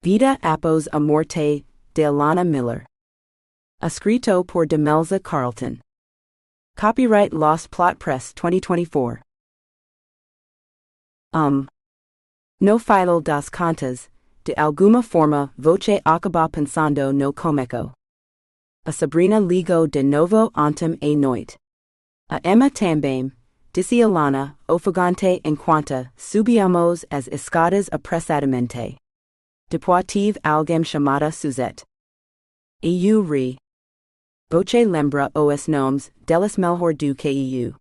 Vida Após a Morte, de Alanna Miller. Escrito por Demelza Carlton. Copyright Lost Plot Press 2024. No filo das contas, de alguma forma voce acaba pensando no comeco. A Sabrina ligo de novo ontem à noite. A Emma também, disse Alanna, ofegante enquanto subíamos as escadas apressadamente. Depois tive alguém chamada Suzette. Eu ri. Voce lembra os nomes delas melhor do que eu.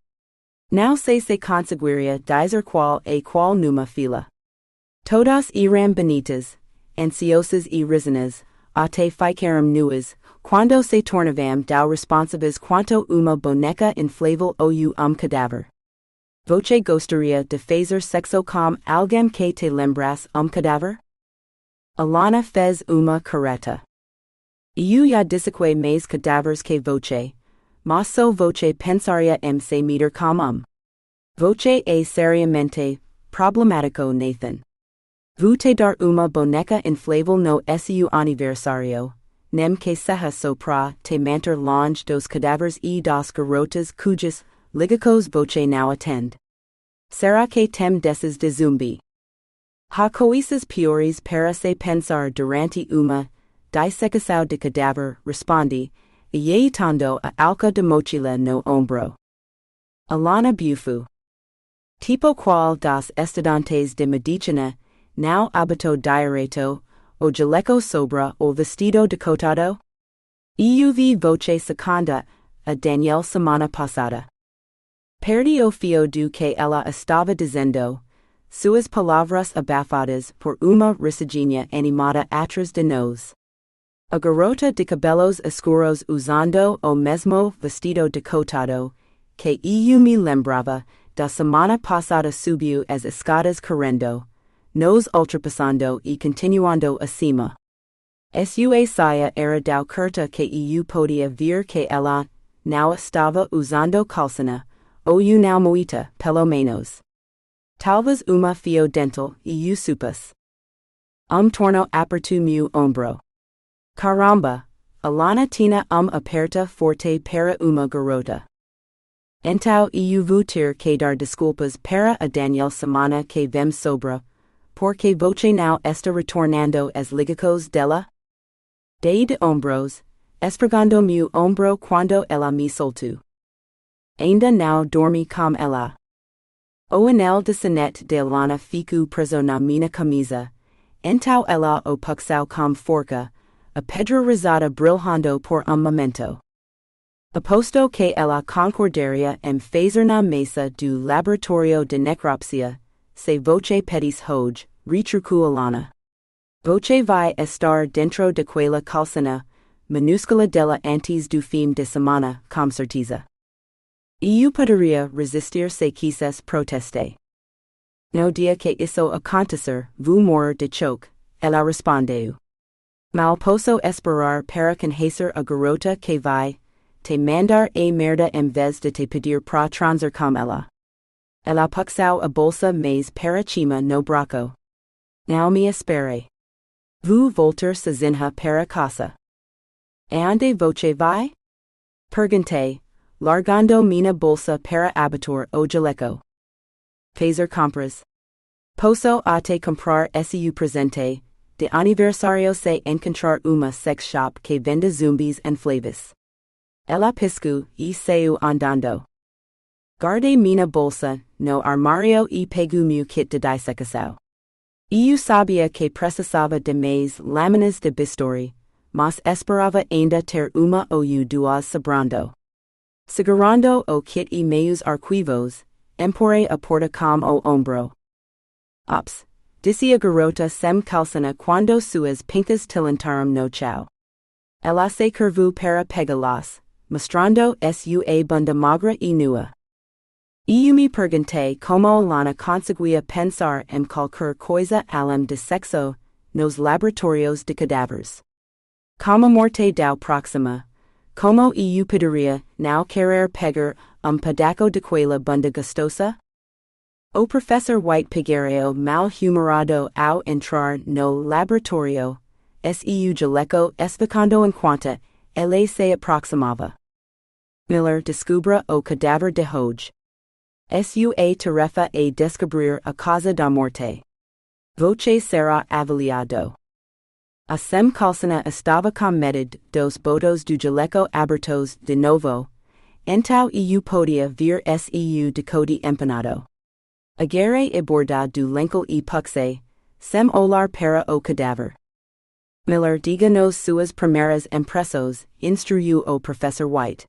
Não sei se conseguiria dizer qual é qual numa fila. Todas eram bonitas, ansiosas e risanas, até ficaram nuas, quando se tornavam tão responsáveis quanto uma boneca inflável ou cadáver. Voce gostaria de fazer sexo com alguém que te lembrasse cadáver? Alanna fez uma careta. Eu já dissequei mais cadáveres que voce, mas só voce pensaria em se meter com Voce é seriamente problemático Nathan. Vou-te dar uma boneca inflável no seu aniversário, nem que seja só pra te manter longe dos cadáveres e das garotas cujas ligacos voce não atende. Será que tem desses de zumbi? Há coisas piores para se pensar durante uma dissecação de cadáver, respondi, ajeitando a alca de mochila no ombro. Alanna bufou. Tipo qual das estudantes de medicina, não habitou direito, o jaleco sobre o vestido decotado? Eu vi voce secunda a Danielle semana passada. Perdi o fio do que ela estava dizendo, suas palavras abafadas por uma risadinha animada atrás de nós. A garota de cabelos escuros usando o mesmo vestido decotado, que eu me lembrava, da semana passada subiu as escadas correndo, nos ultrapassando e continuando acima. Sua saia era tão curta que eu podia ver que ela não estava usando calçana, ou não muita, pelo menos. Talvez uma fio dental, eu supus. Torno aperto meu ombro. Caramba, Alanna tinha aperta forte para uma garota. Então eu vou ter que dar desculpas para a Danielle semana que vem sobre, porque voce não está retornando as ligacos dela? Dei de ombros, esfregando meu ombro quando ela me soltou. Ainda não dormi com ela. O anel de sonete de Alanna ficou preso na minha camisa, então ela o puxou com forca, a pedra rosada brilhando por momento. Aposto que ela concordaria em fazer na mesa do laboratório de necropsia, se voce pedis hoje, retrucou Alanna. Voce vai estar dentro daquela calçana, minúscula dela antes do fim de semana, com certeza. Eu poderia resistir se quisesse protestar. No dia que isso acontecer, vou morrer de choque, ela respondeu. Mal posso esperar para conhecer a garota que vai te mandar a merda em vez de te pedir pra transar com ela. Ela puxou a bolsa mais para cima no braço. Não me espere. Vou voltar sozinha para casa. Aonde voce vai? Perguntei, largando minha bolsa para abater o jaleco. Fazer compras. Posso até comprar seu presente de aniversário se encontrar uma sex shop que venda zumbis infláveis. Ela piscou e saiu andando. Guardei minha bolsa no armário e pegou meu kit de dissecação. Eu sabia que precisava de mais lâminas de bisturi, mas esperava ainda ter uma ou duas sobrando. Segurando o kit e meios arquivos, empurrei a porta com o ombro. Ops, disse a garota sem calçana quando suas pintas tilintaram no chão. Ela se curvou para pegá-las, mostrando sua bunda magra e nua. Eu me perguntei como Alanna conseguia pensar em qualquer coisa além de sexo, nos laboratórios de cadáveres. Como a morte tão próxima, como eu poderia não querer pegar pedaço daquela bunda gostosa? O Professor White Piguereo mal humorado ao entrar no laboratorio, seu jaleco esficando enquanto ele se aproximava. Miller descubra o cadáver de Hodge. Sua tarefa é descobrir a causa da morte. Voce será avaliado. A sem calcina estava com medo dos botos do jaleco abertos de novo, então eu podia vir seu decode empanado. Agarrei a borda do lençol e puxei, sem olhar para o cadáver. Miller diga-nos suas primeiras impressões, instruiu o Professor White.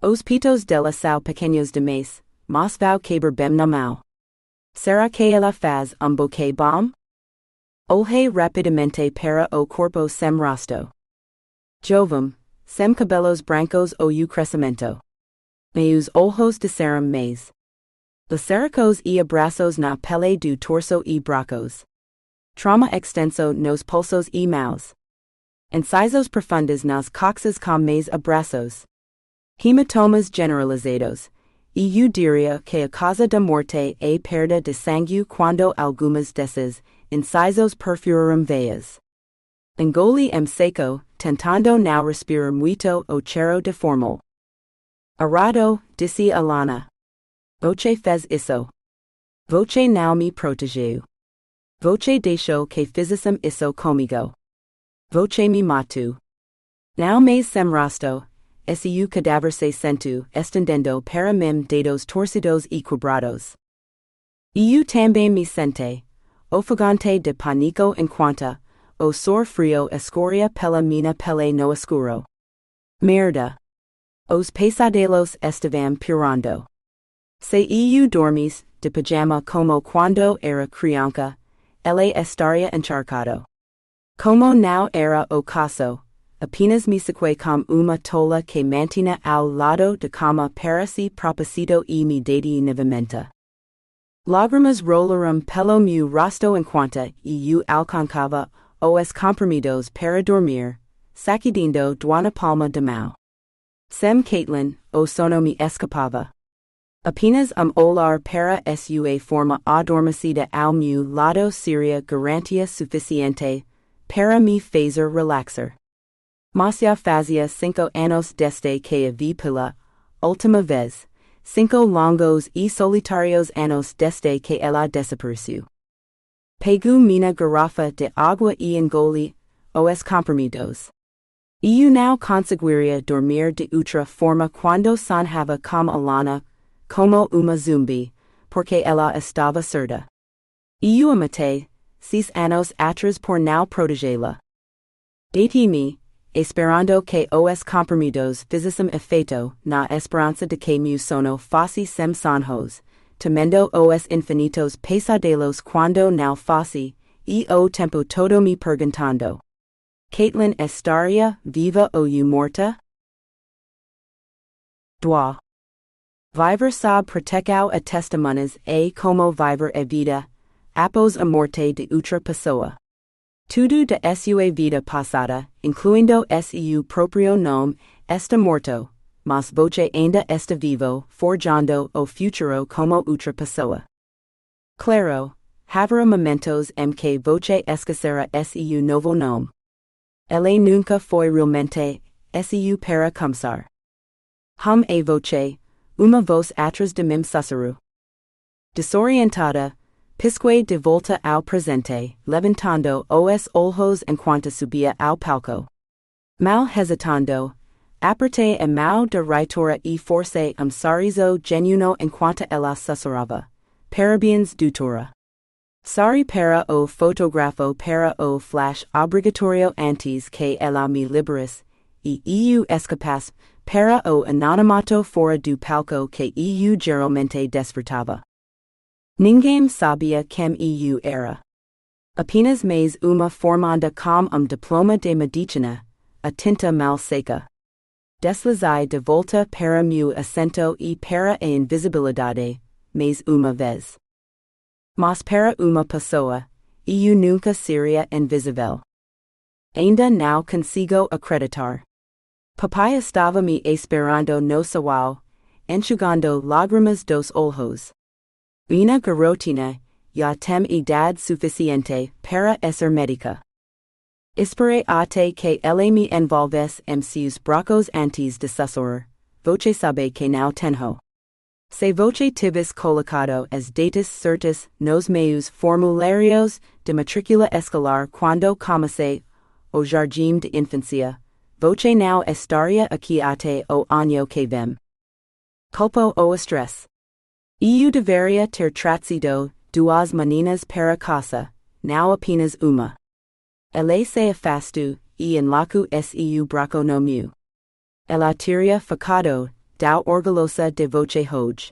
Os pitos dela são pequenos demais, mas vou caber bem na mão. Será que ela faz boque bom? Olhei rapidamente para o corpo sem rosto. Jovem, sem cabelos brancos ou crescimento. Meus olhos disseram mais. Lacericos e abraços na pele do torso e bracos. Trauma extenso nos pulsos e mãos. Incisos profundos nas coxas com mais abraços. Hematomas generalizados. Eu diria que a causa da morte é perda de sangue quando algumas dessas incisos perforam veias. Engoli seco, tentando não respirar muito o cheiro de formol. Arado, disse Alanna. Voce fez isso. Voce não me protegeu. Voce deixou que fizessem isso comigo. Voce me matou. Não mais sem rosto, seu cadáver se sentou, estendendo para mim dedos torcidos e quebrados. Eu também me sentei, ofegante de pânico enquanto, o suor frio escorria pela minha pele no escuro. Merda. Os pesadelos estavam piorando. Se eu dormis, de pijama como quando era criança, ele estaria encharcado. Como não era o caso, apenas me sequei com uma tola que mantinha ao lado da cama para si propósito e me deitei novamente. Lágrimas rolaram pelo meu rosto enquanto eu alcançava os comprimidos para dormir, sacudindo duana palma de mão. Sem Caitlin, o sono me escapava. Apenas olhar para sua forma adormecida ao meu lado seria garantia suficiente para me fazer relaxar. Mas já fazia 5 anos desde que a vi pela última vez, 5 longos e solitários anos desde que ela desapareceu. Pego minha garrafa de água e engoli os comprimidos. Eu não conseguiria dormir de outra forma quando sonhava com Alanna, como uma zumbi, porque ela estava surda. Eu a matei, 6 anos atrás por não protegê-la. Deitei-me, esperando que os comprimidos fizessem efeito, na esperança de que meu sono fosse sem sonhos, temendo os infinitos pesadelos quando não fosse, e o tempo todo me perguntando. Caitlin estaria viva ou morta? Dua. Viver sob proteção a testemunhas é como viver a vida, após a morte de outra pessoa. Tudo de sua vida passada, incluindo seu próprio nome, está morto, mas voce ainda está vivo, forjando o futuro como outra pessoa. Claro, haverá momentos em que voce esquecerá seu novo nome. Ele nunca foi realmente seu para começar. A voce, uma voz atrás de mim sussurrou. Desorientada, pisquei de volta ao presente, levantando os olhos enquanto subia ao palco. Mal hesitando, apertei a mão da reitora e forcei sorriso genuíno enquanto ela sussurrava. Parabéns, doutora. Sorry para o fotógrafo para o flash obrigatório antes que ela me liberasse, e eu escapasse para o anonimato fora do palco que eu geralmente desfrutava. Ninguém sabia quem eu era. Apenas mais uma formanda com diploma de medicina, a tinta mal seca. Deslizei de volta para meu assento e para a invisibilidade, mais uma vez. Mas para uma pessoa, eu nunca seria invisível. Ainda não consigo acreditar. Papai estava me esperando no sawau, enxugando lágrimas dos olhos. Una garotina, ya tem edad suficiente para ser médica. Espere ate que ele me envolves seus bracos antes de susurrar, voce sabe que não tenho. Se voce tivis colocado as datas certas nos meus formularios de matricula escolar quando comecei o jardim de infância, voce não estaria aqui até o ano que vem. Culpo o estresse. Eu deveria ter trazido duas meninas para casa, não apenas uma. Ele se afastou e enlacu seu braco no meu. Ela teria ficado tão orgulhosa de voce hoje.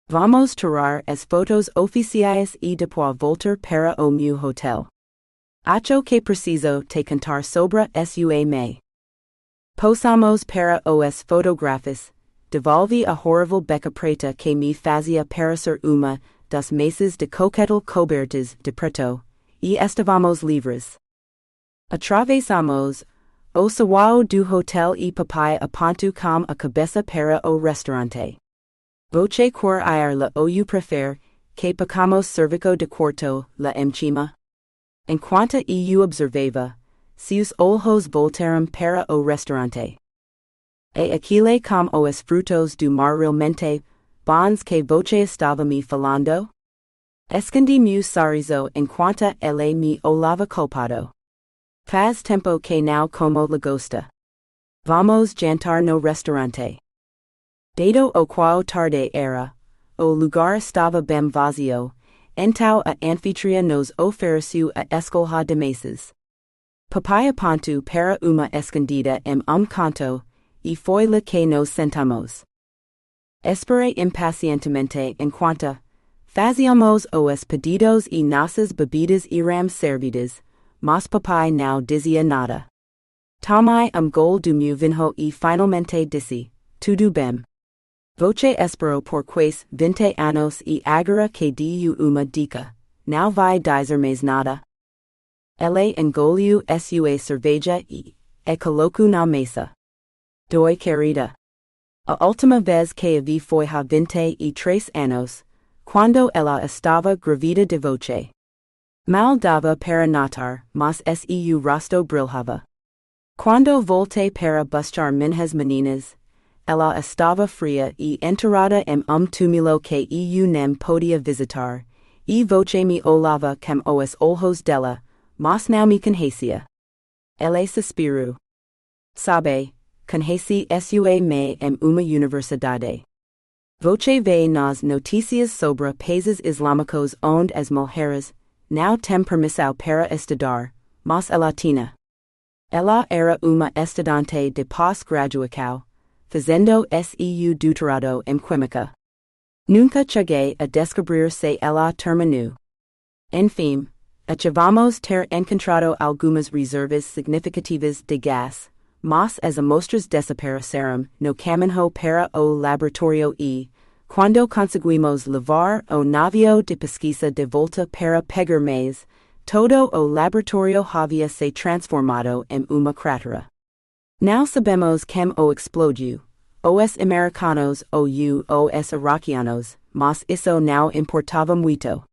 Vamos tirar as fotos oficiais e depois voltar para o meu hotel. Acho que preciso te contar sobre sua mãe. Possamos para os fotógrafos. Devolvi a horrível beca preta que me fazia parecer uma das mesas de coquetel cobertas de preto, e estávamos livres. Atravessamos o saguão do hotel e papai apontou com a cabeça para o restaurante. Voce quer ir lá ou prefere que pagamos serviço de quarto lá em cima? Enquanto eu observava, seus olhos voltaram para o restaurante. E aquele com os frutos do mar realmente bons que voce estava me falando? Escondi meu sorriso enquanto ele me olhava culpado. Faz tempo que não como lagosta. Vamos jantar no restaurante. Dado o qual tarde era, o lugar estava bem vazio, então a anfitriã nos ofereceu a escolha de mesas. Papai apontou para uma escondida canto, e foi lá que nos sentamos. Esperei impacientemente enquanto fazíamos os pedidos e nossas bebidas eram servidas, mas papai não dizia nada. Tomei gol do meu vinho e finalmente disse, tudo bem. Voce esperou por quase 20 anos e agora que diu uma dica, não vai dizer mais nada. Ele engoliu sua cerveja e colocou na mesa. Doi querida. A última vez que a vi foi há 23 anos, quando ela estava grávida de voce. Mal dava para notar, mas seu rosto brilhava. Quando voltei para buscar minhas meninas, ela estava fria e enterrada em túmulo que eu nem podia visitar, e voce me olhava com os olhos dela, mas não me conhecia. Ele suspirou. Sabe, conheci sua mãe em uma universidade. Voce vê nas notícias sobre países islâmicos onde as mulheres não têm permissão para estudar, mas ela tinha. Ela era uma estudante de pós-graduação, fazendo seu doutorado em química. Nunca cheguei a descobrir se ela terminou. Enfim, achavamos ter encontrado algumas reservas significativas de gás, mas as amostras desapareceram no caminho para o laboratório e, quando conseguimos levar o navio de pesquisa de volta para pegar mais, todo o laboratório havia se transformado em uma cratera. Não sabemos quem o explodiu, os americanos ou os iraquianos, mas isso não importava muito.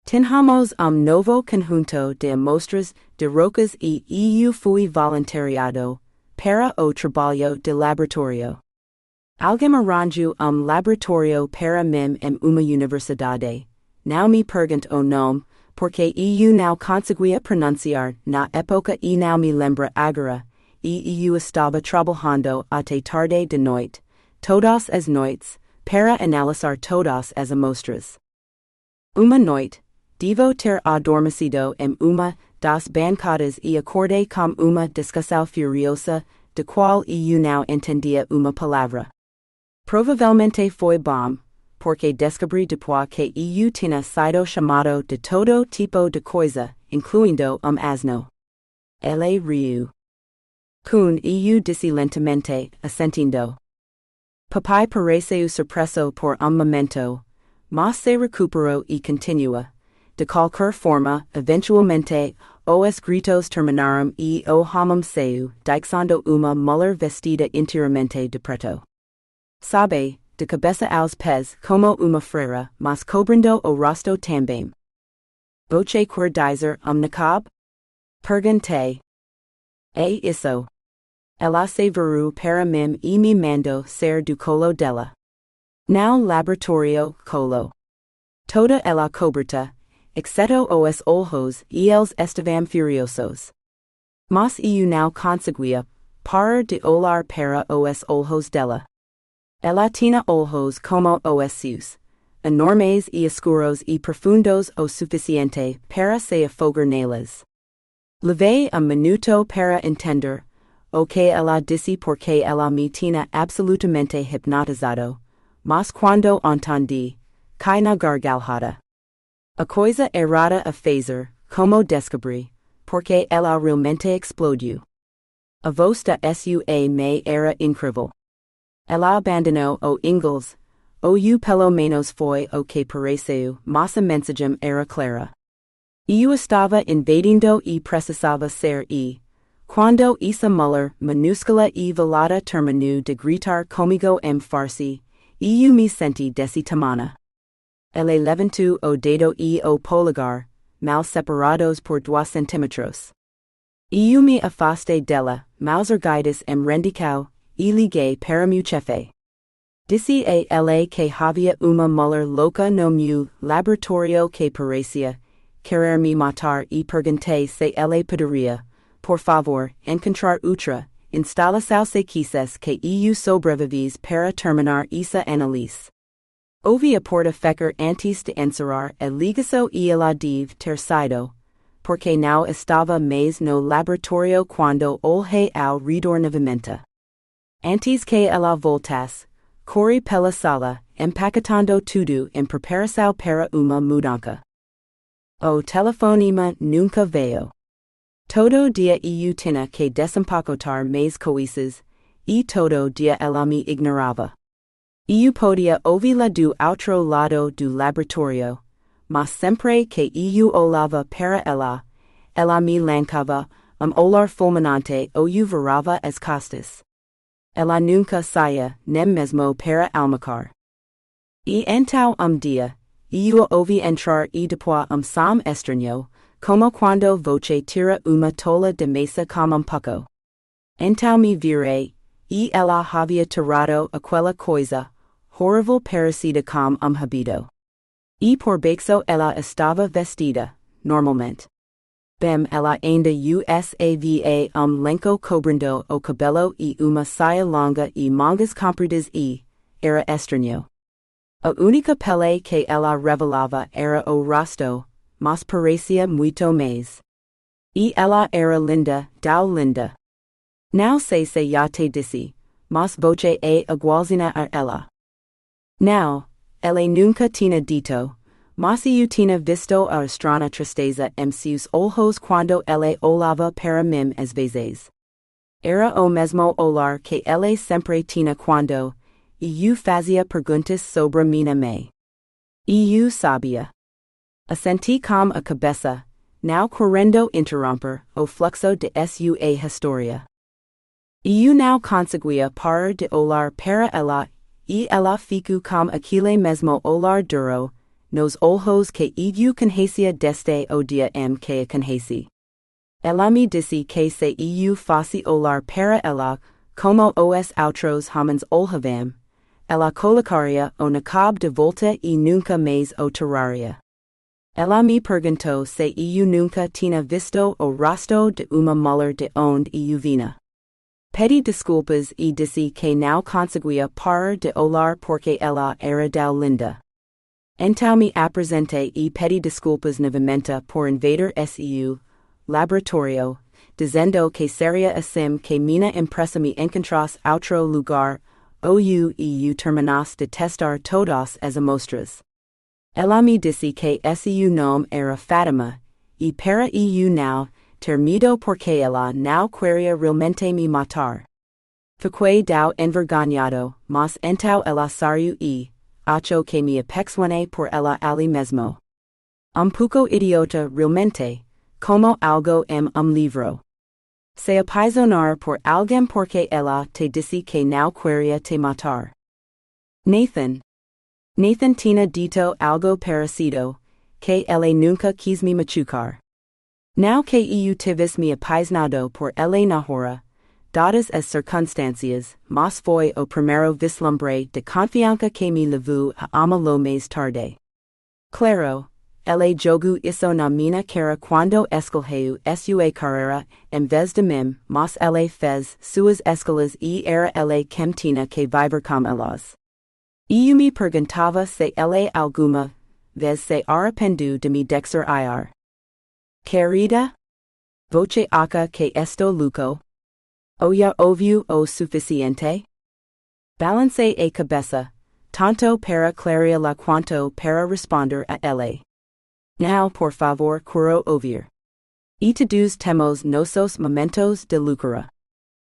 Tínhamos novo conjunto de amostras de rocas e eu fui voluntariado para o trabalho de laboratório. Alguém arranjou laboratório para mim em uma universidade. Não me pergunte o nome, porque eu não conseguia pronunciar na época e não me lembro agora, e eu estava trabalhando até tarde de noite, todas as noites, para analisar todas as amostras. Uma noite, devo ter adormecido em uma das bancadas e acordei com uma discussão furiosa, de qual eu não entendia uma palavra. Provavelmente foi bom, porque descobri depois que eu tinha sido chamado de todo tipo de coisa, incluindo asno. Ele riu. Kun eu disse lentamente, assentindo. Papai pareceu surpreso por momento, mas se recuperou e continua. De qualquer forma, eventualmente, os gritos terminaram e o homem saiu, deixando uma mulher vestida inteiramente de preto. Sabe, de cabeza aos pés, como uma freira, mas cobrindo o rosto também. Voce quer dizer nakab? Perguntei. É isso. Ela se veru para mim e me mandou ser do colo dela. Now laboratorio colo. Toda ela coberta, exceto os olhos e eles estavam furiosos. Mas eu não conseguia parar de olhar para os olhos dela. Ela tinha olhos como os seus, enormes e escuros e profundos o suficiente para se afogar neles. Levei minuto para entender o que ela disse porque ela me tinha absolutamente hipnotizado, mas quando entendi, caí na gargalhada. A coisa errada a fazer, como descobri, porque ela realmente explodiu. A voz da sua me era incrível. Ela abandonou o inglês, ou pelo menos foi o que pareceu, mas a mensagem era clara. Eu estava invadindo e precisava ser quando essa mulher minúscula e velada terminou de gritar comigo em farsi, eu me senti desse tamanho. Ele levantou o dedo e o polegar, mal separados por 2 centímetros. Eu me afastei dela, maus erguidos em rendicao, e liguei para meu chefe. Disse a ele que havia uma mulher louca no meu laboratório que parecia querer me matar e perguntei se ele poderia, por favor, encontrar outra instalação se quisesse que eu sobrevivesse para terminar essa análise. Ouvi a porta fechar antes de encerrar a ligação e ela deve ter saído, porque não estava mais no laboratório quando olhei ao redor novamente. Antes que ela voltasse, corri pela sala, empaquetando tudo em preparação para uma mudança. O telefonema nunca veio. Todo dia eu tinha que desempacotar mais coisas, e todo dia ela me ignorava. Eu podia ouvi-la do outro lado do laboratório, mas sempre que eu olhava para ela me lancava olhar fulminante ou eu virava as costas. Ela nunca saía, nem mesmo para almoçar. E então dia, eu a ouvi entrar e depois som estranho, como quando voce tira uma tola de mesa como pouco. Então me virei, e ela havia tirado aquela coisa horrível parecida com habito. E por baixo ela estava vestida, normalmente. Bem, ela ainda usava lenço cobrindo o cabelo e uma saia longa e mangas compridas e era estranho. A única pele que ela revelava era o rosto, mas parecia muito mais. E ela era linda, tão linda. Não sei se já te disse, mas voce é igualzinha a ela. Não, ele nunca tinha dito, mas eu tinha visto a estranha tristeza em seus olhos quando ele olhava para mim às vezes. Era o mesmo olhar que ele sempre tinha quando eu fazia perguntas sobre minha mãe. Eu sabia. Assenti com a cabeça, não querendo interromper o fluxo de sua história. Eu não conseguia parar de olhar para ela e ela ficou com aquele mesmo olhar duro, nos olhos que eu conhecia desde o dia em que a conheci. Ela me disse que se eu fosse olhar para ela, como os outros homens olhavam, ela colocaria o nakab de volta e nunca mais o tiraria. Ela me perguntou se eu nunca tinha visto o rosto de uma mulher de onde eu vinha. Pedi desculpas e disse que não conseguia parar de olhar porque ela era tão linda. Então me apresentei e pedi desculpas novamente por invadir seu laboratório, dizendo que seria assim que minha empresa me encontrasse outro lugar, ou eu terminasse de testar todas as amostras. Ela me disse que seu nome era Fátima, e para eu não ter medo porque ela não queria realmente me matar. Fiquei tão envergonhado, mas então ela saiu e achou que me apaixonei por ela ali mesmo. Pouco idiota realmente, como algo em livro. Se apaixonar por alguém porque ela te disse que não queria te matar. Nathan. Nathan tina dito algo parecido, que ele nunca quis me machucar. Now que eu tivesse me apaixonado por ele na hora, dadas as circunstâncias, mas foi o primeiro vislumbre de confiança que me levou a amá-lo mais tarde. Claro, ele jogo isso na minha cara quando escolheu sua carreira em vez de mim, mas ele fez suas escolhas e era ele quem tinha que viver com elas. Eu me perguntava se ele alguma vez se arrependeu de me deixar ir. Querida? Você acha que estou louco? Ou já ouviu o suficiente? Balancei a cabeça, tanto para clareá-la quanto para responder a ele. Now, por favor, quero ouvir. E todos temos nossos momentos de loucura.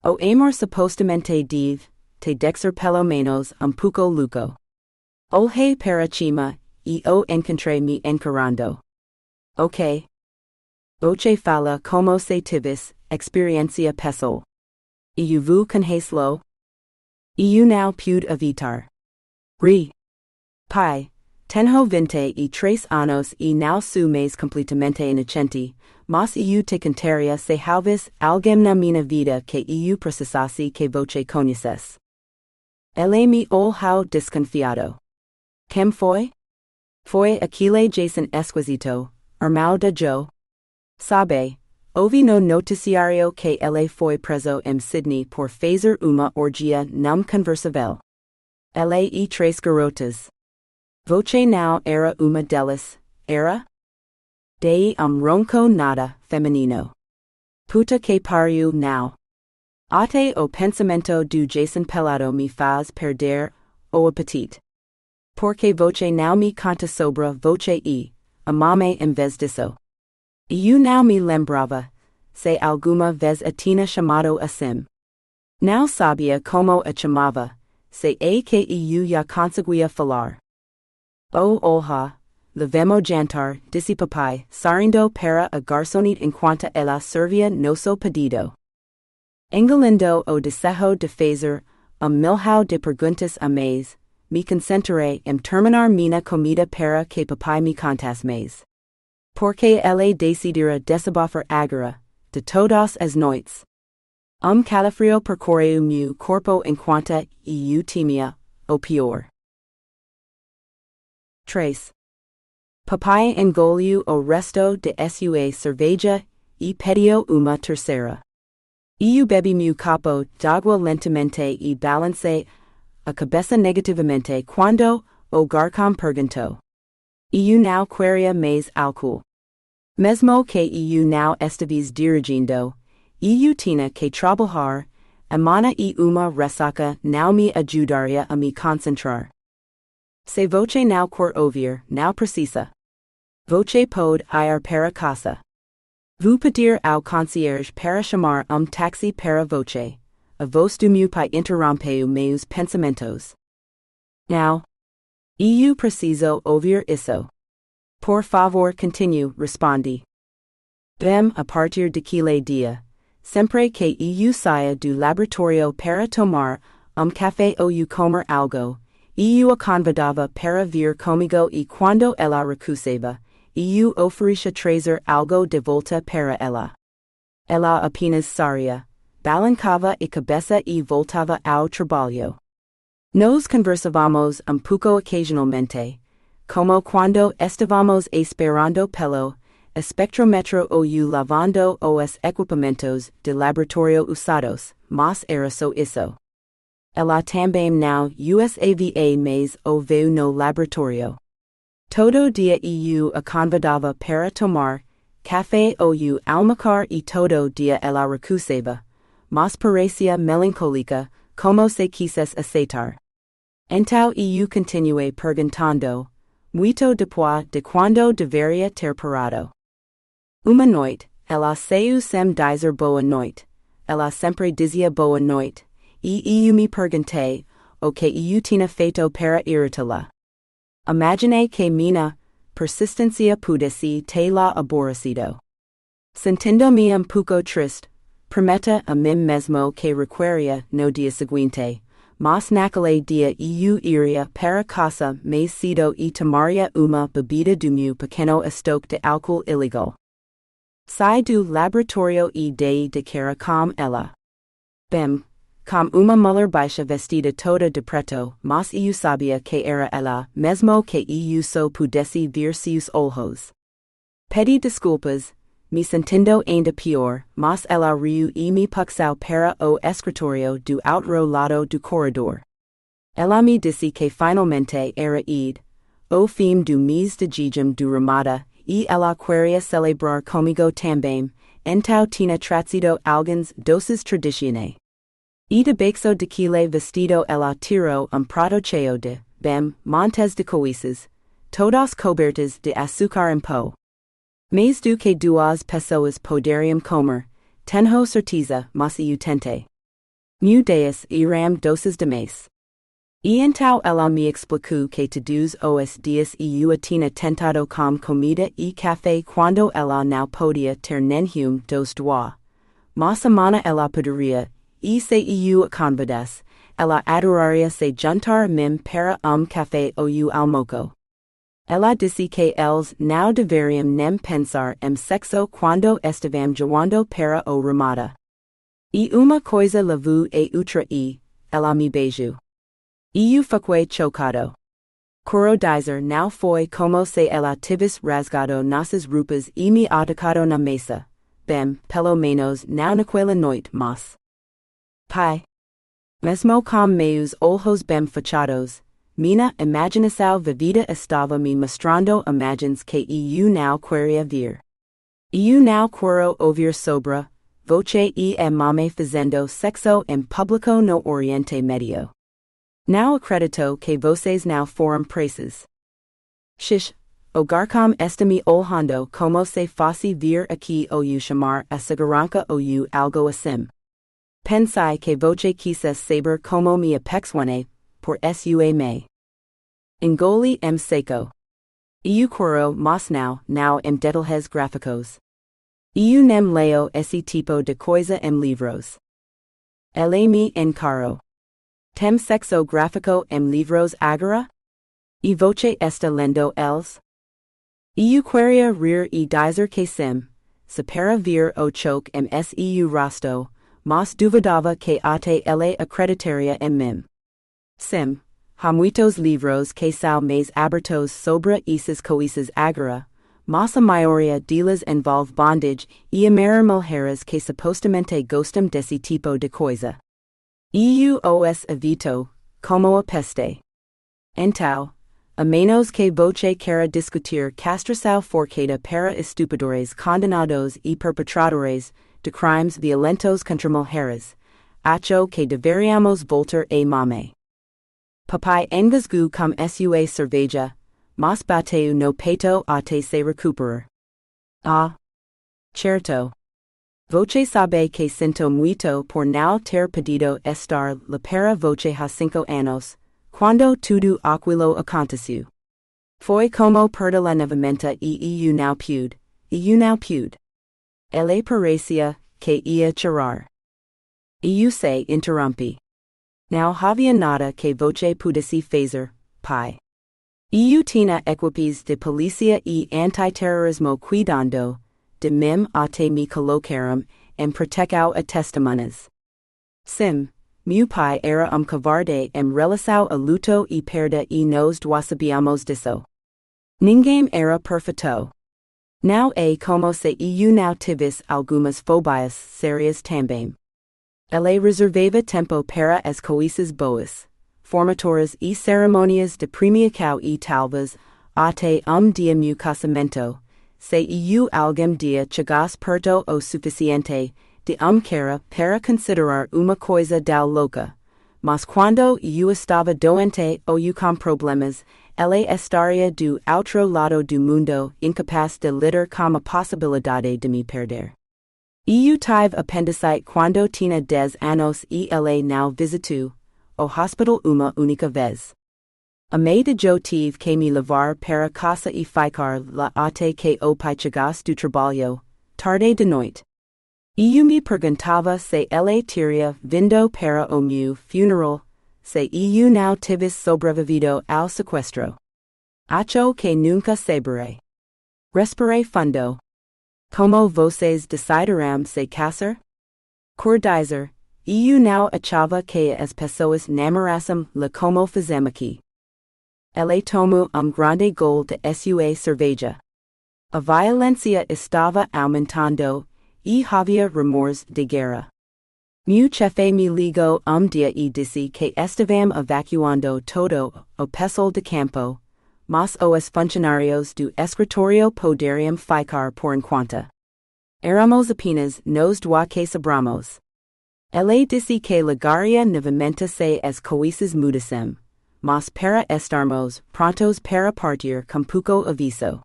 O amor supostamente deve te deixar pelo menos pouco louco. Olhei para cima, e o encontrei me encarando. Ok. Você fala como se tivesse experiência pessoal. Eu vou conhecê-lo? Eu não pude evitar. Ri. Pai, tenho 23 anos e não sou mais completamente inocente, mas eu te contaria se houvesse alguém na minha vida que eu precisasse que você conhecesse. Ele me olhou desconfiado. Quem foi? Foi aquele Jason Esquisito, irmão de Joe. Sabe, ouvi no noticiário que ele foi preso em Sydney por fazer uma orgia não conversável. Ele e 3 garotas. Você não era uma delas, era? Dei ronco nada feminino. Puta que pariu não. Até o pensamento do Jason pelado me faz perder o apetite. Porque você não me conta sobre você e amame em vez disso. Eu não me lembrava, se alguma vez a tinha chamado assim. Não sabia como a chamava, se é que eu já conseguia falar. Oh olha, levemos jantar, disse papai, saindo para a garçonete enquanto ela servia nosso pedido. Engolindo o desejo de fazer milhão de perguntas a mais, me concentrei em terminar minha comida para que papai me contasse mais. Porque ele decidira desabafar agora, de todas as noites. Calafrio percorreu meu corpo enquanto eu temia o pior. 3. Papai engoliu o resto de sua cerveja e pediu uma terceira. Eu bebi meu copo d'água lentamente e balancei a cabeça negativamente quando o garçom perguntou. Eu não queria mais álcool. Mesmo que eu não estivesse dirigindo, eu tinha que trabalhar, amanhã e uma ressaca não me ajudaria a me concentrar. Se você não quer ouvir, não precisa. Você pode ir para casa. Vou pedir ao concierge para chamar táxi para você. A voz do meu pai interrompeu meus pensamentos. Não. Eu preciso ouvir isso. Por favor, continue, respondi. Bem, a partir daquele dia, sempre que eu saia do laboratório para tomar café ou comer algo, eu a convidava para vir comigo e quando ela recusava, eu oferecia trazer algo de volta para ela. Ela apenas sorria, balançava a cabeça e voltava ao trabalho. Nos conversávamos pouco ocasionalmente, como quando estávamos esperando pelo espectrometro ou lavando os equipamentos de laboratório usados, mas era só isso. Ela também não usava mais o véu no laboratório. Todo dia eu a convidava para tomar café ou almoçar e todo dia ela recusava, mas parecia melancólica, como se quisesse aceitar. Então eu continuei perguntando, muito depois de quando deveria ter parado. Uma noite, ela saiu sem dizer boa noite. Ela sempre dizia boa noite, e eu me perguntei o que eu tinha feito para irritá-la. Imaginei que minha persistência pudesse tê-la aborrecido. Sentindo-me pouco triste, prometa a mim mesmo que requeria no dia seguinte, mas naquele dia eu iria para casa mais cedo e tomaria uma bebida do meu pequeno estoque de álcool ilegal. Sai do laboratório e dei de cara com ela. Bem, com uma mulher baixa vestida toda de preto, mas eu sabia que era ela, mesmo que eu só pudesse ver seus olhos. Pedi desculpas, me sentindo ainda pior, mas ela riu e me puxou para o escritório do outro lado do corredor. Ela me disse que finalmente era o fim do mês de junho do Ramada, e ela queria celebrar comigo também, então tinha trazido alguns doces tradicionais. E debaixo daquele vestido ela tirou prato cheio de, montes de coisas, todas cobertas de açúcar em pó. Mais do que duas pessoas poderiam comer, tenho certeza, mas eu tentei. Meu Deus, eram doces demais. E então ela me explicou que todos os dias eu tinha tentado com comida e café quando ela não podia ter nenhum dos dois. Mas amanhã ela poderia, e se eu a convidasse, ela adoraria se juntar mim para café ou almoço. Ela disse que eles não deveriam nem pensar em sexo quando estavam jogando para o Ramada. E uma coisa levou a outra e, ela me beijou. Eu fiquei chocado. Quero dizer não foi como se ela tivesse rasgado nossas roupas e me atacado na mesa. Pelo menos não naquela noite, mas... Pai. Mesmo com meus olhos bem fechados, minha imaginação vivida estava me mostrando imagens que eu não queria ver. Eu não quero ouvir sobre você e a mãe fazendo sexo em público no Oriente Médio. Não acredito que vocês não foram presos. Shish, o garcom está me olhando como se fosse vir aqui ou chamar a segurança ou algo assim. Pensei que você quisesse saber como me aperfeiçoei, por sua me. Engoli seco. Eu quero mas não em detalhes gráficos. Eu nem leo esse tipo de coisa em livros. Ele me encaro. Tem sexo gráfico em livros agora? E você está lendo eles? Eu queria rir e dizer que sim, se para ver o choque em seu rosto, mas duvidava que até ele acreditaria em mim. Sim, há muitos livros que são mais abertos sobre essas coisas agora, mas a maioria deles envolve bondage e amar mulheres que supostamente gostam desse tipo de coisa. Eu os evito, como a peste. Então, a menos que você queira discutir castração forçada para estupradores condenados e perpetradores de crimes violentos contra mulheres, acho que deveríamos voltar a mame. Papai engasgou com sua cerveja, mas bateu no peito até se recuperar. Ah, certo. Você sabe que sinto muito por não ter podido estar lá para você há 5 anos, quando tudo aquilo aconteceu. Foi como perder-la novamente e eu não pude. Ele parecia que ia chorar. Eu se interrompi. Não havia nada que você pudesse fazer, pai. Eu tinha equipes de polícia e antiterrorismo cuidando de mim até me colocaram em proteção a testemunhas. Sim, meu pai era covarde em relação a luto e perda e nós dois sabíamos disso. Ninguém era perfeito. Não é como se eu não tivesse algumas fobias sérias também. Ele reservava tempo para as coisas boas, formaturas e cerimônias de premiação e talvez até dia meu casamento, se eu algum dia chegasse perto o suficiente de cara para considerar uma coisa tão louca. Mas quando eu estava doente ou com problemas, ele estaria do outro lado do mundo, incapaz de lidar com a possibilidade de me perder. Eu tive apendicite quando tinha 10 anos e ele não visitou o hospital uma única vez. A mãe de Joe tive que me levar para casa e ficar lá até que o pai chegasse do trabalho, tarde de noite. Eu me perguntava se ele teria vindo para o meu funeral, se eu não tivesse sobrevivido ao sequestro. Acho que nunca saberei. Respirei fundo. Como vocês decidiram se casar? Cor dizer, eu não achava que as pessoas namorassem lá como fazem aqui. Ele tomou grande gol de sua cerveja. A violência estava aumentando, e havia rumores de guerra. Meu chefe me ligou dia e disse que estavam evacuando todo o pessoal de campo, mas os funcionários do escritório poderiam ficar por enquanto. Éramos apenas nós dois que sobramos. Ele disse que ligaria novamente se as coisas mudassem, mas para estarmos prontos para partir com pouco aviso.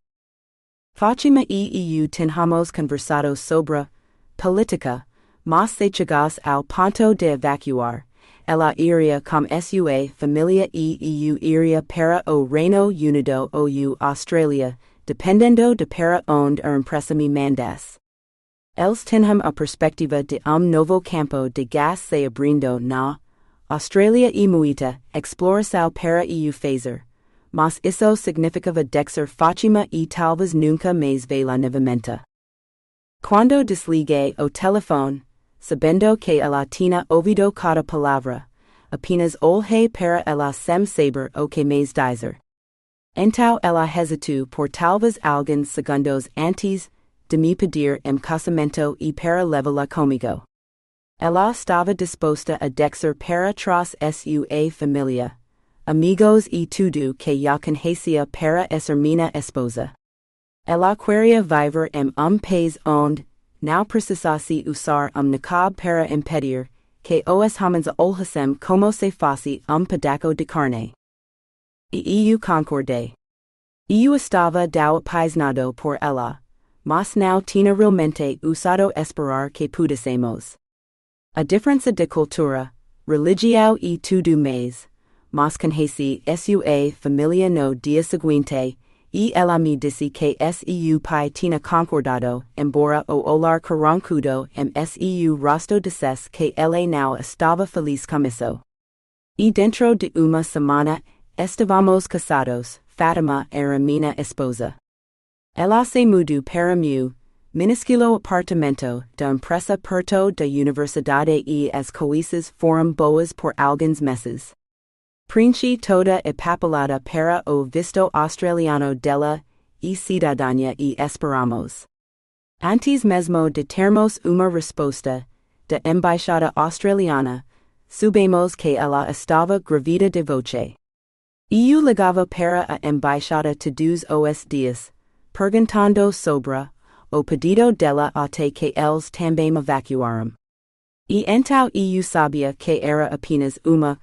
Fatima e eu tínhamos conversado sobre política, mas se chegasse ao ponto de evacuar, ela iria com sua família e eu iria para o Reino Unido ou Austrália, dependendo de para onde a empresa me mandasse. Eles tinham a perspectiva de novo campo de gás se abrindo na Austrália e muita exploração para eu fazer, mas isso significava deixar Fatima e talvez nunca mais vê-la novamente. Quando desliguei o telefone, sabendo que ela tinha ouvido cada palavra, apenas olhei para ela sem saber o que mais dizer. Então ela hesitou por talvez alguns segundos antes de me pedir casamento e para levá-la comigo. Ela estava disposta a deixar para trás sua família, amigos e tudo que já conhecia para ser minha esposa. Ela queria viver em país onde não precisasse usar niqab para impedir que os homens a olhassem como se fosse pedaço de carne. E eu concordei. Eu estava apaixonado por ela, mas não tinha realmente usado esperar que pudéssemos. A diferença de cultura, religião e tudo mais, mas conheci sua família no dia seguinte, e ela me disse que seu pai tinha concordado, embora o olhar carrancudo seu rosto dissesse que ele não estava feliz com isso. E dentro de uma semana, estávamos casados. Fatima era minha esposa. Ela se mudou para meu minúsculo apartamento da empresa perto da universidade e as coisas foram boas por alguns meses. Preenchi toda a papelada para o visto australiano dela e cidadania e esperamos. Antes mesmo de termos uma resposta da embaixada australiana, soubemos que ela estava grávida de voce. Eu ligava para a embaixada todos os dias, perguntando sobre o pedido dela até que eles também evacuaram. E então eu sabia que era apenas uma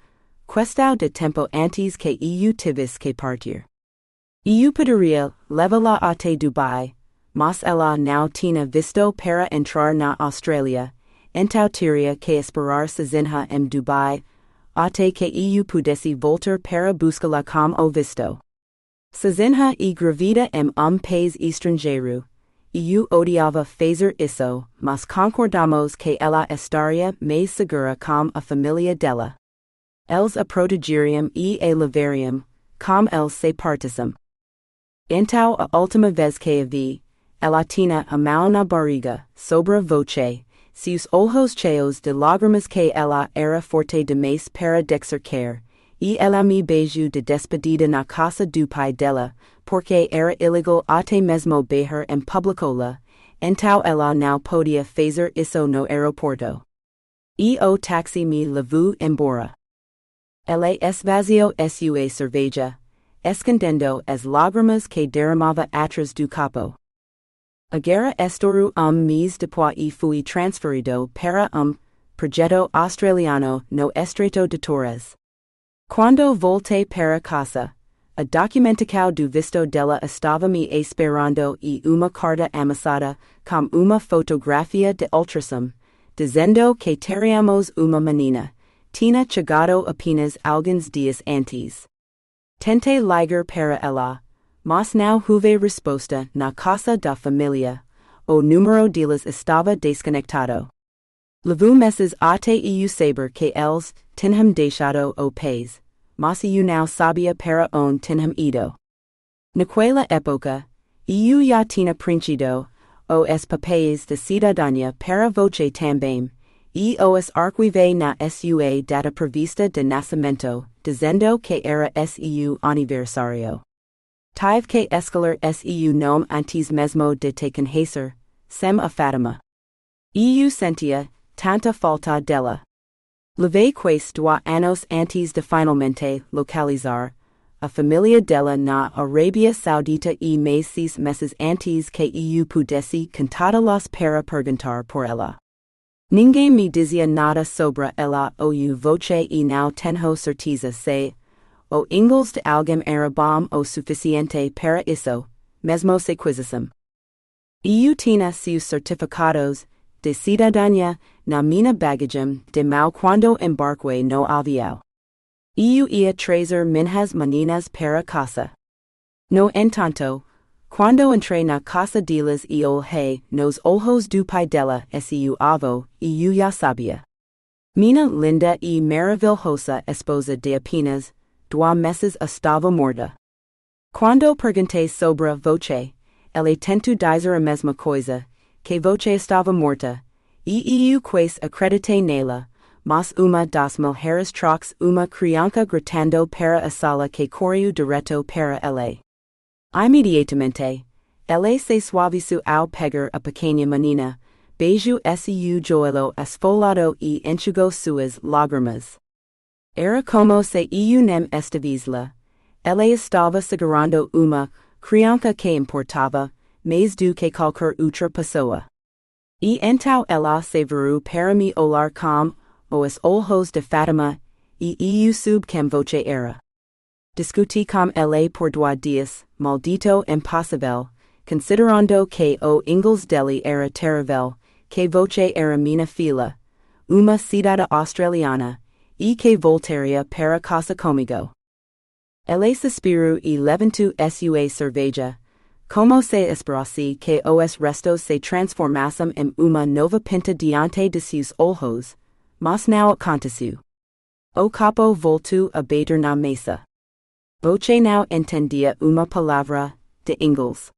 questão de tempo antes que eu tivesse que partir. Eu poderia levá-la até Dubai, mas ela não tinha visto para entrar na Austrália, então teria que esperar sozinha em Dubai, até que eu pudesse voltar para buscá-la com o visto. Sozinha e grávida em país estrangeiro, eu odiava fazer isso, mas concordamos que ela estaria mais segura com a família dela. Eles a protegeriam e a levariam, como eles se partissem. Então a última vez que a vi, ela tinha a mão na barriga, sobre a voce, seus olhos cheios de lágrimas que ela era forte demais para deixar cair, e ela me beijou de despedida na casa do pai dela, porque era ilegal até mesmo beijar em público lá, então ela não podia fazer isso no aeroporto. E o táxi me levou embora. Ele esvaziou sua cerveja, escondendo as lágrimas que derramava atrás do capo. Agora estourou mês depois e fui transferido para projeto australiano no Estreito de Torres. Quando voltei para casa, a documentação do visto dela estava me esperando e uma carta amassada com uma fotografia de ultrassom, dizendo que teríamos uma menina. Tinha chegado apenas alguns dias antes. Tentei ligar para ela, mas não houve resposta na casa da família. O número deles estava desconectado. Levu meses ate eu saber que els, tinham deixado o país, mas eu não sabia para onde tinham ido. Naquela época, eu já tinha preenchido os papéis de cidadania para voce também, e os arquivei na sua data prevista de nascimento, dizendo que era seu aniversário. Tive que escolher seu nome antes mesmo de te conhecer, sem a Fátima. Eu sentia tanta falta dela. Levei quase 2 anos antes de finalmente localizar a família dela na Arábia Saudita e mais 6 meses antes que eu pudesse contá-las para perguntar por ela. Ninguém me dizia nada sobre ela ou voce e não tenho certeza se o inglês de alguém era bom o suficiente para isso, mesmo se quisessem. Eu tinha seus certificados de cidadania na minha bagagem de mão quando embarquei no avião. Eu ia trazer minhas meninas para casa. No entanto, quando entrei na casa delas e olhei nos olhos do pai dela seu avô, eu já sabia. Minha linda e maravilhosa esposa de apenas 2 meses estava morta. Quando perguntei sobre voce, ele tentou dizer a mesma coisa, que voce estava morta, e eu quase acreditei nela, mas uma das mulheres trouxe uma criança gritando para a sala que correu direto para ele. Imediatamente, ele se suavizou ao pegar a pequena menina, beijou seu joelho esfolado e enxugou suas lágrimas. Era como se eu não estivesse lá. Ele estava segurando uma criança que importava, mais do que qualquer outra pessoa. E então ela se virou para me olhar com os olhos de Fátima, e eu soube que voce era. Discuti com ele por 2 dias, maldito impossível, considerando que o inglês dele era terrível, que voce era minha filha, uma cidadã australiana, e que voltaria para casa comigo. Ele suspirou e levantou sua cerveja, como se esperasse que os restos se transformassem em uma nova pinta diante de seus olhos, mas não aconteceu. O capo voltou a bater na mesa. Voce não entendia uma palavra de inglês.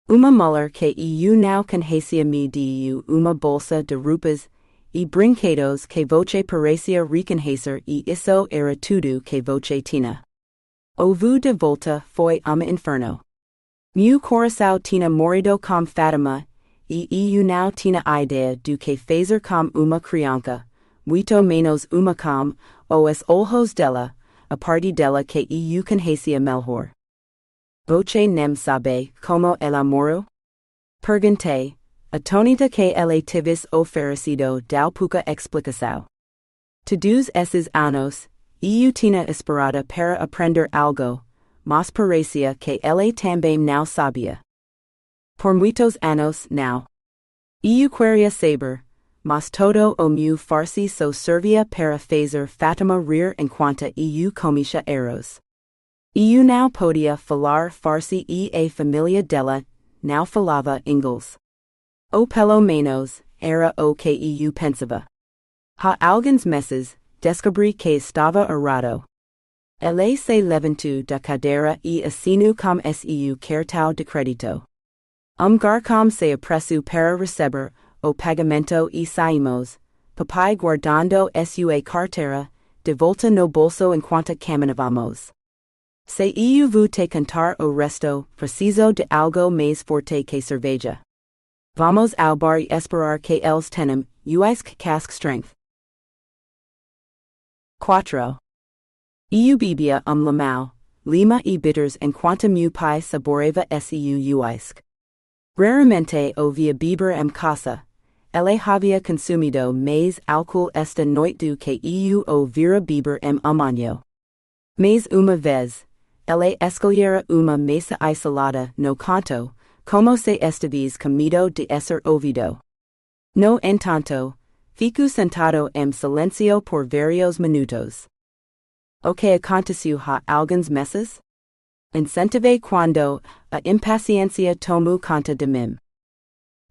Uma mulher que eu não conhecia me deu uma bolsa de roupas e brinquedos que voce parecia reconhecer e isso era tudo que voce tinha. O voo de volta foi um inferno. Meu coração tinha morrido com Fátima, e eu não tinha ideia do que fazer com uma criança, muito menos uma com os olhos dela, a parte dela que eu conhecia melhor. Voce nem sabe como ela morreu? Perguntei, atonita que ele tivesse oferecido tal pouca explicação. Todos esses anos, eu tinha esperado para aprender algo, mas parecia que ele também não sabia. Por muitos anos, não. Eu queria saber, mas todo o meu farsi só servia para fazer Fátima rir enquanto eu comia arroz. Eu não podia falar farsi e a família dela não falava inglês. Ou pelo menos, era o que eu pensava. Há alguns meses, descobri que estava errado. Ele se levantou da cadeira e assinou com seu cartão de crédito. Garçom se apressou para receber o pagamento e saímos, papai guardando sua carteira, de volta no bolso enquanto caminhávamos. Se eu vou te contar o resto, preciso de algo mais forte que cerveja. Vamos ao bar e esperar que eles tenham cask strength. 4. Eu bebia limão, lima e bitters enquanto meu pai saboreava seu uísque. Raramente ouvia beber casa. Ele havia consumido mais álcool esta noite do que eu o vira beber amanhã. Mas uma vez, ele escolhera uma mesa isolada no canto, como se estivesse comido de ser ouvido. No entanto, fico sentado em silêncio por vários minutos. O que aconteceu há alguns meses? Incentivei quando a impaciência tomou conta de mim.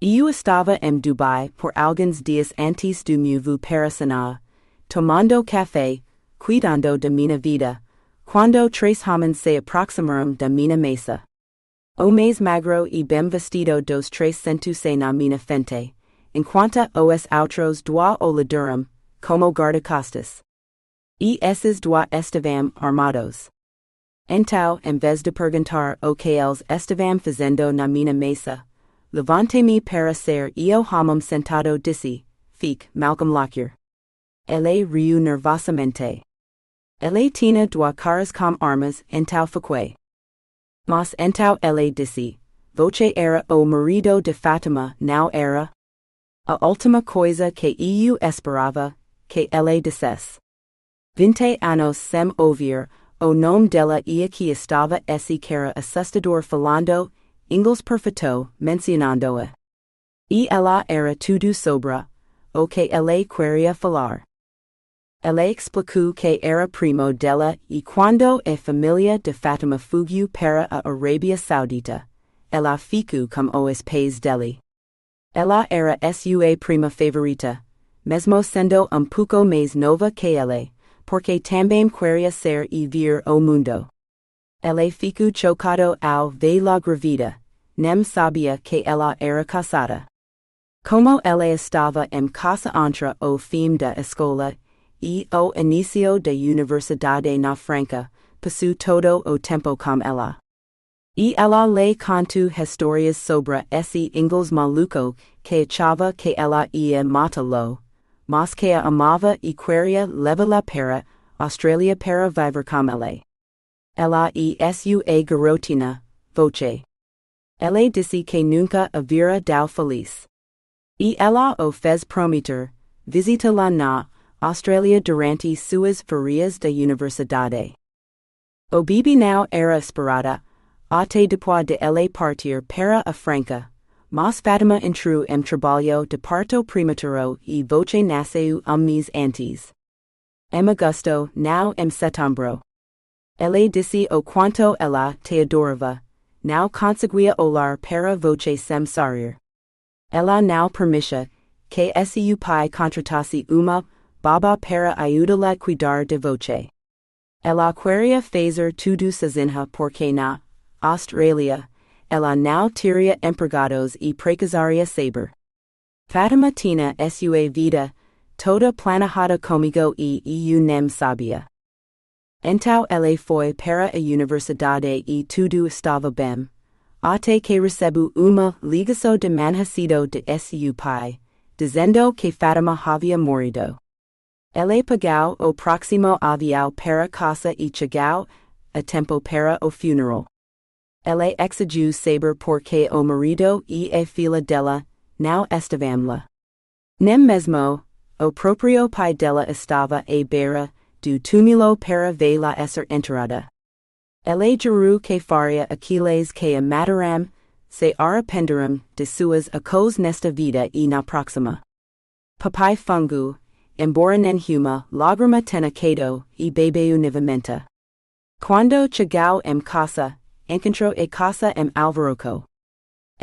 Eu estava em Dubai por alguns dias antes do meu voo para Sanaa, tomando café, cuidando da minha vida, quando três homens se aproximaram da minha mesa. O mais magro e bem vestido dos três sentou-se na minha frente, enquanto os outros dois o olharam, como guarda-costas. E esses dois estavam armados. Então, em vez de perguntar o que eles estavam fazendo na minha mesa, levantei-me para ser eu homem sentado disse, fique, Malcolm Lockyer. Ele riu nervosamente. Ele tinha duas caras com armas, então fiquei. Mas então ele disse, você era o marido de Fátima, não era? A última coisa que eu esperava, que ele dissesse. 20 anos sem ouvir o nome dela e aqui estava esse cara assustador falando, inglês perfeito, mencionando-a. E ela era tudo sobre o que ele queria falar. Ele explicou que era primo dela e quando a família de Fátima fugiu para a Arábia Saudita, ela ficou com os pais dele. Ela era sua prima favorita, mesmo sendo pouco mais nova que ele, porque também queria ser e ver o mundo. Ele ficou chocado ao vê-la grávida, nem sabia que ela era casada. Como ele estava em casa entre o fim da escola e o início da universidade na França, passou todo o tempo com ela. E ela lhe contou histórias sobre esse inglês maluco que achava que ela ia matá-lo, mas que a amava e queria levá-la para Austrália para viver com ele. Ela e sua garotina, voce. Ele disse que nunca a vira tão feliz. E ela o fez prometer, visitá-la na Austrália durante suas férias da universidade. O bebê não era esperada, até depois de ele partir para a França, mas Fátima entrou em trabalho de parto prematuro e voce nasceu mês antes. Em agosto, não em setembro. Ele disse o quanto ela te adorava, não conseguia olhar para voce sem sorrir. Ela não permitia que seu pai contratasse uma babá para ajudá-la cuidar de voce. Ela queria fazer tudo sozinha porque na Austrália, ela não teria empregados e precisaria saber. Fátima tinha sua vida toda planejada comigo e eu nem sabia. Então ele foi para a universidade e tudo estava bem, até que recebeu uma ligação de manhã de seu pai, dizendo que Fátima havia morrido. Ele pegou o próximo avião para casa e chegou a tempo para o funeral. Ele exigiu saber porque o marido e a filha dela não estavam lá. Nem mesmo o próprio pai dela estava à beira do túmulo para vê-la ser enterrada. Ele jurou que faria aqueles que a mataram, se arrependeram de suas ações nesta vida e na próxima. Papai fungo, embora nenhuma lágrima tenha caído, e bebeu novamente. Quando chegou em casa, encontrou a casa em alvoroço.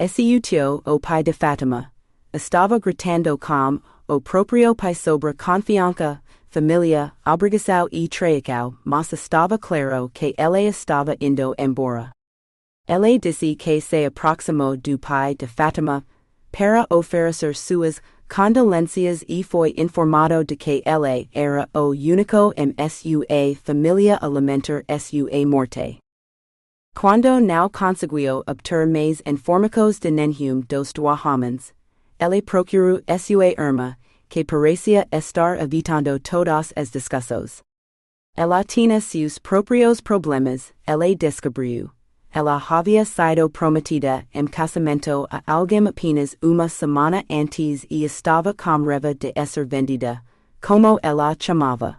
Seu tio, o pai de Fátima, estava gritando com o próprio pai sobre confiança, família, obrigação e traição, mas estava claro que ele estava indo embora. Ele disse que se aproximou do pai de Fátima para oferecer suas condolências e foi informado de que ele era o único em sua família a lamentar sua morte. Quando não conseguiu obter mais informações de nenhum dos dois homens, ele procurou sua irmã, que parecia estar evitando todas as discussões. Ela tinha seus próprios problemas, ele descobriu. Ela havia sido prometida em casamento a alguém apenas uma semana antes e estava com raiva de ser vendida, como ela chamava.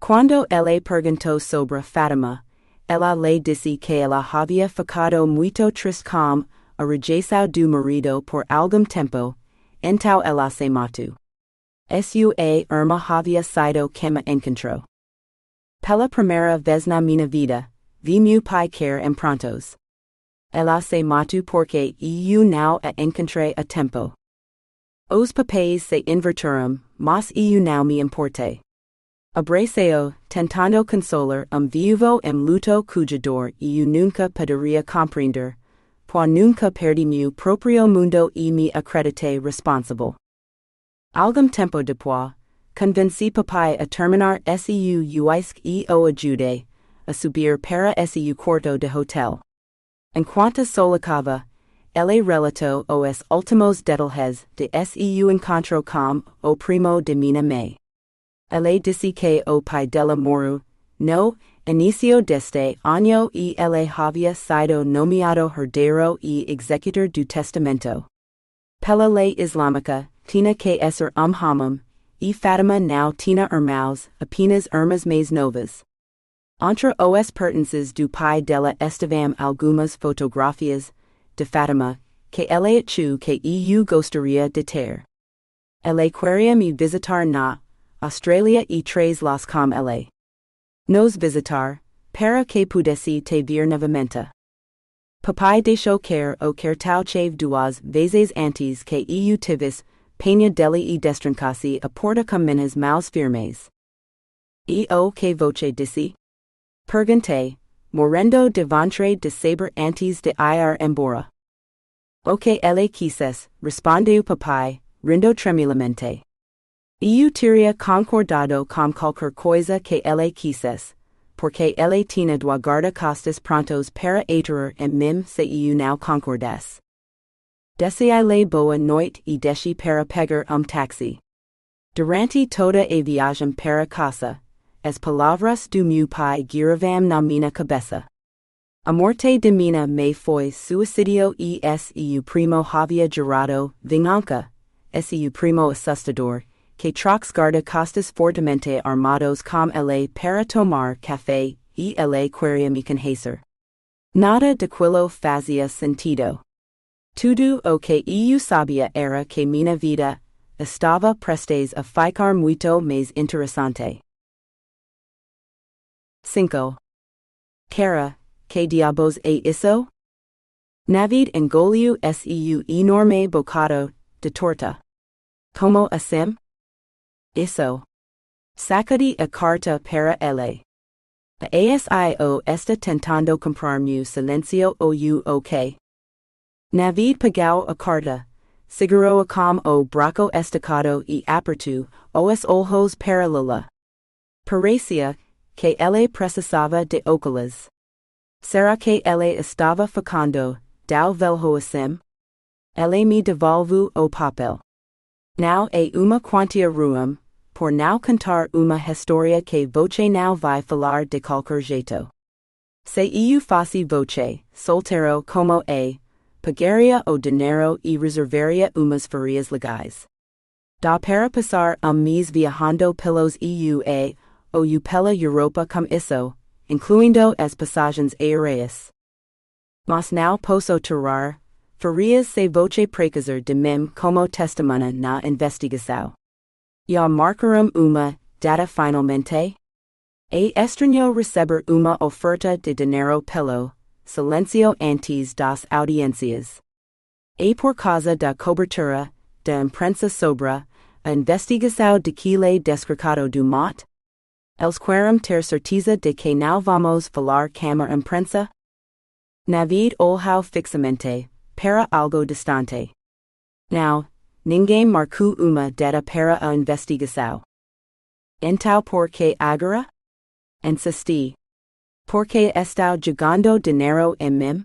Quando ele perguntou sobre Fátima, ela lhe disse que ela havia ficado muito triste com a rejeição do marido por algum tempo, então ela se matou. Sua irmã havia sido quem me encontrou. Pela primeira vez na minha vida, vi meu pai cair em prantos. Ela se matu porque eu não a encontrei a tempo. Os papéis se inverteram, mas eu não me importei. Abraceo, tentando consolar vivo luto cuja dor eu nunca poderia compreender, pois nunca perdi meu próprio mundo e me acreditei responsável. Algum tempo depois, convenci papai a terminar seu uisque e o ajudei a subir para seu quarto de hotel. Enquanto solacava, ele relatou os últimos detalhes de seu encontro com o primo de minha mãe. Ele disse que o pai dela morreu no início deste ano e ele havia sido nomeado herdeiro e executor do testamento. Pela lei islâmica, tinha que ser homem, e Fátima não tinha irmãos, apenas irmãs mais novas. Entre os pertences do pai dela estavam algumas fotografias de Fátima, que ele achou que eu gostaria de ter. Ele queria me visitar na Austrália e traz-las com ele. Nos visitar, para que pudesse te vir novamente. Papai deixou cair o cartão chave duas vezes antes que eu tivesse pena dele e destrancasse a porta com minhas mãos firmes. E o que você disse? Perguntei, morrendo de vontade de saber antes de ir embora. O que ele quisesse, respondeu papai, rindo tremulamente. Eu teria concordado com qualquer coisa que ele quisesse, porque ele tinha dois guarda-costas prontos para atirar em mim se eu não concordasse. Desejei-lhe boa noite e deixei para pegar táxi. Durante toda a viagem para casa, as palavras do meu pai giravam na minha cabeça. A morte de minha mãe foi suicídio e seu primo havia gerado vingança, seu primo assustador, que trox guarda-costas fortemente armados com ele para tomar café, e ele queria me conhecer. Nada daquilo fazia sentido. Tudo o que eu sabia era que minha vida estava prestes a ficar muito mais interessante. 5. Cara, que diabos é isso? Navid engoliu seu enorme bocado de torta. Como assim? Isso. Sacudi a carta para ele. A ASIO está tentando comprar meu silencio ou ok. Navid pagou a carta, segurou-a com o braço esticado e apertou os olhos para Lila. Parecia que ele precisava de óculos. Será que ele estava ficando dal velho assim? Ele me devolveu o papel. Não é uma quantia ruim, por não contar uma história que você não vai falar de qualquer jeito. Se eu fosse você, solteiro como pagaria o dinheiro e reservaria umas férias legais. Dá para passar mês viajando pelos EUA ou pela Europa com isso, incluindo as passagens aéreas. Mas não posso tirar férias se você precisar de mim como testemunha na investigação. Já marcaram uma data finalmente? É estranho receber uma oferta de dinheiro pelo silencio antes das audiências. É por causa da cobertura da imprensa sobre a investigação de que lhe descricado do Morte? Eles querem ter certeza de que não vamos falar com a imprensa? Navid olhou fixamente para algo distante. Não, ninguém marcou uma data para a investigação. Então por que agora? Insisti. Porque estou jogando dinheiro em mim?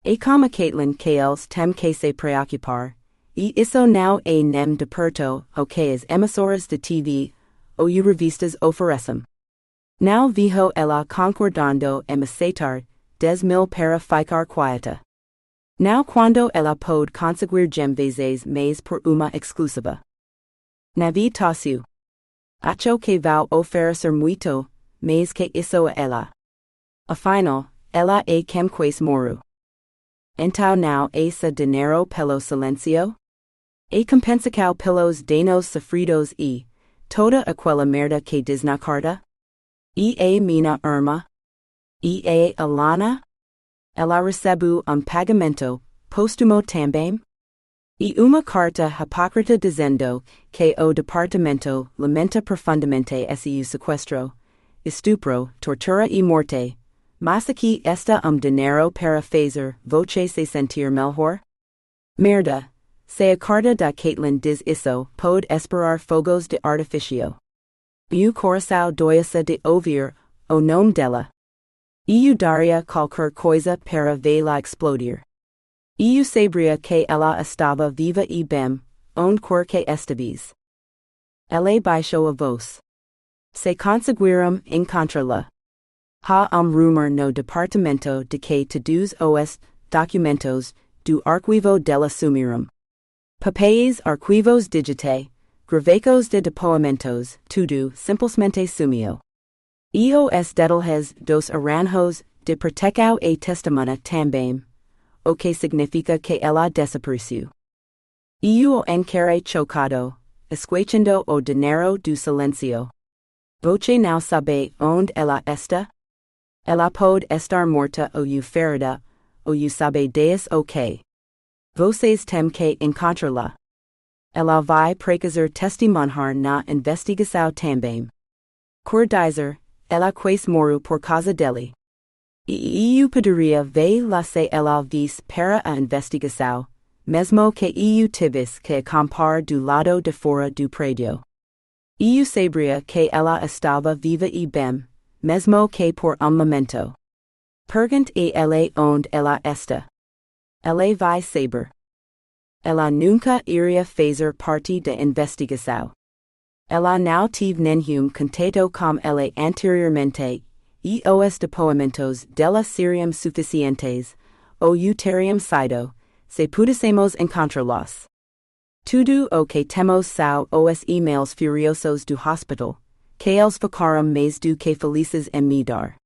É como Caitlin que eles têm que se preocupar, e isso não é nem de perto o que as emissoras de TV ou revistas oferecem. Não vejo ela concordando em aceitar 10,000 para ficar quieta. Não quando ela pode conseguir 10 vezes mais por uma exclusiva. Navi tossiu. Acho que vou oferecer muito, mais que isso a ela. Afinal, ela é quem quis moro. Então não é esse dinheiro pelo silencio? É compensacao pelos danos sofridos e toda aquela merda que diz na carta? E é minha irmã? E é Alanna? Ela recebu pagamento, postumo também? E uma carta Hipocrita dizendo que o departamento lamenta profundamente seu sequestro, estupro, tortura e morte, mas aqui está dinheiro para fazer você se sentir melhor? Merda, se a carta da Caitlin diz isso, pode esperar fogos de artifício. E o coração doiça de ouvir o nome dela. E o daria qualquer coisa para vê-la explodir. E o sabria que ela estava viva e bem, onde quer que estavis. Ela baixou a voz. Se conseguiram encontrá-la. Há rumor no departamento de que todos os documentos do arquivo dela sumiram. Papéis arquivos digite, gravecos de depoimentos, tudo simplesmente sumiu. E os detalhes dos arranjos de protecção e testemunha também, o que significa que ela desapareceu. E o encarei chocado, esquecendo o dinheiro do silêncio. Você não sabe onde ela está? Ela pode estar morta ou ferida, ou sabe Deus o que. Vocês têm que encontrá-la. Ela vai precisar testemunhar na investigação também. Por dizer, ela quase morreu por causa dele. E eu poderia ver-la se ela vis para a investigação, mesmo que eu tivesse que acampar do lado de fora do prédio. Eu sabia que ela estava viva e bem, mesmo que por momento. Pergunte a ela onde ela está. Ela vai saber. Ela nunca iria fazer parte da investigação. Ela não teve nenhum contato com ela anteriormente, e os depoimentos dela seriam suficientes, ou teriam sido, se pudéssemos encontrá-los. Tudo o que temos são os e-mails furiosos do hospital, que eles ficaram mais do que felizes em me dar.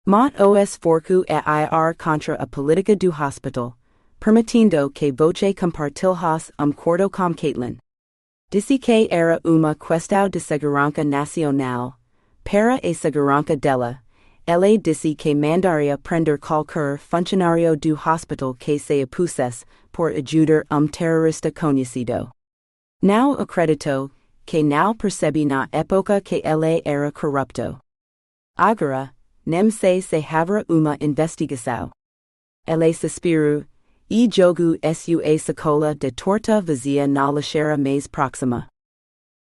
Mot os forco a ir contra a política do hospital, permitindo que você compartilhasse quarto com Caitlin. Disse que era uma questão de segurança nacional, para a segurança dela. Ela disse que mandaria prender qualquer funcionário do hospital que se opusesse por ajudar terrorista conhecido. Não acreditou, que não percebi na época que ele era corrupto. Agora, nem sei se haverá uma investigação. Ele suspirou, e jogo sua sacola de torta vazia na lixeira mais próxima.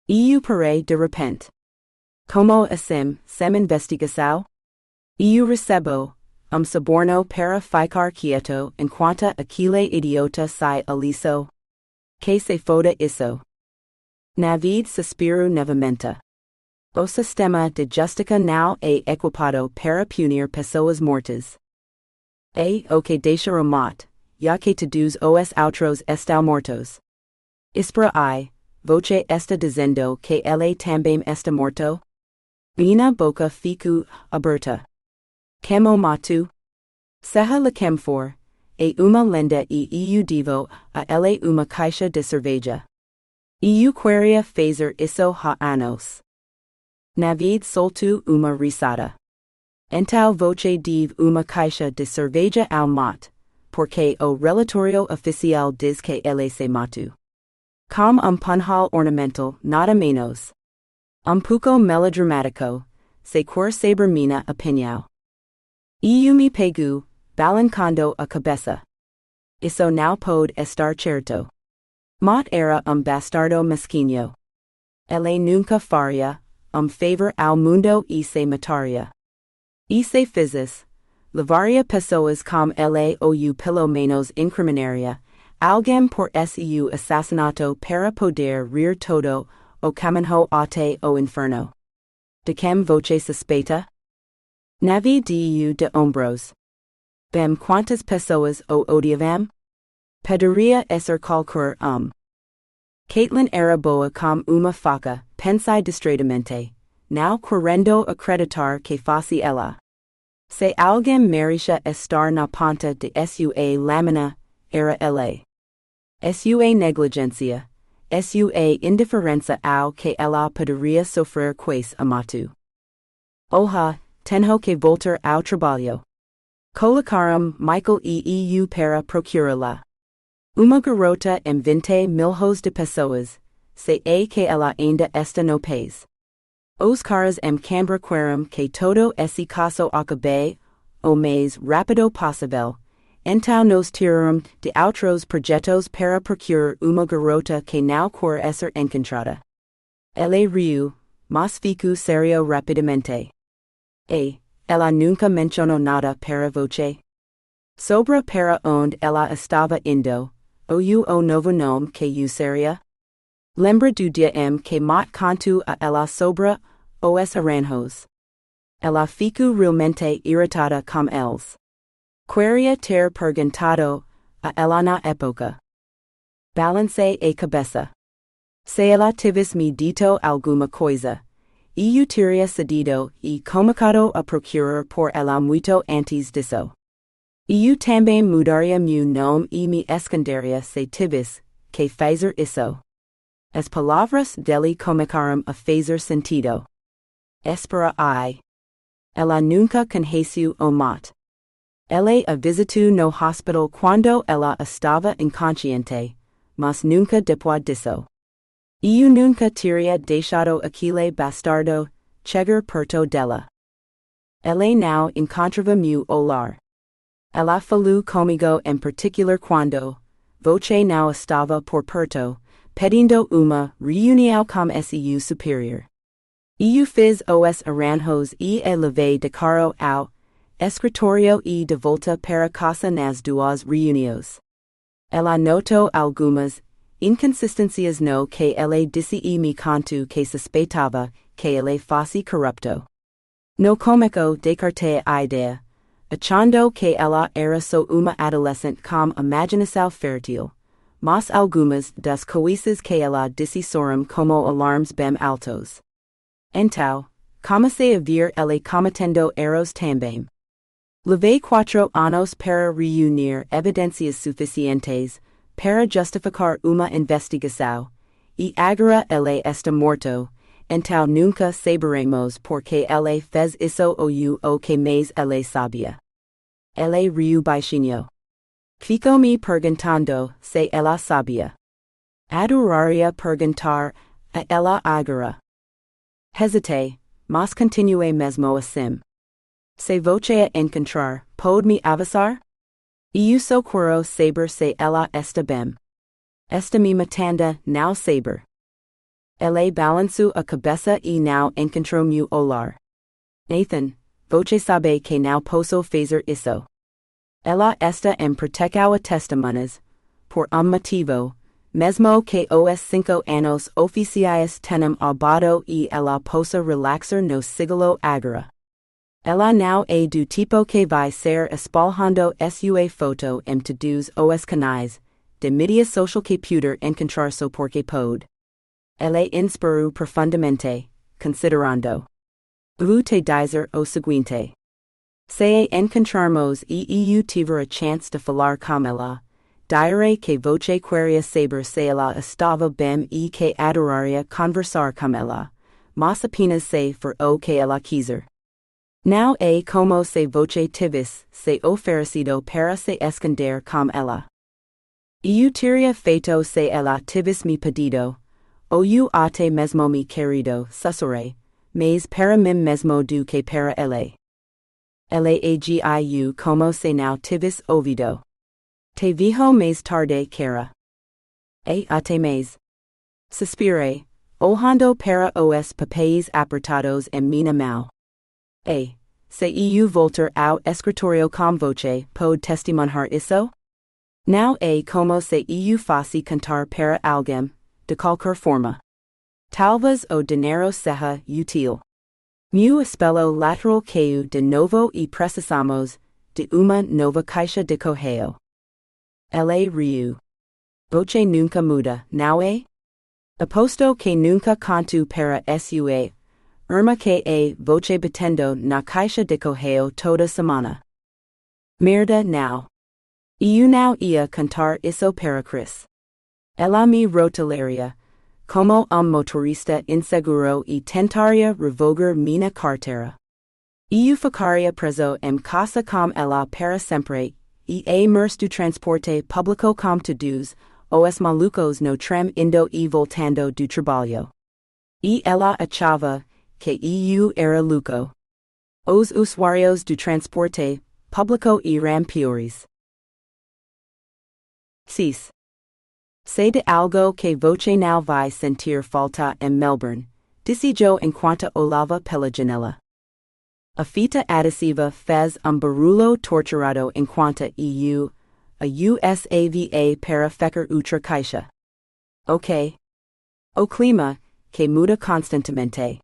Eu parei de repente. Como assim, sem investigação? Eu recebo suborno para ficar quieto enquanto aquele idiota sai aliso. Que se foda isso. Navid suspiro novamente. O sistema de justiça não é equipado para punir pessoas mortas. O que deixará morte, já que todos os outros estão mortos. Espera aí, você está dizendo que ele também está morto? Minha boca ficou aberta. Como matu? Seja la quem for, é uma lenda e eu devo a ele uma caixa de cerveja. Eu queria fazer isso há anos. Navid soltou uma risada. Então você deve uma caixa de cerveja ao Mott, porque o relatório oficial diz que ele se matou. Com punhal ornamental, nada menos. Pouco melodramático, se quer saber minha opinião. Eu me pego, balancando a cabeça. Isso não pode estar certo. Mott era bastardo mesquinho. Ele nunca faria favor ao mundo e se mataria. E se fizesse, levaria pessoas como ele ou pelo menos incriminaria alguém por seu assassinato para poder rir todo o caminho até o inferno. De quem você suspeita? Navi de ombros. Bem quantas pessoas o odiavam? Poderia ser qualquer Caitlin era boa como uma faca, pensei distraidamente, não querendo acreditar que fosse ela. Se alguém merecia estar na ponta de sua lâmina, era ele. Sua negligência, sua indiferença ao que ela poderia sofrer quase a matou. Tenho que voltar ao trabalho. Colocarum Michael eu para procurá-la. Uma garota em 20 milhões de pessoas, se é que ela ainda está no país. Os caras em Canberra querem que todo esse caso acabe o mais rápido possível, então nos tiraremos de outros projetos para procurar uma garota que não quer ser encontrada. Ele riu, mas ficou sério rapidamente. E, ela nunca mencionou nada para você? Sobre para onde ela estava indo, ou o novo nome que usaria? Lembra do dia em que Mott contou a ela sobre os arranjos. Ela ficou realmente irritada com eles. Queria ter perguntado a ela na época. Balancei a cabeça. Se ela tivesse me dito alguma coisa, eu teria cedido e começado a procurar por ela muito antes disso. Eu também mudaria meu nome e me esconderia se tivesse que fazer isso. As palavras dele começaram a fazer sentido. Espera aí. Ela nunca conheceu o Mott. Ele a visitou no hospital quando ela estava inconsciente, mas nunca depois disso. Eu nunca teria deixado aquele bastardo chegar perto dela. Ele não encontrava meu olhar. Ela falou comigo em particular quando você não estava por perto, pedindo uma reunião com seu superior. Eu fiz os arranjos e a levei de carro ao escritório e de volta para casa nas duas reuniões. Ela notou algumas inconsistências no que ele disse e me contou que suspeitava que ele fosse corrupto. No começo descartei a ideia, achando que ela era só uma adolescente com imaginação fértil, mas algumas das coisas que ela disse soaram como alarmes bem altos. Então, comecei a ver ele cometendo erros também. Levei 4 anos para reunir evidências suficientes para justificar uma investigação, e agora ele está morto, então nunca saberemos por que ele fez isso ou o que mais ele sabia. Ele riu baixinho. Ficou me perguntando se ela sabia. Adoraria perguntar a ela agora. Hesitei, mas continuei mesmo assim. Se você a encontrar, pode me avisar? Eu só quero saber se ela está bem. Está me matando, não saber. Ele balançou a cabeça e não encontrou meu olhar. Nathan, você sabe que não posso fazer isso. Ela está em proteção a testemunhas, por motivo, mesmo que os 5 anos oficiais tenham acabado e ela possa relaxar no sigilo agora. Ela não é do tipo que vai ser espalhando sua foto em todos os canais de mídia social que puder encontrar só porque pode. Ele inspirou profundamente, considerando. Vou te dizer o seguinte. Se encontrarmos e eu tiver a chance de falar com ela, direi que você queria saber se ela estava bem e que adoraria conversar com ela, mas apenas se for o que ela quiser. Não é como se você tivesse se oferecido para se esconder com ela. Eu teria feito se ela tivesse me pedido, ou eu até mesmo me querido sussurrei, mas para mim mesmo do que para ele. Ele agiu como se não tivesse ouvido. Te vijo mais tarde, cara. E até mais. Suspirei, olhando para os papéis apertados em minha mão. E, se eu voltar ao escritório com você, pode testemunhar isso? Não é como se eu fosse cantar para alguém, de qualquer forma. Talvez o dinheiro seja útil. Meu espelho lateral caiu de novo e precisamos de uma nova caixa de correio. Ele riu. Você nunca muda, não é? Aposto que nunca conto para sua irmã que é você batendo na caixa de correio toda semana. Merda não. Eu não ia cantar isso para Chris. Ela me rotularia, como motorista inseguro e tentaria revogar minha carteira. Eu ficaria preso em casa com ela para sempre, e a mers do transporte público com todos os malucos no trem indo e voltando do trabalho. E ela achava que eu era louco. Os usuários do transporte público eram piores. 6. Sei de algo que você não vai sentir falta em Melbourne, disse eu enquanto olhava pela janela. A fita adesiva fez barulho torturado enquanto eu a usava para fechar outra caixa. Ok. O clima, que muda constantemente.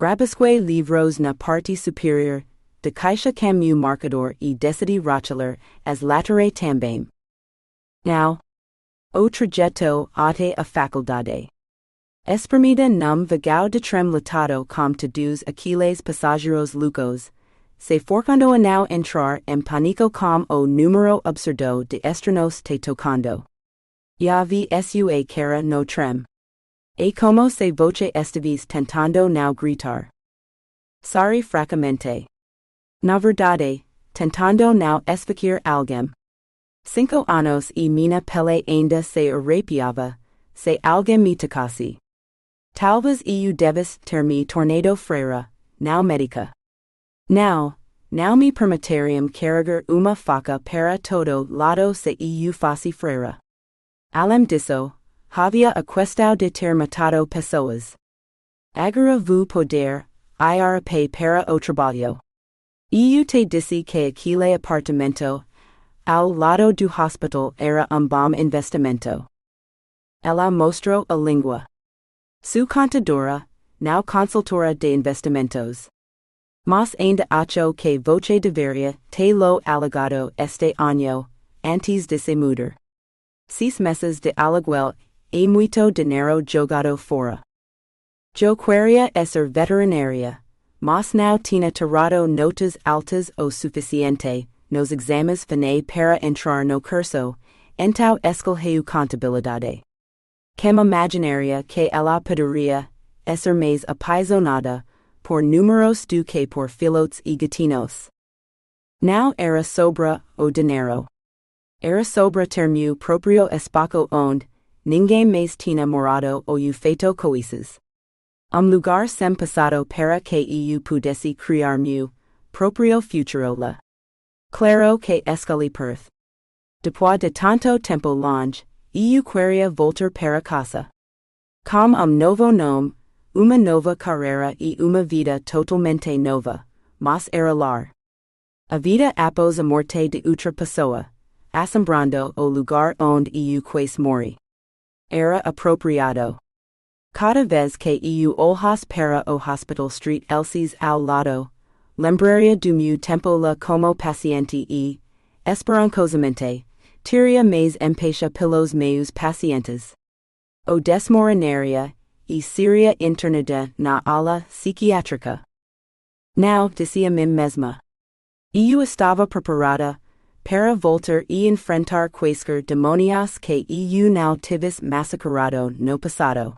Rabisquei livros na parte superior, de caixa com marcador e decidi rotular as laterais também. Now, o trajeto até a faculdade. Espremida num vagão de trem lotado com todos aqueles passageiros loucos, se forçando a não entrar em pânico com o número absurdo de estranhos te tocando. Já vi sua cara no trem. E como se você estives tentando não gritar. Sorry fracamente. Na verdade, tentando não esfaquear alguém. 5 anos e minha pele ainda se arrepiava, se alguém me tocasse. Talvez eu devesse ter me tornado freira, não médica. Não me permitiriam carregar uma faca para todo lado se eu fosse freira. Além disso, havia a questão de ter matado pessoas. Agora vou poder ir a pé para o trabalho. Eu te disse que aquele apartamento, ao lado do hospital era bom investimento. Ela mostrou a língua. Su contadora, now consultora de investimentos. Mas ainda acho que você deveria te lo alugado este año, antes de se mudar. 6 meses de aluguel e muito dinheiro jogado fora. Eu queria ser veterinária, mas não tinha tirado notas altas o suficiente nos exames finais para entrar no curso, então escolhi contabilidade. Como imaginaria que ela poderia ser mais apaixonada por números do que por filhotes e gatinhos. Não era sobre o dinheiro. Era sobre ter meu próprio espaço onde ninguém mais tinha morado ou feito coisas. Lugar sem passado para que eu pudesse criar meu próprio futuro lá. Claro que escolhi Perth. Depois de tanto tempo longe, eu queria voltar para casa. Com novo nome, uma nova carreira e uma vida totalmente nova, mas era lar. A vida após a morte de outra pessoa, assombrando o lugar onde eu quis morrer. Era apropriado. Cada vez que eu olhasse para o Hospital Street Elsis ao lado, lembraria do meu tempo lá como paciente e, esperançosamente, teria mais empatia pelos meus pacientes. O desmoronaria e seria internada na ala psiquiátrica. Não, disse a mim mesma. Eu estava preparada para voltar e enfrentar quaisquer demônios que eu não tivesse massacrado no passado.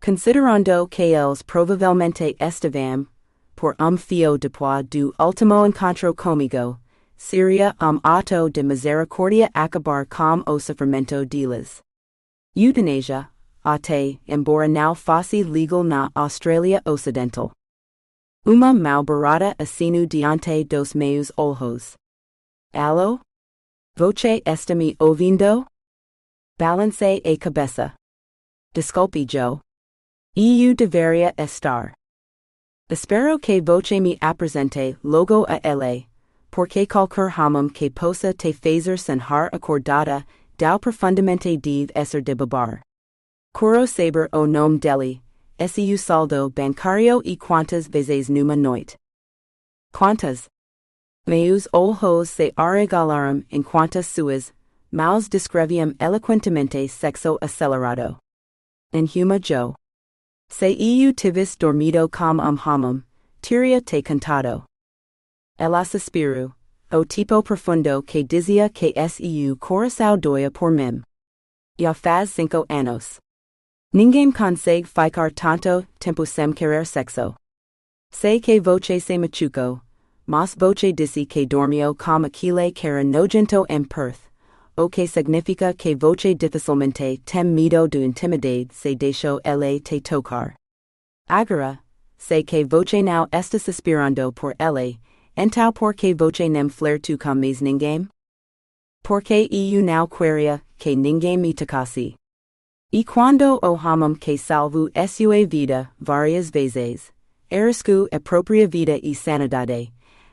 Considerando que eles provavelmente estavam, por fio depois do último encontro comigo, seria ato de misericórdia acabar com o sofrimento deles. Eutanásia, até, embora não fosse legal na Austrália Ocidental. Uma mão barata assino diante dos meus olhos. Alô? Você está me ouvindo? Balancei a cabeça. Desculpe, Joe. Eu deveria estar. Espero que você me apresente logo a ele, porque qualquer hamam que possa te fazer sentir acordada dao profundamente deve ser de babar. Quero saber o nome dele, seu saldo bancário e quantas vezes numa noite. Quantas? Meus olhos se arregalaram enquanto suas mãos descreviam eloquentemente sexo acelerado. Enhuma Joe. Se eu tivesse dormido com hamam, teria te cantado. Ela suspirou, o tipo profundo que dizia que seu coração doía por mim. Já faz 5 anos. Ninguém consegue ficar tanto tempo sem querer sexo. Se que voce se machuco, mas voce disi que dormio com aquile cara nojento en perth, o que significa que voce dificilmente tem medo de intimidade se deixo ele te tocar. Agora, se que voce now está suspirando por ele, então por que voce nem fler tu com mais ninguém? Porque eu now queria que ninguém me tocasse. E quando o homem que salvo sua vida várias vezes, arrisco a própria vida e sanidade,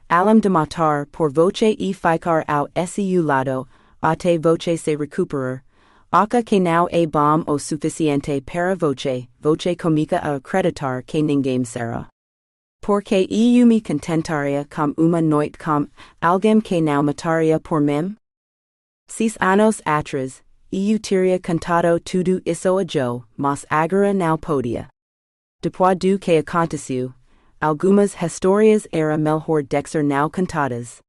além de matar por voce e ficar ao seu lado, até voce se recuperar, acha que não é bom o suficiente para voce comica a acreditar que ninguém será. Porque eu me contentaria com uma noite com alguém que não mataria por mim? 6 anos atrás, eu teria cantado tudo isso a Joe, mas agora não podia. Depois do que aconteceu, algumas histórias era melhor deixar não contadas.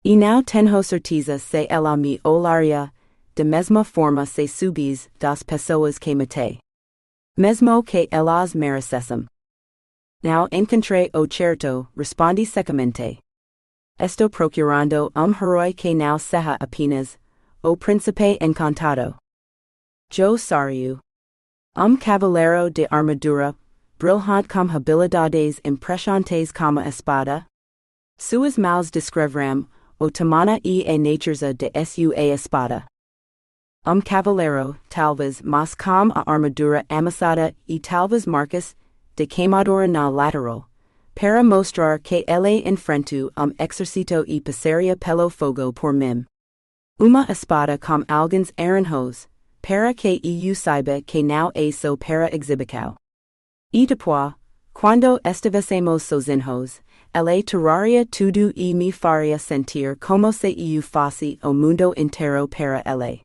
E não tenho certeza se ela me olaria, da mesma forma se subis das pessoas que matei. Mesmo que elas merecessem. Não encontrei o certo, respondi secamente. Estou procurando herói que não seja apenas o príncipe encantado. Joe Sariu. Cavaleiro de armadura, brilhante com habilidades impressionantes como a espada. Suas mãos descreveram o tamanho e a natureza de sua espada. Cavaleiro, talvez, mas com a armadura amassada e talvez marcas de queimadura na lateral, para mostrar que ele enfrentou exercito e passaria pelo fogo por mim. Uma espada com alguns arranjos, para que eu saiba que não é só para exibição. E depois, quando estivessemos sozinhos, ele tiraria tudo e me faria sentir como se eu fosse o mundo inteiro para ele.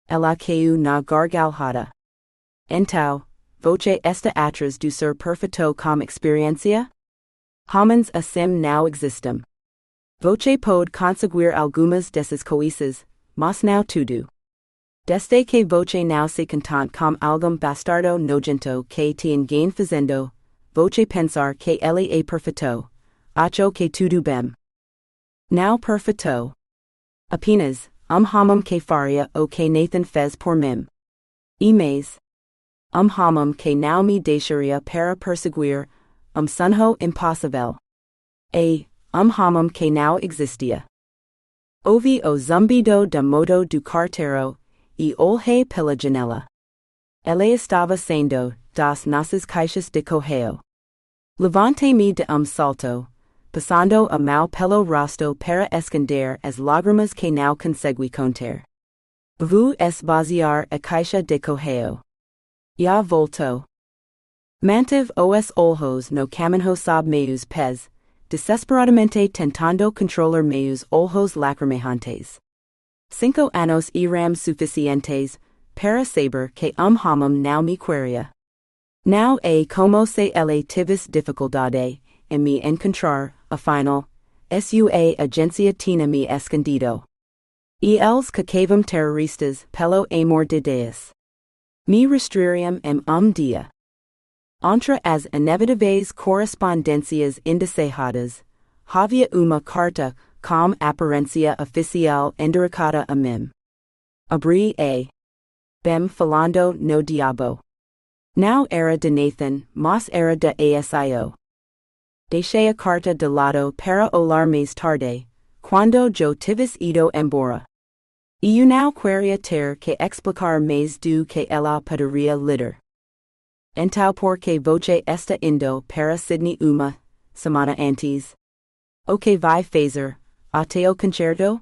Ela caiu na gargalhada. Então, voce esta atrás do ser perfeito com experiência? Homens assim não existem. Voce pode conseguir algumas dessas coisas, mas não tudo. Desde que voce não se contente com algum bastardo nojento que te engane fazendo, voce pensar que ele é perfeito, acho que tudo bem. Não perfeito. Apenas, homem que faria o que Nathan fez por mim. E mais. Homem que não me deixaria para perseguir, sonho impossível. E, homem que não existia. Ouvi o zumbido da moto do carteiro, e olhei pela janela. Ele estava saindo das nossas caixas de correio. Levantei-me de salto, passando a mão pelo rosto para esconder as lágrimas que não consegui conter. Vou esvaziar a caixa de correio. Já voltou. Mantive os olhos no caminho sob meus pés, desesperadamente tentando controlar meus olhos lacrimejantes. 5 anos eram suficientes para saber que homem não me queria. Não é como se ele tivesse dificuldade em me encontrar, afinal, sua agência tinha me escondido. E eles caçavam terroristas pelo amor de Deus. Me restririam em dia. Entre as inevitáveis correspondências indesejadas, havia uma carta com aparência oficial endereçada a mim. Abri e. Bem falando no diabo. Não era de Nathan, mas era de ASIO. Deixei a carta de lado para olhar mais tarde, quando Joe tivesse ido embora. Eu não queria ter que explicar mais do que ela poderia lidar. Então por que voce está indo para Sydney uma semana antes? O que vai fazer, até o concerto?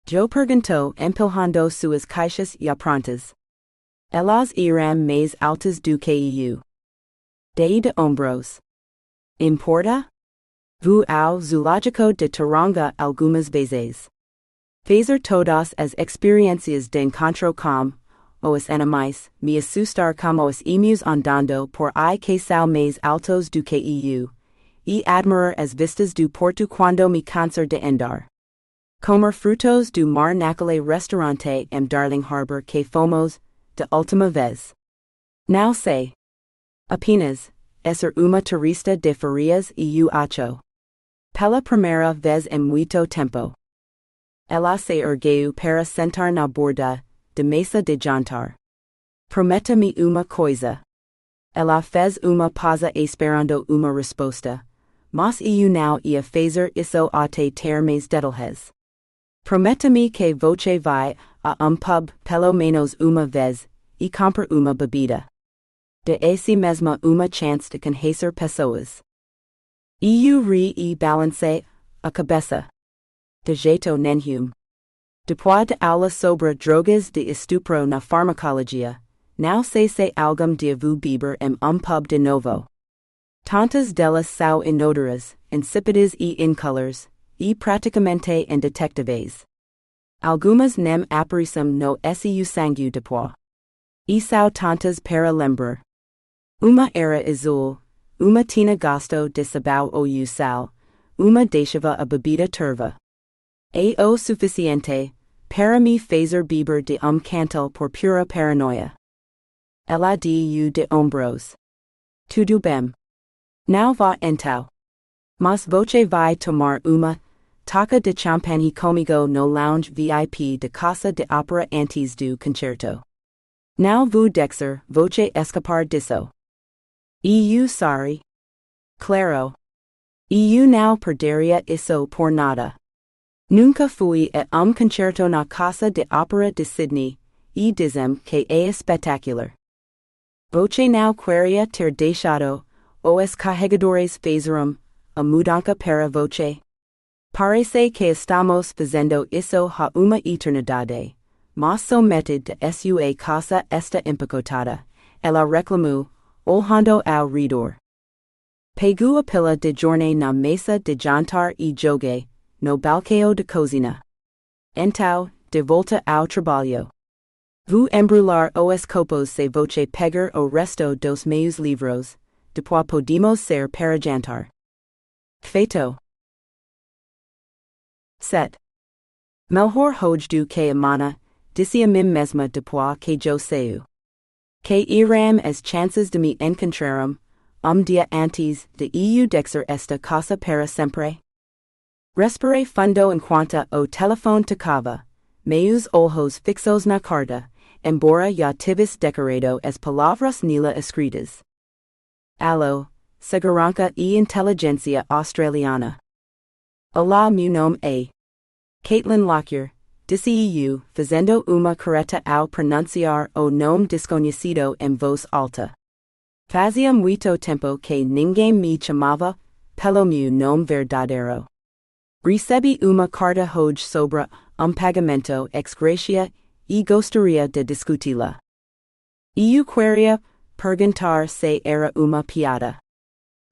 Joe perguntou empurrando suas caixas já prontas. Elas eram mais altas do que eu. Dei de ombros. Importa? Vou ao zoológico de Taronga algumas vezes. Fazer todas as experiências de encontro com os animais, me assustar como os emus andando por aí que são mais altos do que eu, e admirar as vistas do porto quando me cansar de andar. Comer frutos do mar naquele restaurante em Darling Harbour que fomos, de última vez. Não sei. Apenas, Esser uma turista de ferias e acho. Pela primeira vez em muito tempo. Ela se ergueu para sentar na borda de mesa de jantar. Prometa-me uma coisa. Ela fez uma pausa esperando uma resposta, mas eu não ia fazer isso até ter mais detalhes. Prometa-me que você vai a pub pelo menos uma vez e comprar uma bebida. De esse mesmo uma chance de conhecer pessoas. Eu ri e balancei a cabeça. De jeito nenhum. Depois de aula sobre drogas de estupro na farmacologia, não sei se alguém deve beber em pub de novo. Tantas delas são inodoras, insípidas e incolores, e praticamente indetectáveis. Algumas nem aparecem no seu sangue depois. E são tantas para lembrar. Uma era azul, uma tinha gosto de sabão ou sal, uma deixava a bebida turva. É o suficiente para me fazer beber de cantil por pura paranoia. Ela deu de ombros. Tudo bem. Não vá então. Mas você vai tomar uma taça de champanhe comigo no lounge VIP de casa de ópera antes do concerto. Não vou deixar você escapar disso. Eu sorry. Claro. Eu não perderia isso por nada. Nunca fui a concerto na casa de ópera de Sydney, e dizem que é espetacular. Você não queria ter deixado os carregadores fazeram a mudança para você? Parece que estamos fazendo isso há uma eternidade, mas somente de sua casa está empacotada, ela reclamou, olhando ao redor. Pegou a pila de jornal na mesa de jantar e joguei no balcão de cozinha. Então, de volta ao trabalho. Vou embrulhar os copos se você pegar o resto dos meus livros, depois podemos sair para jantar. Feito. 7. Melhor hoje do que amanhã, disse a mim mesma depois que eu saio. Que irão as chances de me encontrarem, dia antes de eu deixar esta casa para sempre? Respirei fundo enquanto o telefone tocava, meus olhos fixos na carta, embora já tivesse decorado as palavras nela escritas. Alô, segurança e inteligência australiana. Olá, meu nome é Caitlin Lockyer, disse eu, fazendo uma careta ao pronunciar o nome desconhecido em voz alta. Fazia muito tempo que ninguém me chamava pelo meu nome verdadeiro. Recebi uma carta hoje sobre pagamento ex gratia e gostaria de discuti-la. Eu queria perguntar se era uma piada.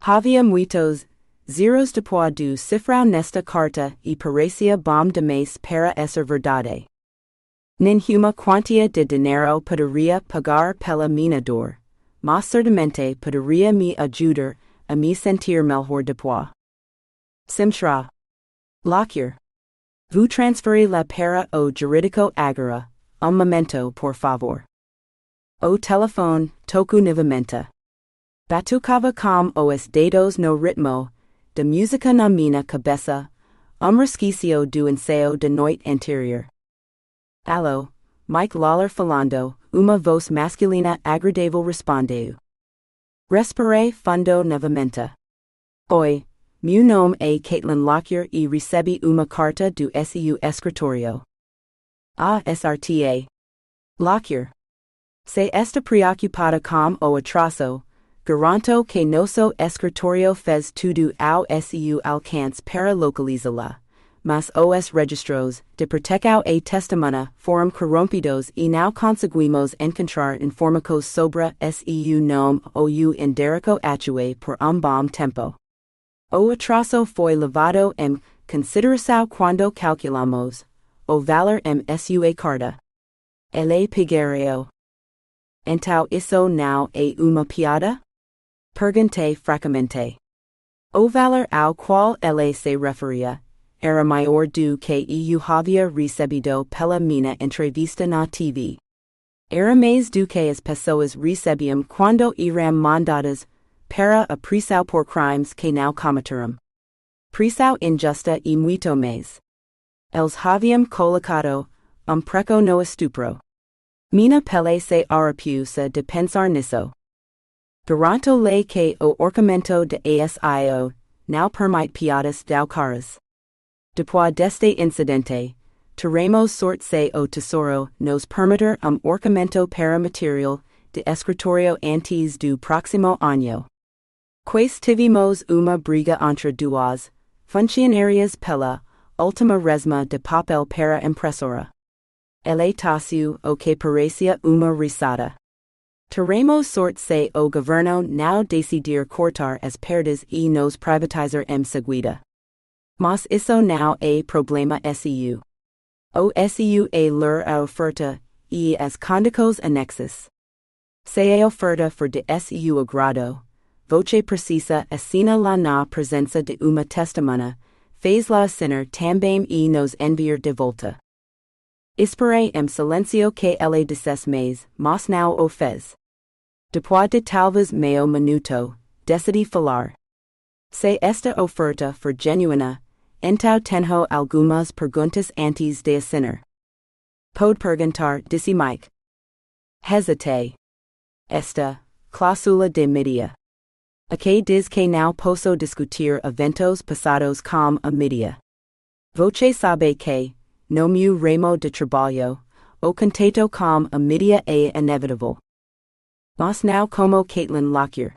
Havia muitos zeros depois do cifrão nesta carta e parecia bom demais para ser verdade. Nenhuma quantia de dinheiro poderia pagar pela minha dor, mas certamente poderia me ajudar a me sentir melhor depois. Simtra. Lockyer. Vou transferir-la para o jurídico agora, momento por favor. O telefone tocou novamente. Batucava com os dedos no ritmo de música na minha cabeça, resquício do ensaio da noite anterior. Alô, Mike Lawler falando, uma voz masculina agradável respondeu. Respirei fundo novamente. Oi, meu nome é Caitlin Lockyer e recebi uma carta do seu escritório. SRTA. Lockyer. Se está preocupada com o atraso, garanto que nosso escritório fez tudo ao seu alcance para localizá-la, mas os registros de proteção e testemunha foram corrompidos e não conseguimos encontrar informações sobre seu nome ou endereço atual por bom tempo. O atraso foi levado em consideração quando calculamos o valor em sua carta. Ele pagaria. Então isso não é uma piada? Perguntei fracamente. O valor ao qual ele se referia era maior do que eu havia recebido pela minha entrevista na TV. Era mais do que as pessoas recebiam quando eram mandadas para a prisão por crimes que não cometeram. Prisão injusta e muito mais. Eles haviam colocado preco no estupro. Minha pele se arapusa de pensar nisso. Durante lei que o orçamento de ASIO não permite piadas do caras. Depois deste incidente, teremos sorte se o tesouro nos permitir orçamento para material de escritório antes do próximo ano. Quais tivemos uma briga entre duas funcionárias pela última resma de papel para impressora. Ele taciu o que parecia uma risada. Teremos sorte se o governo não decidir cortar as perdas e nos privatizar em seguida. Mas isso não é problema SU. O SU é ler a oferta e as condições anexas. Se a oferta for de SU agrado, você precisa assinar lá na presença de uma testemunha, fez-la assinar também e nos enviar de volta. Esperei em silêncio que ele dissesse mais, mas não o fez. Depois de talvez meio minuto, decidi falar. Se esta oferta for genuína, então tenho algumas perguntas antes de assinar. Pode perguntar, disse Mike. Hesitei. Esta cláusula de mídia. A que diz que não posso discutir eventos passados com a mídia. Você sabe que, no meu ramo de trabalho, o contato com a mídia é inevitável. Mas não como Caitlin Lockyer.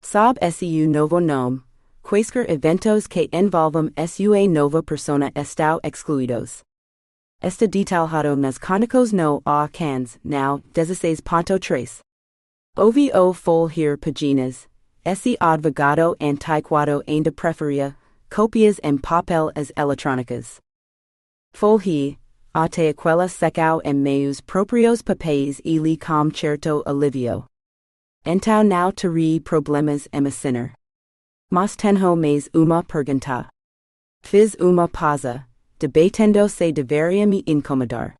Sabe su novo nome, quaisquer eventos que envolvam sua nova persona estão excluídos. Está detalhado nas condições no cans, now 16.3. Ouvi o folhear páginas, esse advogado antiquado ainda preferia cópias em papel as eletrônicas. Folhe, até aquela secau em meus próprios papéis e li com certo alívio. Então não terei problemas em assinar. Mas tenho mais uma pergunta. Fiz uma pausa, debatendo se deveria me incomodar.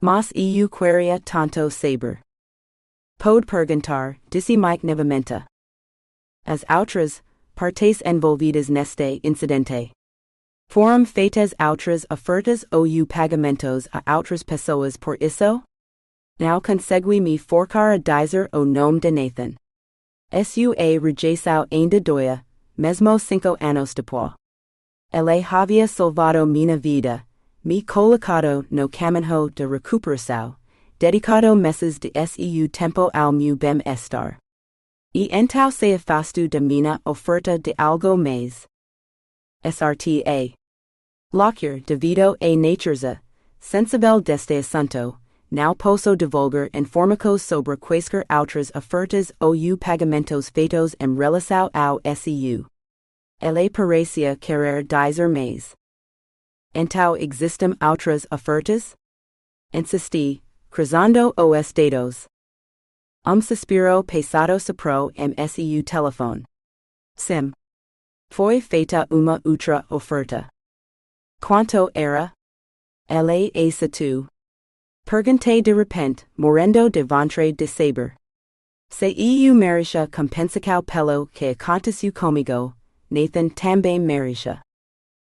Mas eu queria tanto saber. Pode perguntar, disse Mike novamente. As outras partes envolvidas neste incidente. Foram feitas outras ofertas ou pagamentos a outras pessoas por isso? Não consegui me forcar a dizer o nome de Nathan. Sua rejeição ainda doia, mesmo 5 anos depois. Ele havia salvado minha vida, me colocado no caminho de recuperação, dedicado meses de seu tempo ao meu bem-estar. E então se afastou da minha oferta de algo mais. Srta. Lockyer, devido a natureza sensível deste assunto, não posso divulgar informações sobre quaisquer outras ofertas ou pagamentos feitos em relação ao SU. Ele parecia querer dizer mais. Então existem outras ofertas? Insisti, cruzando os dedos. Suspiro pesado soprou em seu telefone. Sim. Foi feita uma outra oferta. Quanto era? Ele aceitou. Perguntei de repente, morrendo de ventre de saber. Se eu merecia compensacao pelo que aconteceu comigo, Nathan também merecia.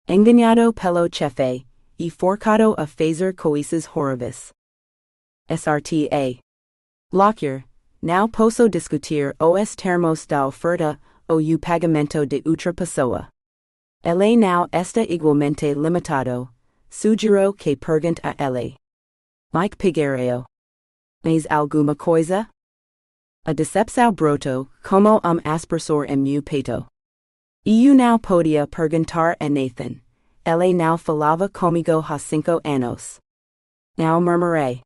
Enganado pelo chefe, e forcado a fazer coisas horríveis. Srta. Lockyer, não posso discutir os termos da oferta ou pagamento de outra pessoa. Ele não está igualmente limitado, sugiro que pergunte a ele. Mike Piguereo. Mas alguma coisa? A decepção brotou, como aspersor em meu peito. Eu não podia perguntar a Nathan. Ele não falava comigo há 5 anos. Não murmurei.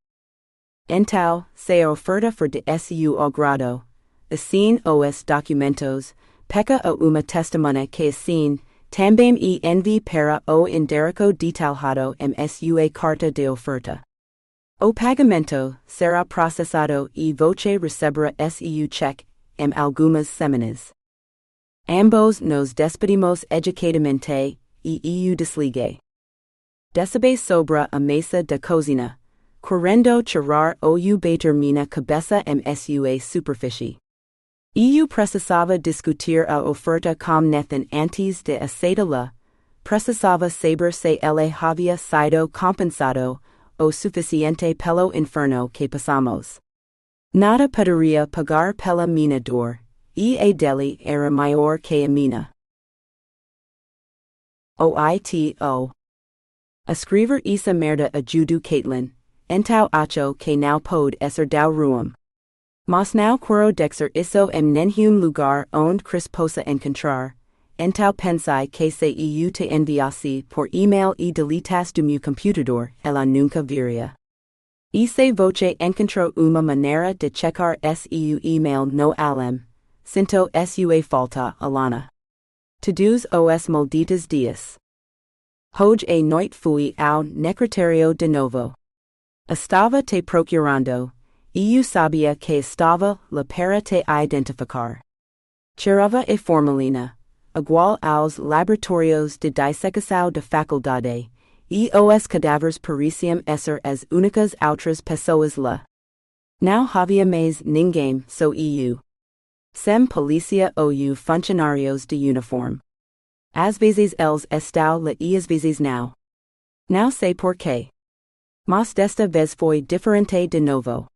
Então, se a oferta for de su agrado, assim os documentos, peca a uma testemunha que assim, também envie para o endereço detalhado em sua carta de oferta. O pagamento será processado e você receberá seu cheque em algumas semanas. Ambos nos despedimos educadamente e eu desliguei. Descebe sobre a mesa da cozinha, querendo tirar o bater minha cabeça em sua superfície. EU precisava discutir a oferta com Nathan antes de aceitá-la, precisava saber se ele havia sido compensado o suficiente pelo inferno que passamos. Nada poderia pagar pela minha dor, e a dele era maior que a minha. Oito. Escrever essa merda ajudo Caitlin, então acho que não pode ser dau ruim. Mas não quero dexer isso em nenhum lugar onde Chris possa encontrar, então pensei que se eu te enviasse por e-mail e deletas do meu computador, ela nunca viria. E se você encontrou uma maneira de checar seu e-mail no além, sinto sua falta, Alanna. Todos os malditos dias. Hoje a noite fui ao necrotério de novo. Estava te procurando. Eu sabia que estava lá para te identificar. Cheirava a formalina, igual aos laboratórios de dissecação da faculdade, e os cadáveres pareciam ser as únicas outras pessoas lá. Não havia mais ninguém, só eu. Sem polícia ou funcionários de uniforme. Às vezes eles estão lá e às vezes não. Não sei porquê. Mas desta vez foi diferente de novo.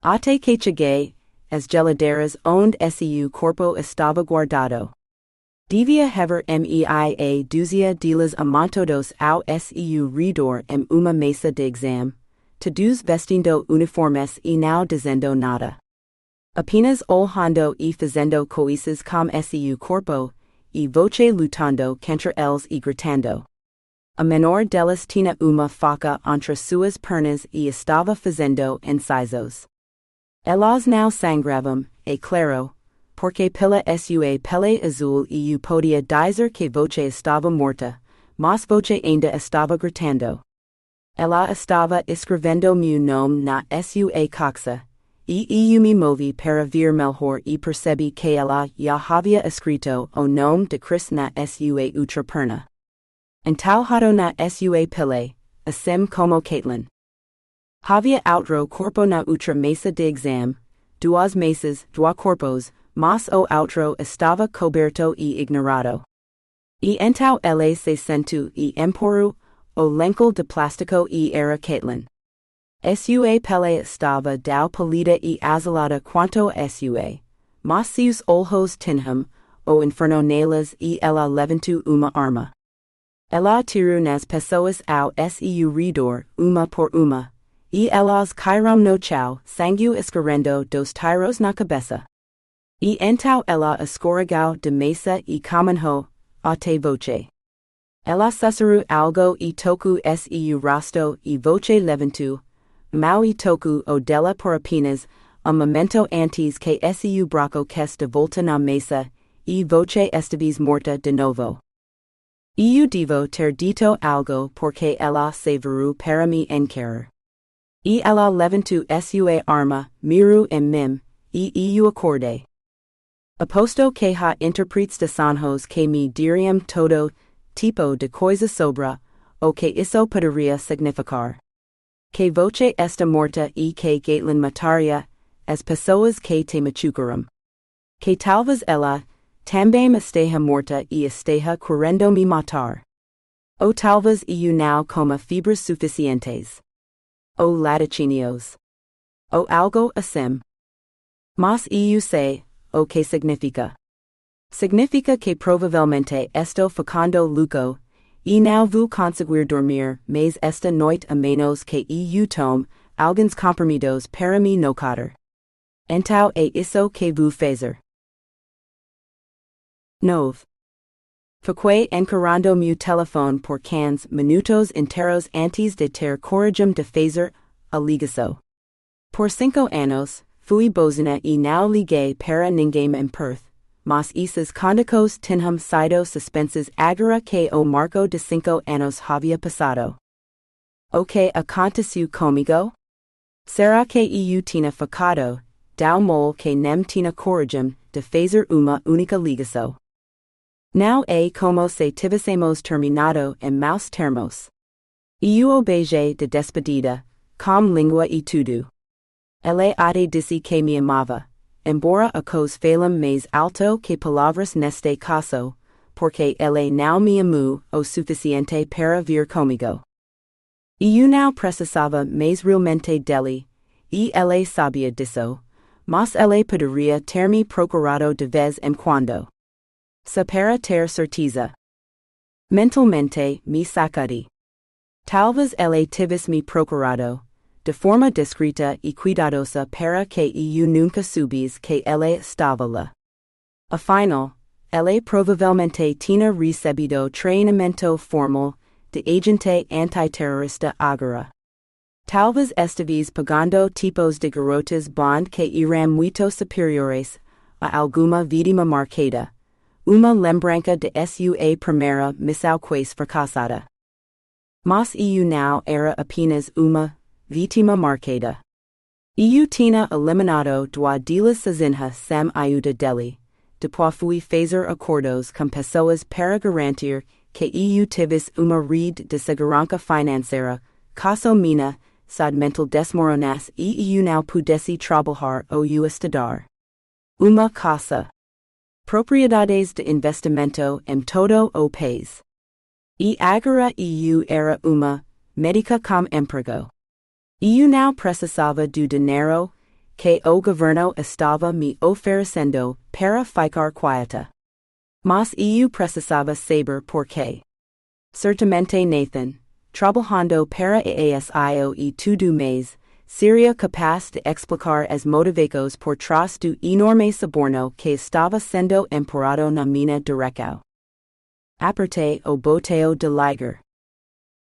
Até que cheguei, as geladeiras onde seu corpo estava guardado. Devia haver meia dúzia deles amontoados ao seu redor em uma mesa de exame, todos vestindo uniformes e não dizendo nada. Apenas olhando e fazendo coisas com seu corpo, e voce lutando contra eles e gritando. A menor delas tinha uma faca entre suas pernas e estava fazendo ensaios. Elas não sangravam, é claro, porque pela sua pele azul eu podia dizer que voce estava morta, mas voce ainda estava gritando. Ela estava escrevendo meu nome na sua coxa, e eu me movi para ver melhor e percebi que ela já havia escrito o nome de Chris na sua outra perna. Entalhado na sua pele, assim como Caitlin. Havia outro corpo na outra mesa de exame, duas mesas, dois corpos, mas o outro estava coberto e ignorado. E então ele se sentou e empurrou o lençol de plástico e era Caitlin. Sua pele estava tão pálida e azulada quanto a sua, mas seus olhos tinham o inferno neles e ela levantou uma arma. Ela atirou nas pessoas ao seu redor, uma por uma. E elas caíram no chão, sangue escorrendo dos tiros na cabeça. E então ela escorregou de mesa e caminhou, até voce. Ela sussurrou algo e tocou seu rosto e voce levantou, mau e tocou o dela por apenas momento antes que seu braço que de volta na mesa, e voce estavis morta de novo. Eu devo ter dito algo porque ela se virou para me encarar. E ela levantou sua arma, mirou em mim, e eu acordei. Aposto que há interpretes de sonhos que me diriam todo tipo de coisa sobre o que isso poderia significar. Que voce está morta e que Caitlin mataria as pessoas que te machucaram. Que talvez ela também esteja morta e esteja querendo me matar. Ou talvez eu não coma fibras suficientes. Ou laticínios. Ou algo assim. Mas eu sei o que significa. Significa que provavelmente estou ficando louco, e não vou conseguir dormir mais esta noite a menos que eu tome alguns comprimidos para me nocatar. Então é isso que vou fazer. 9. Fiquei encarando meu telefone por 15 minutos inteiros antes de ter coragem de fazer a ligação. Por 5 anos, fui bozina e não liguei para ninguém em Perth, mas esses condicos tinham sido suspensos agora que o marco de 5 anos havia passado. O que aconteceu comigo? Será que eu tinha ficado, tão mal que nem tinha coragem de fazer uma única ligação? Não é como se tivéssemos terminado em maus termos. Eu o beijei de despedida, com língua e tudo. Ele até disse que me amava, embora a cos phalum mais alto que palavras neste caso, porque ele não me amou o suficiente para vir comigo. Eu não precisava mais realmente dele, e ele sabia disso, mas ele poderia ter me procurado de vez em quando. Se para ter certeza. Mentalmente me sacudi. Talvez ele tivesse me procurado, de forma discreta e cuidadosa para que eu nunca soubesse que ele estava lá. Afinal, ele provavelmente tinha recebido treinamento formal de agente antiterrorista agora. Talvez estivesse pagando tipos de garotas bond que eram muito superiores a alguma vítima marcada, uma lembrança de sua primeira missão quase fracassada. Mas eu não era apenas uma vítima marcada. Eu tinha eliminado duas delas sozinha sem ajuda dele, depois fui fazer acordos com pessoas para garantir que eu tivesse uma rede de segurança financeira, caso minha saúde mental desmoronasse e eu não pudesse trabalhar ou estudar. Uma casa. Propriedades de investimento em todo o país. E agora eu era uma médica com emprego. Eu não precisava do dinheiro que o governo estava me oferecendo para ficar quieta. Mas eu precisava saber por quê. Certamente Nathan, trabalhando para a ASIO e tudo mais, seria capaz de explicar as motivações por trás do enorme suborno que estava sendo implorado na minha direção. Apertei o botão de ligar.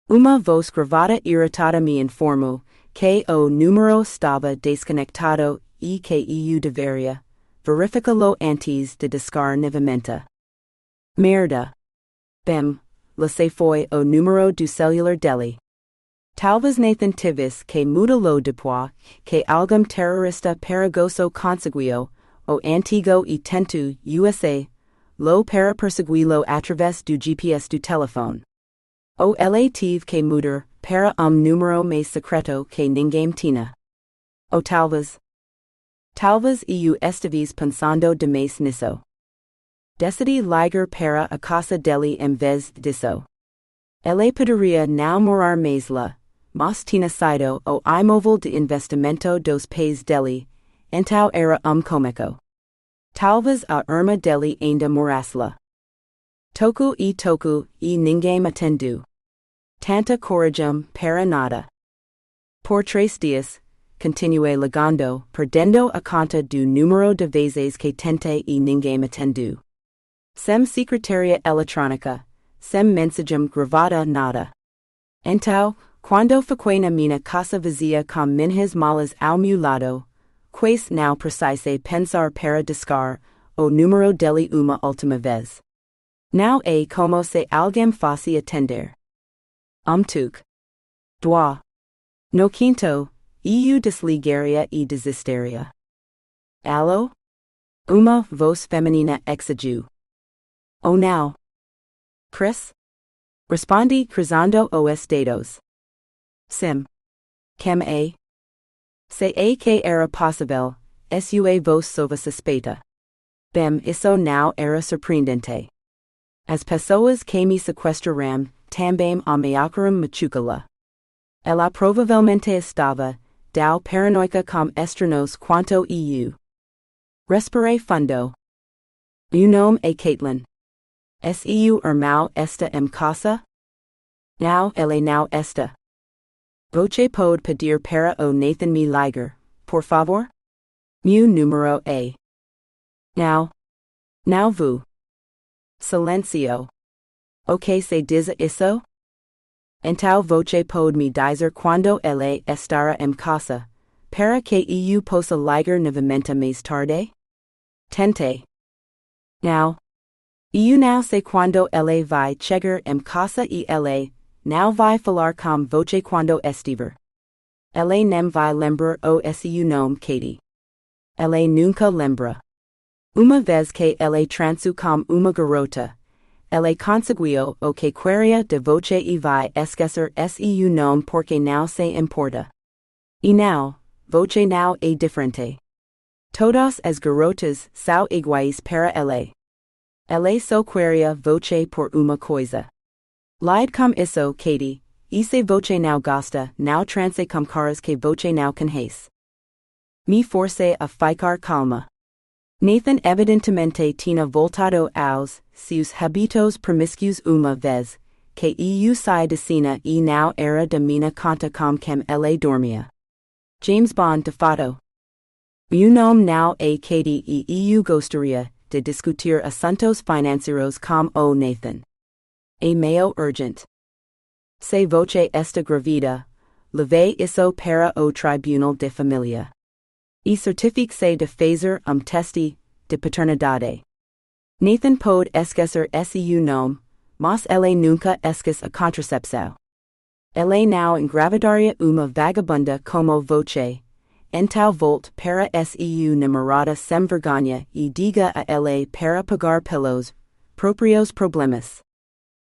Uma voz gravada irritada me informou que o número estava desconectado e que eu deveria verificá-lo antes de discar novamente. Merda. Bem, laissei foi o número do celular dele. Talvez Nathan tivesse que mudá-lo depois que algum terrorista perigoso conseguiu o antigo e tentou USA-lo para persegui-lo através do GPS do telefone. O ele tive que mudar para número mais secreto que ninguém tinha. Ou talvez eu estivesse pensando demais nisso. Decidi ligar para a casa dele em vez disso. Ele poderia não morar mais lá, mas tinha saído o imóvel de investimento dos pais dele, então era cômico. Talvez a irmã dele ainda morasse lá. Toco e ninguém atendeu. Tanta coragem para nada. Por 3 dias, continuei ligando, perdendo a conta do número de vezes que tentei e ninguém atendeu. Sem secretária eletrônica, sem mensagem gravada nada. Então, quando fiquei na minha casa vazia com minhas malas ao meu lado, quase não precisei pensar para discar o número dele uma última vez. Não é como se alguém fosse atender. Tuk. Dua. No quinto, eu desligaria e desistiria. Alô? Uma voz feminina exigiu. Oh não. Chris? Respondi cruzando os dedos. Sim. Quem é? Se é que era possível, sua voz sob suspeita. Bem, isso não era surpreendente. As pessoas que me sequestraram também ameaçaram machucá-la. Ela provavelmente estava tão paranoica com estranhos quanto eu. Respirei fundo. O nome é Caitlin. Seu irmão está em casa? Não, ele não está. Você pode pedir para o Nathan me ligar, por favor? Meu número é. Não vou. Silencio. O que se diz isso? Então você pode me dizer quando ele estará em casa, para que eu possa ligar novamente mais tarde? Tente. Não. Eu não sei quando ele vai chegar em casa e ele não vai falar com você quando estiver. Ele não vai lembrar o seu nome Katie. Ele nunca lembra. Uma vez que ele transou com uma garota, ele conseguiu o que queria de você e vai esquecer seu nome porque não se importa. E não, você não é diferente. Todas as garotas são iguais para ela. Ela só queria voce por uma coisa. Lide com isso, Katie, se voce não gosta, não transe com caras que voce não conhece. Me forcei a ficar calma. Nathan evidentemente tinha voltado aos seus habitos promiscuos uma vez, que eu saí de cena e não era de minha conta com quem ela dormia. James Bond de fato. Meu nome não é Katie e eu gostaria de discutir assuntos financeiros com o Nathan. É meio urgente. Se voce está grávida, levei isso para o tribunal de família. E certifique-se de fazer teste de paternidade. Nathan pode esquecer seu nome, mas ele nunca esquece a contracepção. Ele não engravidaria uma vagabunda como voce, então volte para seu namorada sem vergonha e diga a ele para pagar pelos próprios problemas.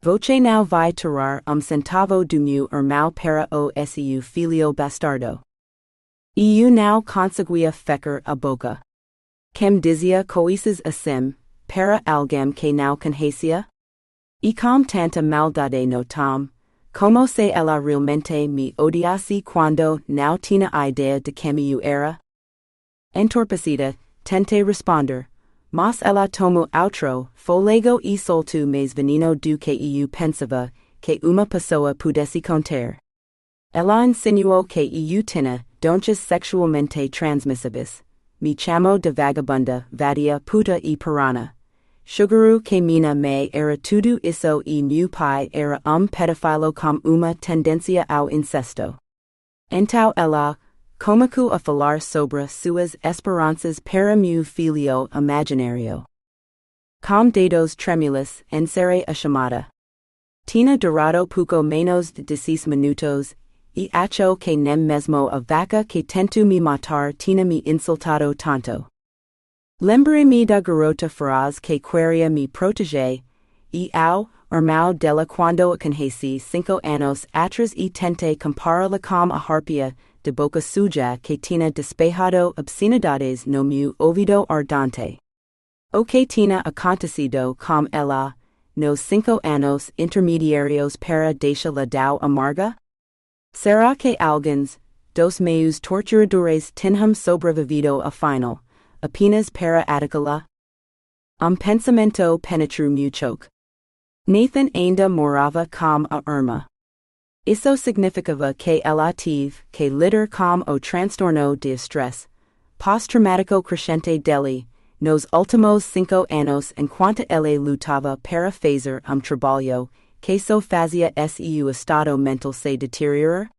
Voce não vai tirar centavo do meu irmão para o seu filho bastardo. Eu não conseguia fechar a boca. Quem dizia coisas assim, para alguém que não conhecia? E com tanta maldade no tom, como se ela realmente me odiasse quando não tinha ideia de quem eu era? Entorpecida, tentei responder, mas ela tomou outro fôlego e soltou mais veneno do que eu pensava que uma pessoa pudesse conter. Ela insinuou que eu tinha doenças sexualmente transmissíveis. Me chamou de vagabunda, vadia, puta e piranha. Sugaru que minha mãe era tudo isso e meu pai era pedófilo com uma tendência ao incesto. Então ela começou a falar sobre suas esperanças para meu filho imaginário. Com dedos trêmulos, encerrei a chamada. Tinha durado pouco menos de 10 minutos, e acho que nem mesmo a vaca que tentou me matar tinha me insultado tanto. Lembrei-me da garota feroz que queria me proteger, e ao irmão dela quando a conheci 5 anos atrás e tentei compará-la com a harpia de boca suja que tinha despejado obscenidades no meu ouvido ardente. O que tinha acontecido com ela, nos 5 anos intermediários para deixá-la tão amarga? Será que alguns dos meus torturadores tinham sobrevivido ao final, apenas para atacá-la? Pensamento penetrou meu choque. Nathan ainda morava com a irmã. Isso significava que ela teve que lidar com o transtorno de estresse pós-traumático crescente dele nos últimos 5 anos enquanto ele lutava para fazer trabalho que só fazia seu estado mental se deteriorar?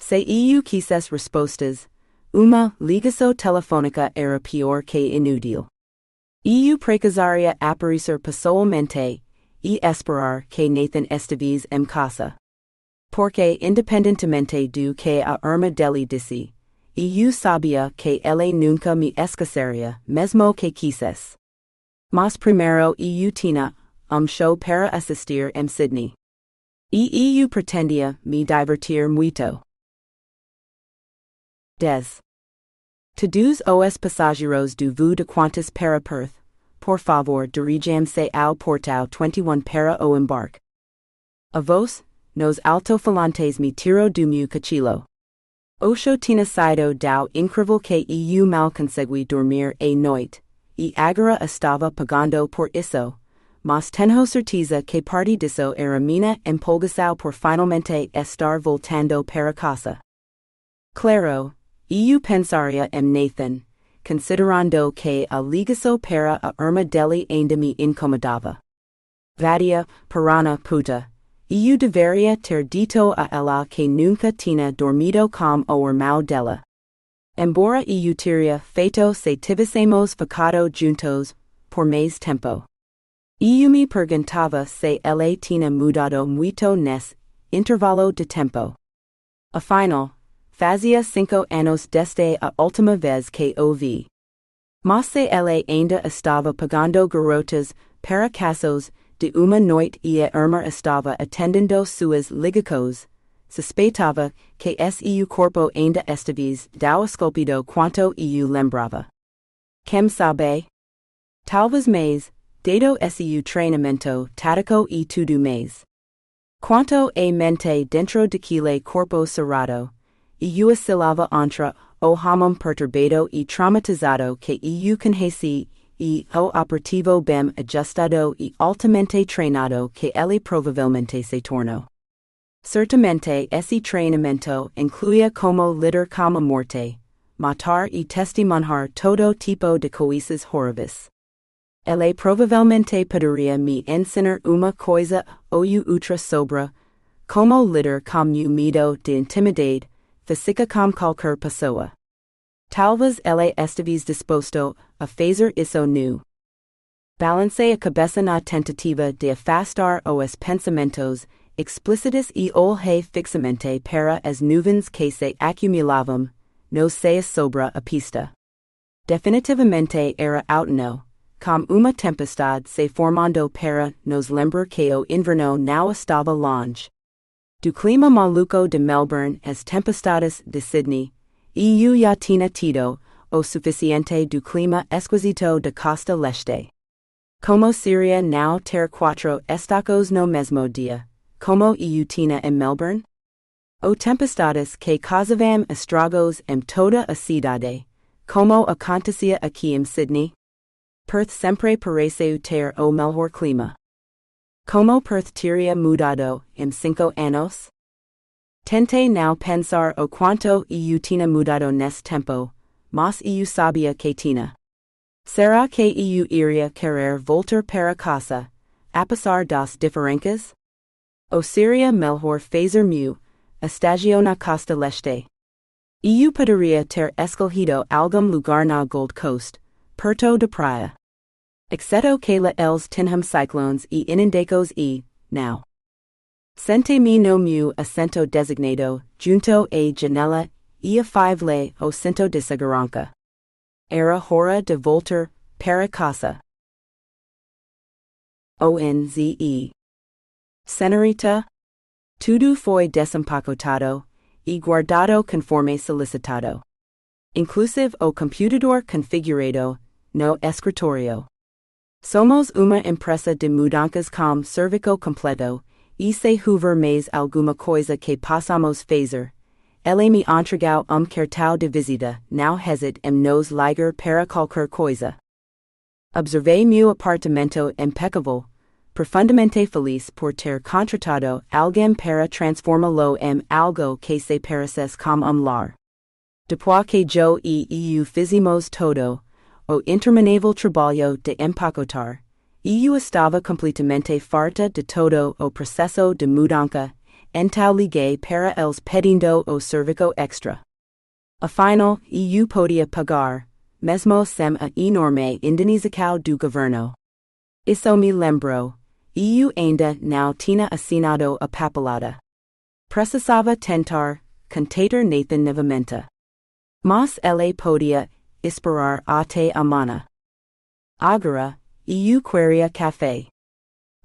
Se eu quisesse respostas, uma ligação telefônica era pior que inútil. Eu precisaria aparecer pessoalmente e esperar que Nathan estivesse em casa. Porque independentemente do que a irmã dele disse, eu sabia que ele nunca me esqueceria, mesmo que quisesse. Mas primeiro eu tinha show para assistir em Sydney. E eu pretendia me divertir muito. 10. Todos os passageiros do voo de Qantas para Perth, por favor dirijam-se ao portal 21 para o embarque. A voz, nos alto-falantes me tirou do meu cochilo. Oxo tinha saído do incrível que eu mal consegui dormir à noite, e agora estava pagando por isso. Mas tenho certeza que parte disso era minha empolgação por finalmente estar voltando para casa. Claro, eu pensaria em Nathan, considerando que a ligação para a irmã dele ainda me incomodava. Vadia, piranha puta, eu deveria ter dito a ela que nunca tinha dormido com o irmão dela. Embora eu teria feito se tivéssemos ficado juntos por mais tempo. Eu me perguntava se ele tinha mudado muito nesse intervalo de tempo. Afinal, fazia 5 anos desde a última vez que o vi. Mas se ele ainda estava pagando garotas para casos de uma noite e a irmã estava atendendo suas ligações, suspeitava que seu corpo ainda estivesse tão esculpido quanto eu lembrava. Quem sabe? Talvez mais, dado seu treinamento tático e tudo mais. Quanto a mente dentro daquele corpo cerrado, e oscilava entre o homem perturbado e traumatizado que conhece e o operativo bem ajustado e altamente treinado que ele provavelmente se tornou. Certamente esse treinamento incluía como lidar com a morte, matar e testemunhar todo tipo de coisas horríveis. Ele provavelmente poderia me ensinar uma coisa ou outra sobre como lidar com o medo de intimidade física com qualquer pessoa. Talvez ele estivesse disposto a fazer isso nu. Balancei a cabeça na tentativa de afastar os pensamentos explícitos e olhei fixamente para as nuvens que se acumulavam, no céu sobre a pista. Definitivamente era autumno, com uma tempestade se formando para nos lembrar que o inverno não estava longe. Do clima maluco de Melbourne às tempestades de Sydney, eu já tinha tido o suficiente do clima esquisito da costa leste. Como seria não ter quatro estacos no mesmo dia, como eu tinha em Melbourne? O tempestades que causavam estragos em toda a cidade, como acontecia aqui em Sydney? Perth sempre pareceu ter o melhor clima. Como Perth teria mudado em 5 anos? Tentei não pensar o quanto eu tinha mudado nesse tempo, mas eu sabia que tinha. Será que eu iria querer voltar para casa, apesar das diferenças? Ou seria melhor fazer estágio na costa leste? Eu poderia ter escolhido algum lugar na Gold Coast, perto da praia. Exceto que lá eles tinham ciclones e inundações e, now. Sente-me no meu assento designado, junto à janela, e a five-lei o cinto de segurança. Era hora de voltar para casa. Onze. Senorita, tudo foi desempacotado e guardado conforme solicitado. Inclusive o computador configurado no escritório. Somos uma empresa de mudanças com serviço completo, e se houver mais alguma coisa que possamos fazer, ele me entregou cartão de visita, não hesite em nos ligar para qualquer coisa. Observei meu apartamento impecável, profundamente feliz por ter contratado alguém para transformá-lo em algo que se parecesse com lar. Depois que eu e eu fizemos todo o interminável trabalho de empacotar, eu estava completamente farta de todo o processo de mudança, então liguei para eles pedindo o serviço extra. Afinal, eu podia pagar, mesmo sem a enorme indenização do governo. Isso me lembrou, eu ainda não tinha assinado a papelada. Precisava tentar contatar Nathan novamente. Mas ele podia esperar até amanhã. Agora, eu queria café.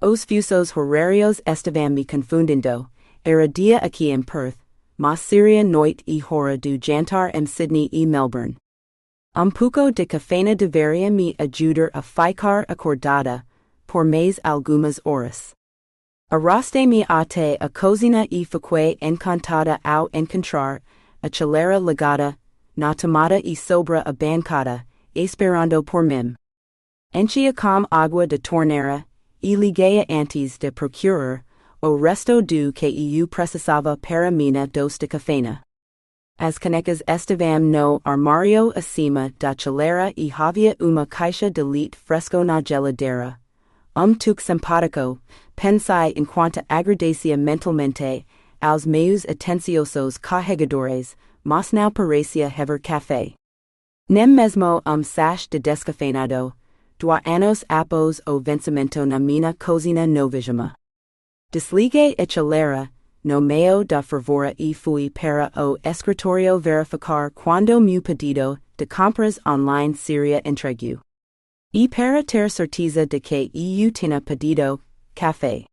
Os fusos horários estavam me confundindo, era dia aqui em Perth, mas seria noite e hora do jantar em Sydney e Melbourne. Pouco de cafeína deveria me ajudar a ficar acordada, por mais algumas horas. Arrastei-me até a cozinha e fiquei encantada ao encontrar a chaleira ligada, na tomada e sobre a bancada, esperando por mim. Enchia com água de torneira, e liguei antes de procurar o resto do que eu precisava para minha dose de cafeína. As canecas estavam no armário acima da chaleira e havia uma caixa de leite fresco na geladeira. Tuk simpático, pensei enquanto agradecia mentalmente aos meus atenciosos carregadores, mas não parecia haver café. Nem mesmo sach de descafeinado, 2 anos após o vencimento na minha cozinha novíssima. Desliguei a chaleira, no meio da fervura e fui para o escritório verificar quando meu pedido de compras online seria entregue. E para ter certeza de que eu tinha pedido café.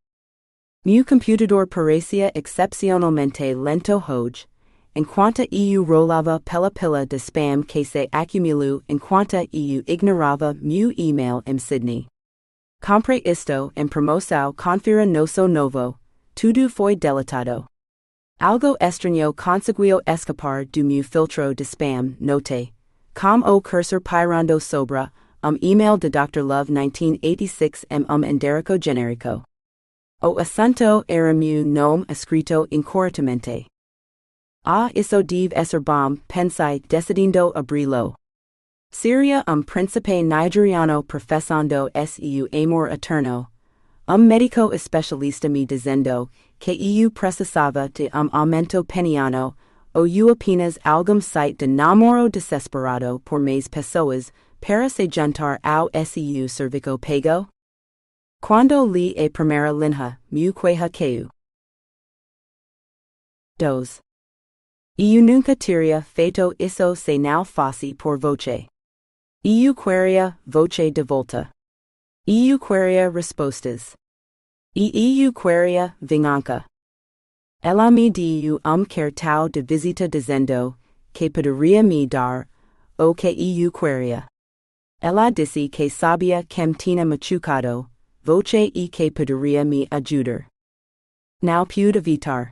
Meu computador parecia excepcionalmente lento hoje, en quanta eu rolava pela pila de spam que se acumulou en quanta eu ignorava meu email em Sydney. Comprei isto em promoção confira nosso novo, tudo foi deletado. Algo estranho conseguiu escapar do meu filtro de spam, note, com o cursor pairando sobre, email de Dr. Love 1986 enderico generico. O assunto era meu nome escrito incorretamente. Isso deve ser bom, pensai decidindo abri-lo. Seria príncipe nigeriano professando seu amor eterno. Médico especialista me dizendo que eu precisava de aumento peniano, ou eu apenas algum site de namoro desesperado por mais pessoas, para se juntar ao seu serviço pago? Quando li a primeira linha, meu queja caiu. 2. Eu nunca teria feito isso se não fosse por voce. Eu queria voce de volta. Eu queria respostas. Eu queria vingança. Ela me deu cartão de visita dizendo que poderia me dar o que eu queria. Ela disse que sabia que tinha machucado voce e que poderia me ajudar. Não pude evitar.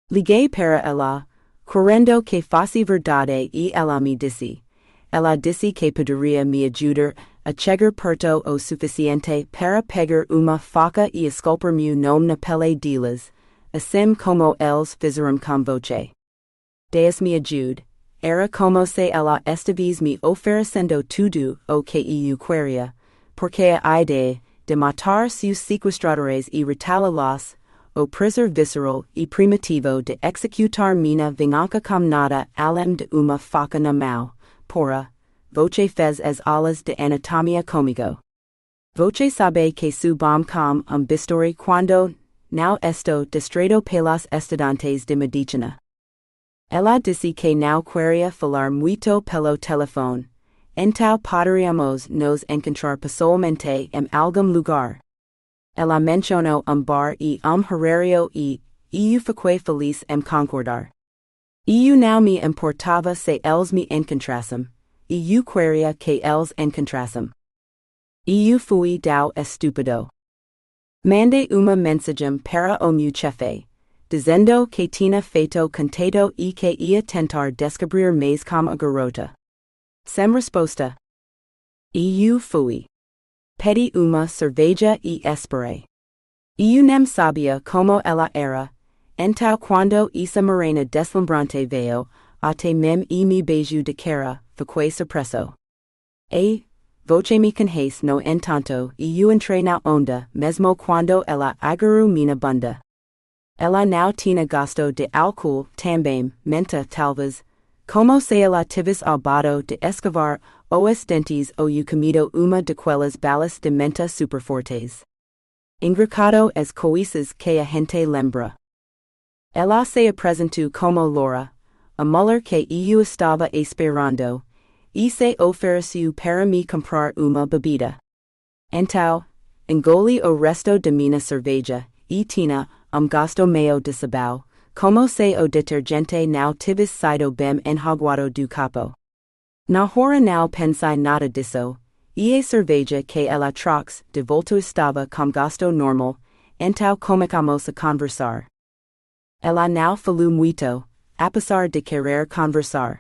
Liguei para ela, querendo que fosse verdade e ela me disse. Ela disse que poderia me ajudar a chegar perto o suficiente para pegar uma faca e esculpir meu nome na pele delas, assim como eles fizeram com voce. Deus me ajude, era como se ela estivesse me oferecendo tudo o que eu queria, porque a ideia de matar seus sequestradores e retaliá-los, o prazer visceral e primitivo de executar minha vingança com nada além de uma faca na mão, porra, voce fez as aulas de anatomia comigo. Voce sabe que sou bom com bisturi quando não estou distraído pelos estudantes de medicina. Ela disse que não queria falar muito pelo telefone, então poderíamos nos encontrar pessoalmente em algum lugar. Ela mencionou bar e horário e eu fiquei feliz em concordar. Eu não me importava se eles me encontrassem, e eu queria que eles encontrassem. Eu fui tão estúpido. Mandei uma mensagem para o meu chefe, dizendo que tinha feito contato e que ia tentar descobrir mais com a garota. Sem resposta. Eu fui. Pedi uma cerveja e esperei. Eu não sabia como ela era, então quando essa morena deslumbrante veio até mim e me beijou de cara, fiquei surpreso. Voce me conhece no entanto e eu entrei na onda mesmo quando ela agarrou minha bunda. Ela não tinha gosto de álcool também, menta talvez, como se ela tivesse acabado de escovar os dentes ou eu comido uma daquelas balas de menta superfortes. Engraçado as coisas que a gente lembra. Ela se apresentou como Laura, a mulher que eu estava esperando, e se ofereceu para me comprar uma bebida. Então, engoli o resto de minha cerveja, e tinha gosto meio de sabão, como se o detergente não tivesse sido bem enjuagado do capo. Na hora não pensei nada disso, e a cerveja que ela trouxe de volta estava com gosto normal, então começamos a conversar. Ela não falou muito, apesar de querer conversar.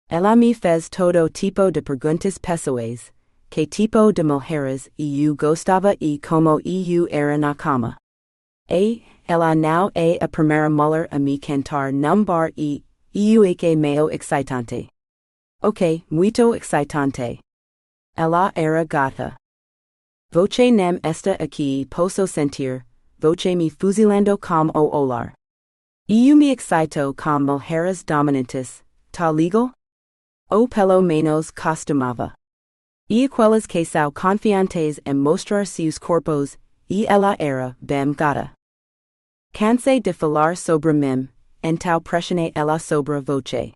Ela me fez todo tipo de perguntas pessoais, que tipo de mulheres eu gostava e como eu era na cama. Ela não é a primeira mulher a me cantar num bar e eu é que meio excitante. Ok, muito excitante. Ela era gata. Voce nem está aqui posso sentir, voce me fuzilando com o olhar. Eu me excito com mulheres dominantes, tá legal? O pelo menos costumava. E aquelas que são confiantes em mostrar seus corpos, e ela era bem gata. Cansei de falar sobre mim, então pressionei ela sobre voce.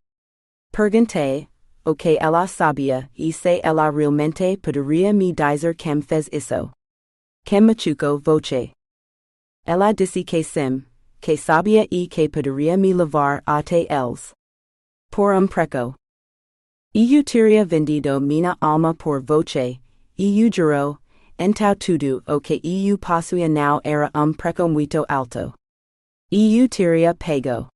Perguntei o que ela sabia e se ela realmente poderia me dizer quem fez isso. Quem machucou voce. Ela disse que sim, que sabia e que poderia me levar até eles. Por preco. Eu teria vendido minha alma por voce, eu juro, então tudo o que eu possuía não era preco muito alto. Eu teria pego.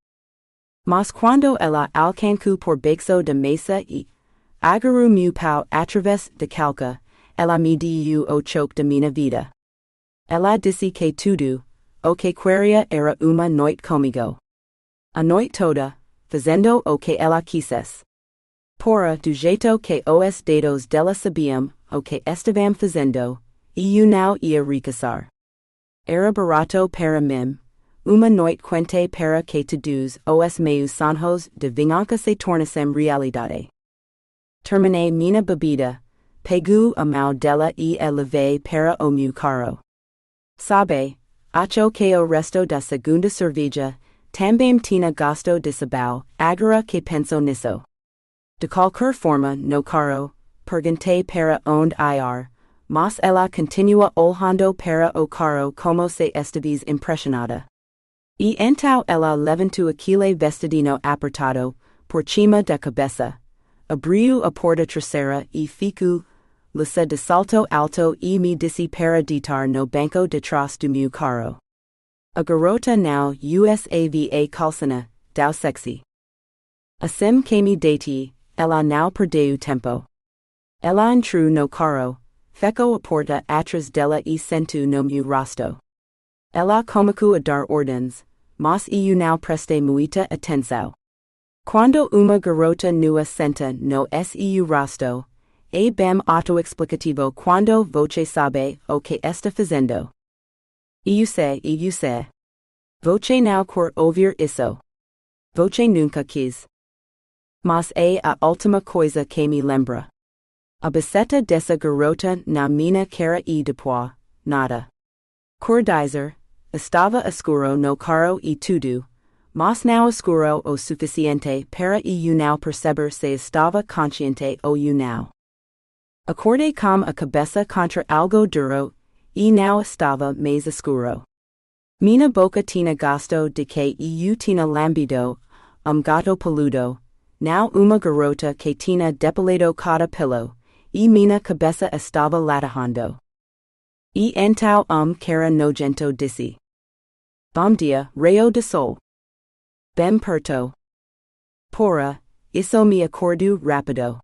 Mas quando ela alcançou por baixo da mesa e agarrou meu pau através da calca, ela me deu o choque da minha vida. Ela disse que tudo o que queria era uma noite comigo. A noite toda, fazendo o que ela quisesse. Porra do jeito que os dedos dela sabiam o que estavam fazendo, eu não ia recaçar. Era barato para mim. Uma noite quente para que todos os meus sonhos de vingança se tornassem realidade. Terminei minha bebida, pego a mão dela e a levei para o meu carro. Sabe, acho que o resto da segunda cerveja também tinha gosto de sabão, agora que penso nisso. De qualquer forma, no carro, perguntei para onde ir, mas ela continua olhando para o carro como se estivesse impressionada. E então ela levantou aquele vestidinho apertado, por cima da cabeça, abriu a porta traseira e ficou lá de salto alto e me disse para deitar no banco de trás do meu carro. A garota não usava calçana, tão sexy. Assim que me deitei, ela não perdeu tempo. Ela entrou no carro, fechou a porta atrás dela e sentou no meu rosto. Ela começou a dar ordens, mas eu não prestei muita atenção. Quando uma garota nua senta no seu rosto, é bem autoexplicativo quando você sabe o que está fazendo. Eu sei. Você não quer ouvir isso. Você nunca quis. Mas é a última coisa que me lembra. A biceta dessa garota na minha cara e depois, nada. Quer dizer, estava escuro no carro e tudo, mas não escuro o suficiente para eu não perceber se estava consciente ou não. Acordei com a cabeça contra algo duro, e não estava mais escuro. Minha boca tinha gosto de que eu tinha lambido gato peludo, não uma garota que tinha depilado cada pelo, e minha cabeça estava latejando. E então cara nojento disse: Bom dia, raio de sol. Bem perto. Porra, isso me acordou rápido.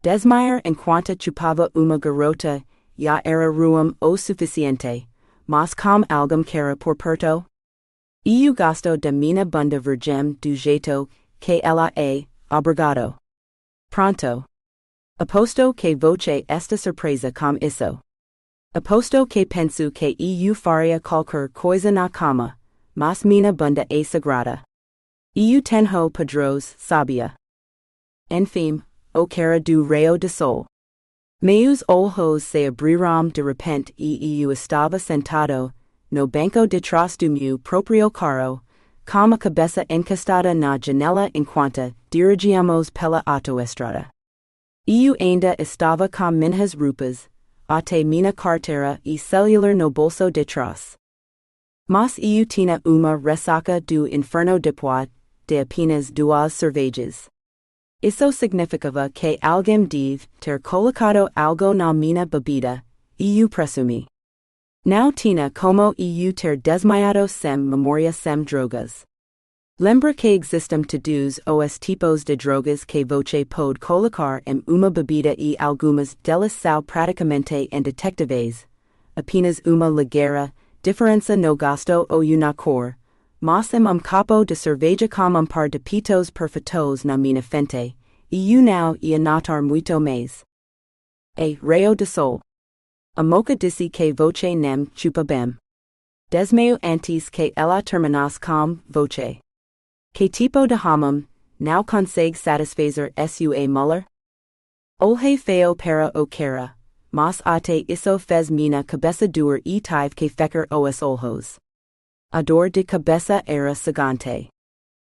Desmaiar enquanto chupava uma garota, já era ruim o suficiente, mas com alguém cara por perto? Eu gosto da minha bunda virgem do jeito que ela é, obrigado. Pronto. Aposto que você está surpresa com isso. Aposto que penso que eu faria qualquer coisa na cama, mas minha bunda é sagrada. Eu tenho padrões, sabia? Enfim, o cara do raio de sol. Meus olhos se abriram de repente e eu estava sentado no banco de trás do meu próprio carro, com a cabeça encostada na janela enquanto dirigíamos pela autoestrada. Eu ainda estava com minhas roupas, até minha carteira e celular no bolso de trás. Mas eu tinha uma ressaca do inferno depois de apenas 2 cervejas. Isso significava que alguém deve ter colocado algo na minha bebida, e eu presumi. Não tinha como eu ter desmaiado sem memória sem drogas. Lembra que existem todos os tipos de drogas que você pode colocar em uma bebida e algumas delas são praticamente indetectáveis. Apenas uma ligeira diferença no gosto ou na cor, mas em copo de cerveja com par de pitos perfeitos na minha frente, e eu não ia notar muito mais. E raio de sol. A moca disse que você nem chupa bem. Desmaio antes que ela terminasse com você. Que tipo de homem não consegue satisfazer sua mulher? Olhei feio para o cara, mas até isso fez minha cabeça doer e tive que fechar os olhos. A dor de cabeça era seguinte.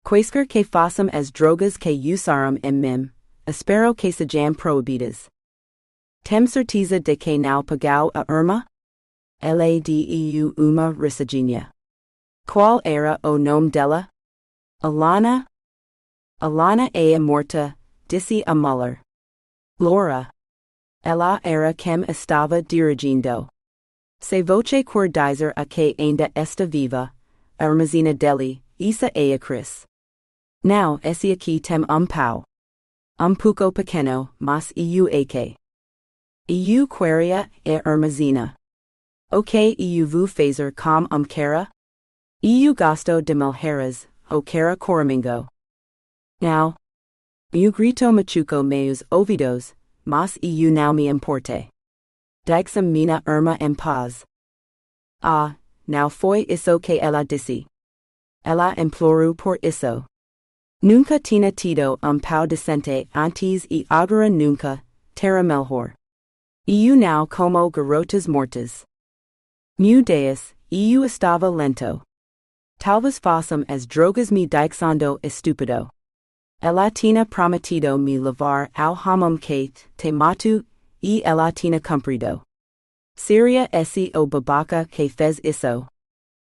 Quaisquer que façam as drogas que usaram em mim, espero que sejam proibidas. Tem certeza de que não pagou a irmã? Ela deu uma risadinha. Qual era o nome dela? Alanna? Alanna é a morta, disse a Muller. Laura. Ela era quem estava dirigindo. Se voce quer dizer a que ainda está viva, a armazena dele, essa é a Chris. Now, esse aqui tem pau. Pouco pequeno, mas eu é que. Eu queria e armazena. O que eu vou fazer com cara? Eu gosto de mulheres, o cara coramingo. Now, eu grito machuco meus ouvidos, mas eu não me importe. Deixa minha irmã em paz. Ah, não foi isso que ela disse. Ela implorou por isso. Nunca tinha tido pau decente antes e agora nunca, terá melhor. Eu não como garotas mortas. Meu Deus, eu estava lento. Talvez façam as drogas me deixando estúpido. Ela tinha prometido me levar ao hamam que te mato, e ela tinha cumprido. Seria esse o babaca que fez isso?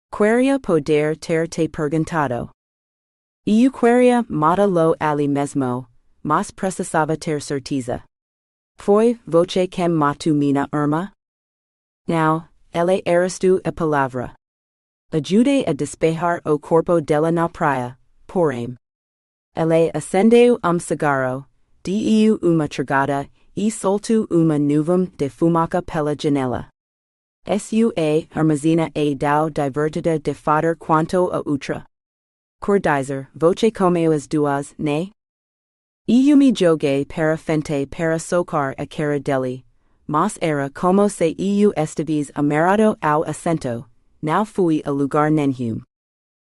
Queria poder ter te perguntado. Eu queria mata-lo ali mesmo, mas precisava ter certeza. Foi você quem matou minha irmã? Não, ele eras-tu a palavra. Ajude a despejar o corpo dela na praia, porém. Ele acendeu cigarro, deu uma tragada, e soltou uma nuvem de fumaça pela janela. Sua armazena é tão divertida de fazer quanto a outra. Quer dizer, você comeu as duas, né? Eu me joguei para frente para socar a cara dele, mas era como se eu estivesse amarrado ao assento, não fui a lugar nenhum.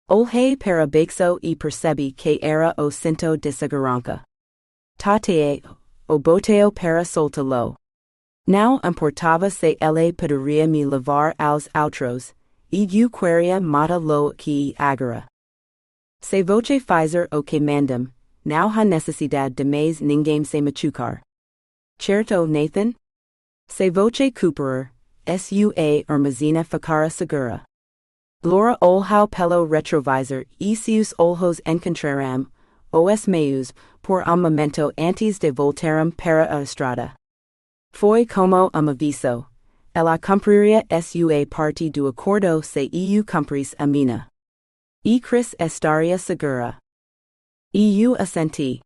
Olhei para baixo e percebi que era o cinto de segurança. Tateei o botão para soltá-lo. Não importava se ele poderia me levar aos outros, e eu queria mata-lo aqui agora. Se você fazer o que mandam, não há necessidade de mais ninguém se machucar. Certo, Nathan? Se você cooperar, sua armazena ficará segura. Laura olhou pelo retrovisor e seus olhos encontraram os meus por momento antes de voltarem para a estrada. Foi como aviso. Ela cumpriria sua parte do acordo se eu cumprisse a minha. E Chris estaria segura. Eu assenti.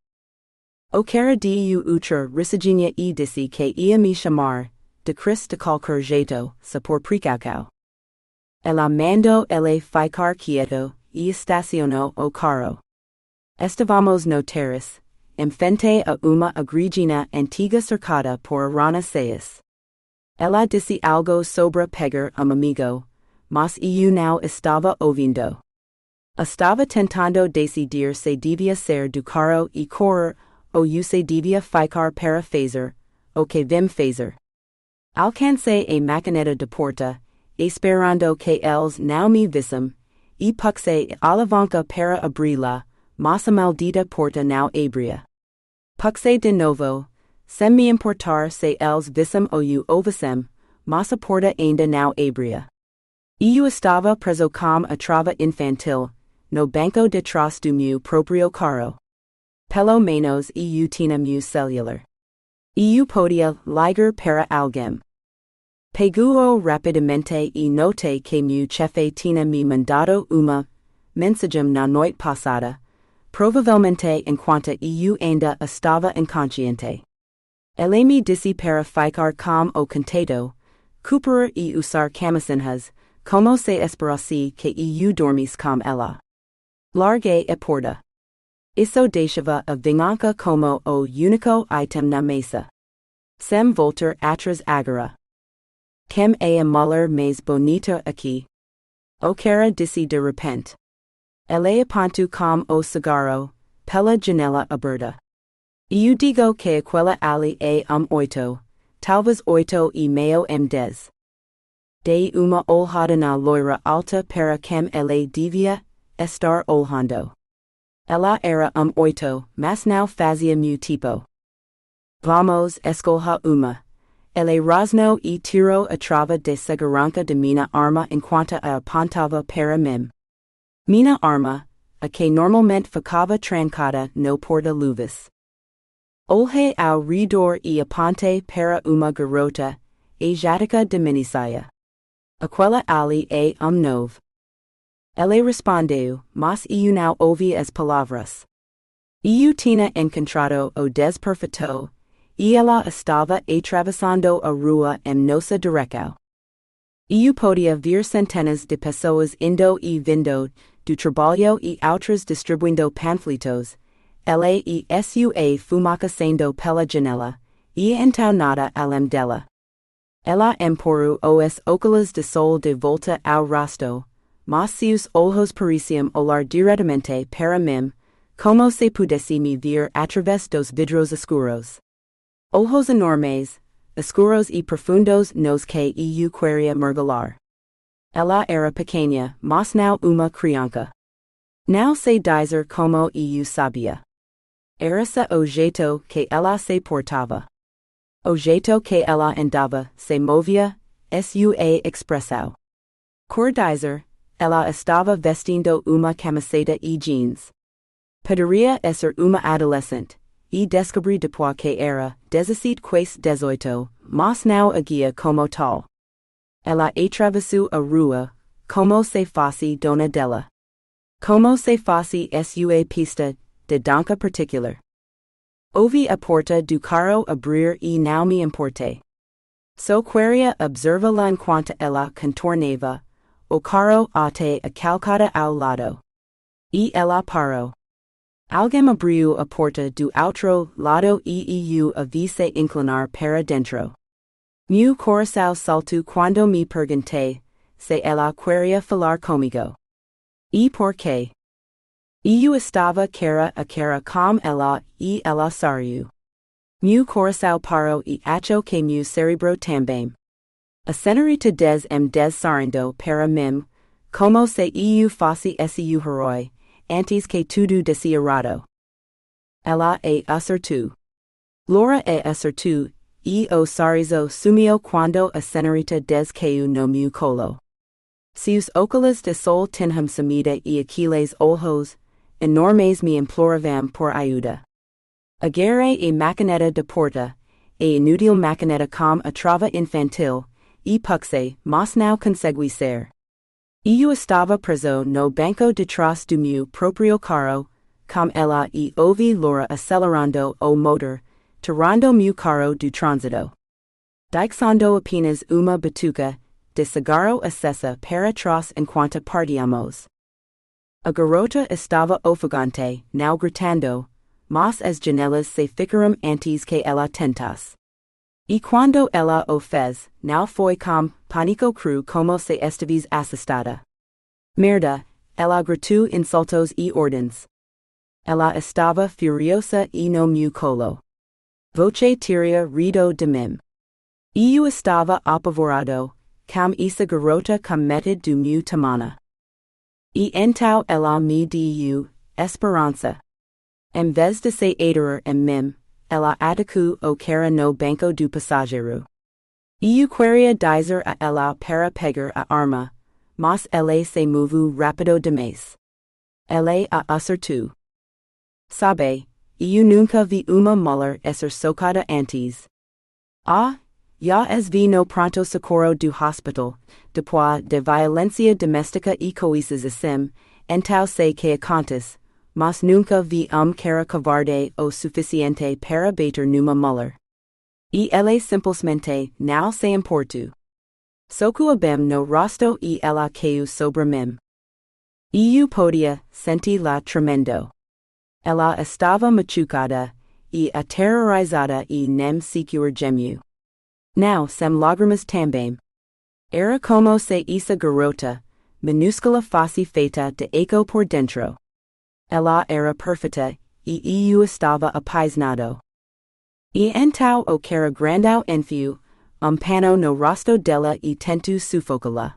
O cara de outra risadinha e disse que ia me chamar, de Chris de qualquer jeito, se por precaução. Ela mandou ele ficar quieto, e estacionou o carro. Estávamos no terrace, em frente a uma igrejinha antiga cercada por aranaceias. Ela disse algo sobre pegar amigo, mas eu não estava ouvindo. Estava tentando decidir se devia ser do carro e correr, ou se devia ficar para fazer o que vim fazer. Alcancei a maquineta de porta, esperando que eles não me vissem, e puxei a alavanca para abri-la, mas a maldita porta não abria. Puxei de novo, sem me importar se eles vissem ou eu ouvissem, mas a porta ainda não abria. Eu estava preso como a trava infantil, no banco de trás do meu próprio carro. Pelo menos eu tinha meu celular. Eu podia ligar para alguém. Pegou rapidamente e notei que meu chefe tinha me mandado uma mensagem na noite passada, provavelmente enquanto eu ainda estava inconsciente. Ele me disse para ficar com o contado, cooperar e usar camisinhas, como se esperasse que eu dormisse com ela. Larguei a porta. Isso deixava a vingança como o único item na mesa. Sem voltar atrás agora. Quem é a mulher mais bonita aqui? O cara disse de repente. Ele apontou com o cigarro, pela janela aberta. Eu digo que aquela ali é 8, talvez 8,5 Dei uma olhada na loira alta para quem ele devia estar olhando. Ela era 8, mas não fazia meu tipo. Vamos escolha uma. Ele rosnou e tirou a trava de segurança de minha arma enquanto a apontava para mim. Mina arma, a que normalmente ficava trancada no porta-luvas. Olhe ao redor e aponte para uma garota, asiática de minissaia. Aquela ali é novo. Ele respondeu, mas eu não ouvi as palavras. Eu tinha encontrado o desperfeito, e ela estava atravessando a rua em nossa direção. Eu podia ver centenas de pessoas indo e vindo do trabalho e outras distribuindo panfletos. Ela e sua fumaça saindo pela janela, e então nada além dela. Ela empurrou os óculos de sol de volta ao rosto, mas seus olhos pareciam olhar diretamente para mim, como se pudesse me ver através dos vidros escuros. Olhos enormes, escuros e profundos nos que eu queria mergulhar. Ela era pequena, mas não uma criança. Não se dizer como eu sabia. Era-se o jeito que ela se portava. O jeito que ela andava, se movia, sua expressão. Por dizer, ela estava vestindo uma camiseta e jeans. Poderia ser uma adolescente, e descobri depois que era 17/18, mas não agia como tal. Ela atravessou a rua, como se fosse dona dela. Como se fosse sua pista de dança particular. Ouvi a porta do carro abrir e não me importei. Só queria observá-la enquanto ela contornava o carro até a calçada ao lado. E ela parou. Alguém abriu a porta do outro lado e eu a vi se inclinar para dentro. Meu coração saltou quando me perguntei se ela queria falar comigo. E por quê? Eu estava cara a cara com ela e ela sorriu. Meu coração parou e achou que meu cérebro também. A senhorita sorrindo para mim, como se eu fosse seu herói, antes que tudo desse errado. Ela acertou. Laura acertou, e o sorriso sumiu quando a senhorita caiu no meu colo. Seus óculos de sol tinham sumida e aqueles olhos enormes me imploravam por ajuda. Agarrei a maquineta de porta, a inútil maquineta com a trava infantil, e puxei, mas não consegui ser. Eu estava preso no banco de trás do meu próprio carro, com ela e ouvi Laura acelerando o motor, tirando meu carro do trânsito. Deixando apenas uma bituca de cigarro acesa para trás enquanto partíamos. A garota estava ofegante, não gritando, mas as janelas se ficaram antes que ela tentasse. E quando ela o fez, não foi com pânico cru como se estivesse assustada. Merda, ela gritou insultos e ordens. Ela estava furiosa e no meu colo. Voce tiria rido de mim. Eu estava apavorado, com essa garota com metade do meu tamanho. E então ela me deu esperança. Em vez de se adorar em mim, ela atacou o cara no banco do passageiro. Eu queria dizer a ela para pegar a arma, mas ela se moveu rápido demais. Ela a acertou. Sabe, eu nunca vi uma mulher ser socada antes. Já as vi no pronto socorro do hospital, depois de violência doméstica e coisas assim, então sei que acontece, mas nunca vi cara covarde o suficiente para bater numa mulher. E ela simplesmente não se importou. Soco a bem no rosto e ela caiu sobre mim. Eu podia sentir-la tremendo. Ela estava machucada e aterrorizada e nem sequer gemeu. Não sem lágrimas também. Era como se essa garota, minúscula fosse feita de eco por dentro. Ela era perfeita, e eu estava apaixonado. E então o cara grandão enfiou pano no rosto dela e tentou sufocá-la.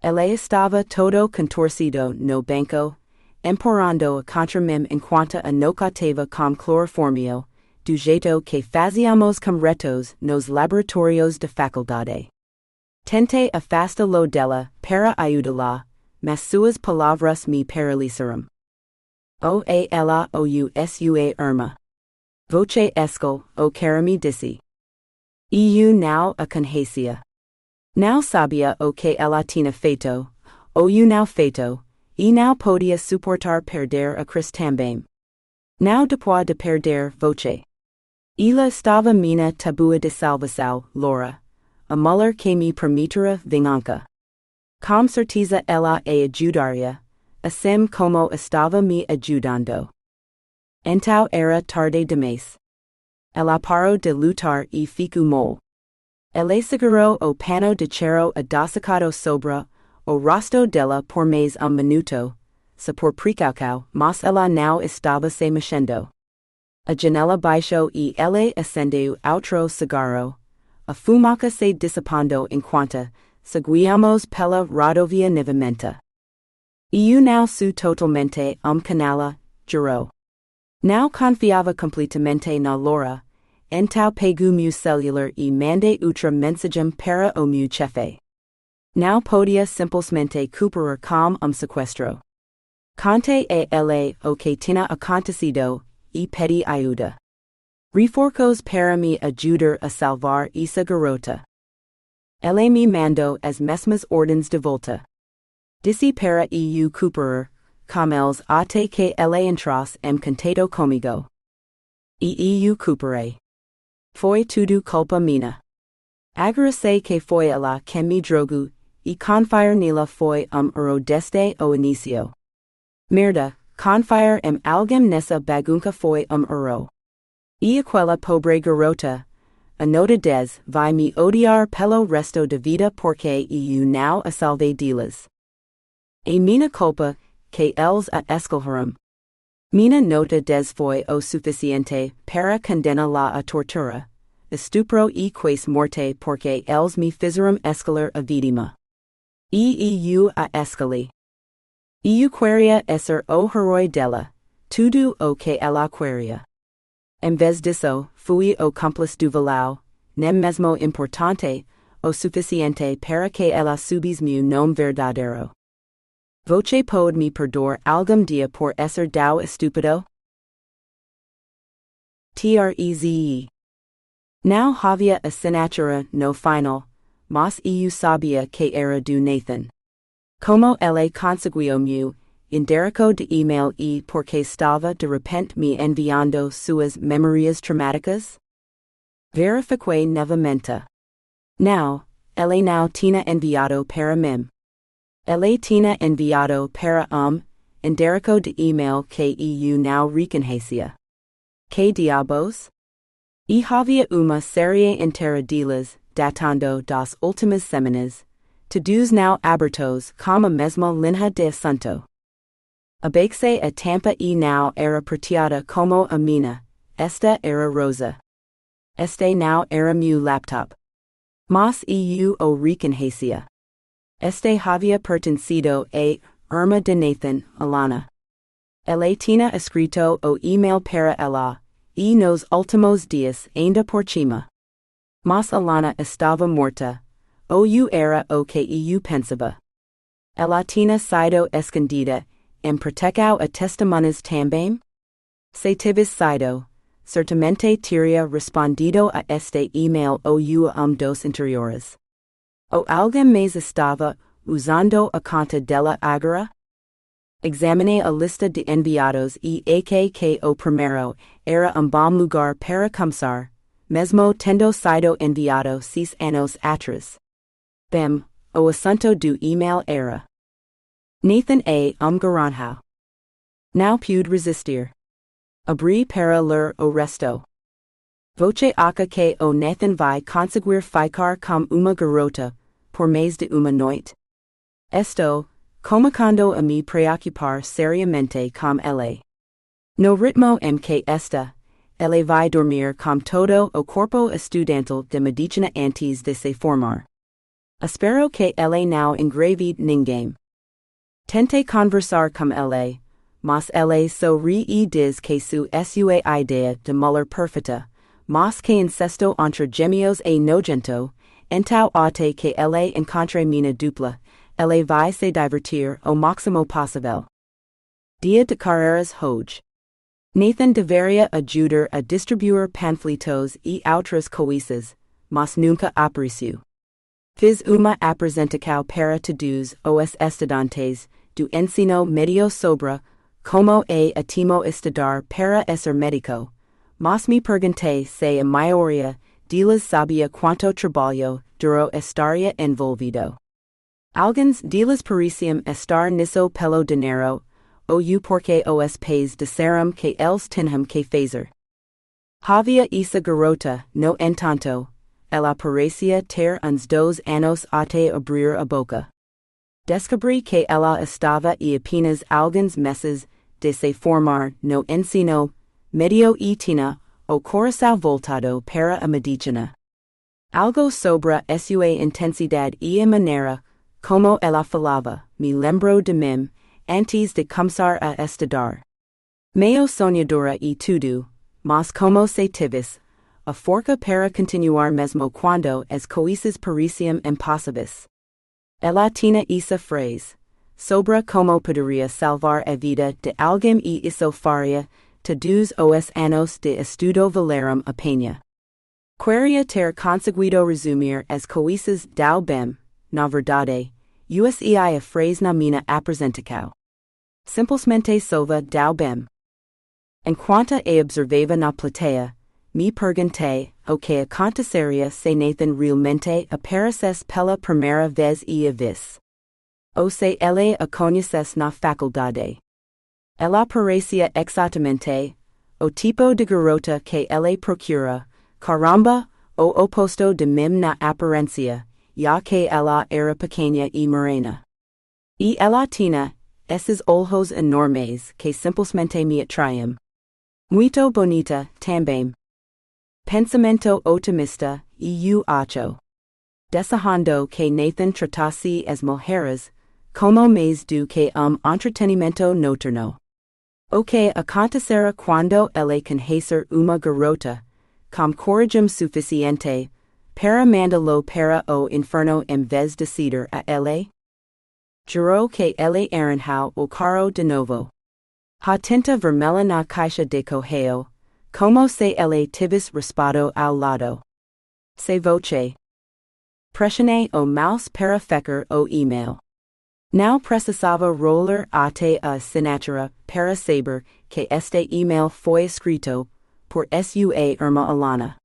Ela estava todo contorcido no banco, empurrando-a contra mim enquanto a nocatava com cloroformio, do jeito que fazíamos com retos nos laboratórios de faculdade. Tentei afastá-lo dela para ajudá-la, mas suas palavras me paralisaram. O a ela ousua irma. Voce escal, o carami disse. Eu não a conhecia. Não sabia o que ela tinha feito, ou eu não feito, e não podia suportar perder a Chris também. Não depois de perder voce. Ela estava minha tabua de salvação, Laura, a mulher que me permitira vingança. Com certeza ela a ajudaria, assim como estava me ajudando. Então era tarde demais. Ela parou de lutar e ficou mole. Ela segurou o pano de chero adocicado sobre o rosto dela por mais minuto, se por precaução, mas ela não estava se mexendo. A janela baixou e ela acendeu outro cigarro. A fumaça se dissipando enquanto seguíamos pela rodovia novamente. Eu não sou totalmente canala, jurou. Não confiava completamente na Laura, então pegou meu celular e mandei outra mensagem para o meu chefe. Não podia simplesmente cooperar com sequestro. Conte a ela o que tinha acontecido, e pedi ajuda. Reforços para me ajudar a salvar essa garota. Ela me mandou as mesmas ordens de volta. Disse para eu cooperar, com eles até que ela entrasse contato comigo. E eu cooperei. Foi tudo culpa minha. Agora sei que foi ela que me drogou, e confiar nela foi erro desde o início. Merda, confiar alguém nessa bagunça foi erro. E aquela pobre garota, a nota 10, vai me odiar pelo resto da vida porque eu não a salvei delas. É minha culpa que eles a escolheram. Minha nota 10 foi o suficiente para condená-la a tortura, estupro e quase morte porque eles me fizeram escolher a vítima. E eu a escolhi. Eu queria ser o herói dela, tudo o que ela queria. Em vez disso, fui o cúmplice do vilão, nem mesmo importante, o suficiente para que ela soubesse meu nome verdadeiro. Você pode me perdoar algum dia por ser tão estúpido? Treze. Não havia assinatura no final, mas eu sabia que era do Nathan. Como ele conseguiu meu endereço de e-mail e porque estava de repente me enviando suas memórias traumáticas? Verifiquei novamente. Não, ele não tinha enviado para mim. Ele tinha enviado para endereço de e-mail que eu não reconhecia. Que diabos? E havia uma série inteira delas, datando das últimas semanas, todos não abertos como a mesma linha de assunto. A baixa a tampa e não era prateada como a minha, esta era rosa. Este não era meu laptop. Mas eu o reconhecia. Este havia pertencido a irmã de Nathan, Alanna. Ele tinha escrito o e-mail para ela, e nos últimos dias ainda por cima. Mas Alanna estava morta, ou eu era o que eu pensava. Ela tinha sido escondida, proteceu a testemunhas também? Se tivesse sido, certamente teria respondido a este e-mail ou dos interiores. Ou alguém mais estava usando a conta dela agora? Examinei a lista de enviados e que o primeiro era bom lugar para começar, mesmo tendo sido enviado 6 anos atrás. Bem, o assunto do e-mail era Nathan a garranha. Não pude resistir. Abri para ler o resto. Voce acha que o Nathan vai conseguir ficar com uma garota, por mais de uma noite. Estou começando a me preocupar seriamente com ele. No ritmo que está, ele vai dormir com todo o corpo estudantil de medicina antes de se formar. Espero que ele não engravide ninguém. Tentei conversar com ele, mas ele sorri e diz que sua ideia de mulher perfeita, mas que incesto entre gêmeos é nojento, então até que ele encontre minha dupla, ele vai se divertir o máximo possível. Dia de carreiras hoje. Nathan deveria ajudar a distribuir panfletos e outras coisas, mas nunca apareceu. Fiz uma apresentação para todos os estudantes do ensino médio sobre como é ótimo estudar para ser médico, mas me perguntei se a maioria deles sabia quanto trabalho duro estaria envolvido. Alguns deles pareciam estar nisso pelo dinheiro, ou porque os pais disseram que eles tinham que fazer. Havia essa garota, no entanto, ela parecia ter uns 2 anos até abrir a boca. Descobri que ela estava e apenas alguns meses de se formar no ensino médio e tinha o coração voltado para a medicina. Algo sobre a sua intensidade e a maneira como ela falava me lembrou de mim antes de começar a estudar. Meio sonhadora e tudo, mas como se tivesse a força para continuar mesmo quando as coisas pareciam impossíveis. Ela tinha essa frase sobre como poderia salvar a vida de alguém e isso faria todos os anos de estudo valeram a pena. Queria ter conseguido resumir as coisas tão bem, na verdade, usei a frase na minha apresentação. Simplesmente sova tão bem. Enquanto a observava na plateia, me perguntei o que aconteceria se Nathan realmente aparecesse pela primeira vez e a visse. Ou se ele a conhecesse na faculdade. Ela parecia exatamente o tipo de garota que ele procura, caramba, o oposto de mim na aparência, já que ela era pequena e morena. E ela tinha esses olhos enormes que simplesmente me atraíam. Muito bonita, também. Pensamento otimista, e eu acho. Desejando que Nathan tratasse as mulheres como mais do que entretenimento noturno. O que acontecerá quando ele conhecer uma garota, com coragem suficiente, para mandá-lo para o inferno em vez de ceder a ele? Jurou que ele arranjou o carro de novo. A tinta vermelha na caixa de correio, como se ele tivesse raspado ao lado. Se voce. Pressionei o mouse para fechar o e-mail. Não precisava rolar até a assinatura para saber que este e-mail foi escrito por sua irmã Alanna.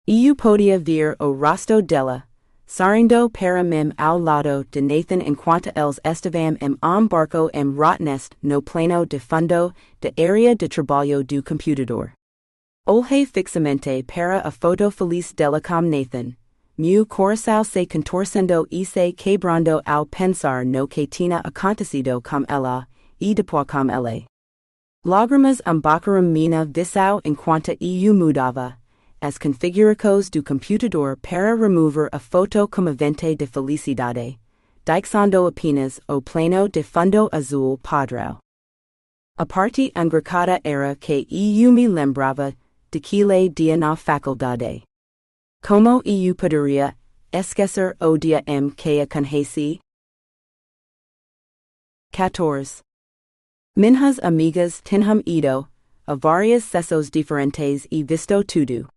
Eu podia ver o rosto dela, sorrindo para mim ao lado de Nathan enquanto eles estavam em barco em Rottnest no plano de fundo da área de trabalho do computador. Olhei fixamente para a foto feliz dela com Nathan. Meu coração se contorcendo e se quebrando ao pensar no que tinha acontecido com ela, e depois com ele. Lágrimas embacaram minha visão enquanto eu mudava as configurações do computador para remover a foto comovente de felicidade, deixando apenas o plano de fundo azul padrão. A parte engraçada era que eu me lembrava daquele dia na faculdade. Como eu poderia esquecer o dia em que a conheci? 14. Minhas amigas tinham ido a várias sessões diferentes e visto tudo.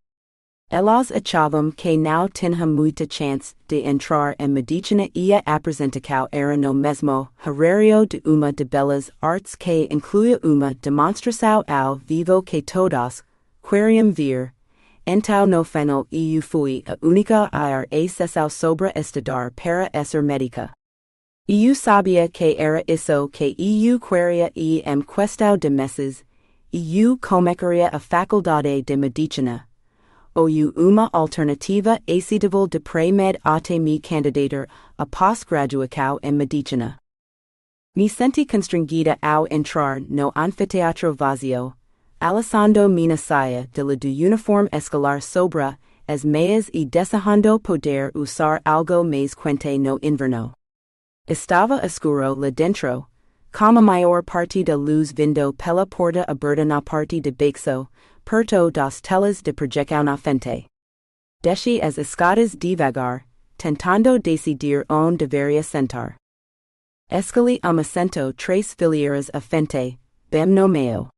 Elas achavam que não tinham muita chance de entrar em medicina e a apresentação era no mesmo horário de uma de belas artes que incluía uma demonstração ao vivo que todas queriam ver. Então no final eu fui a única a ir a sessão sobre estudar para ser médica. Eu sabia que era isso que eu queria e em questão de meses, eu começaria a faculdade de medicina. Ou uma alternativa aceitável de pré-med até me candidatar a pós-graduação em medicina. Me senti constrangida ao entrar no anfiteatro vazio, alçando minha saia do uniforme escolar sobre as meias e desejando poder usar algo mais quente no inverno. Estava escuro lá dentro, com a maior parte da luz vindo pela porta aberta na parte de baixo, perto das telas de projeção na frente. Desci as escadas devagar, tentando decidir onde deveria sentar. Escali acento tres filieras a fente, bem no meo.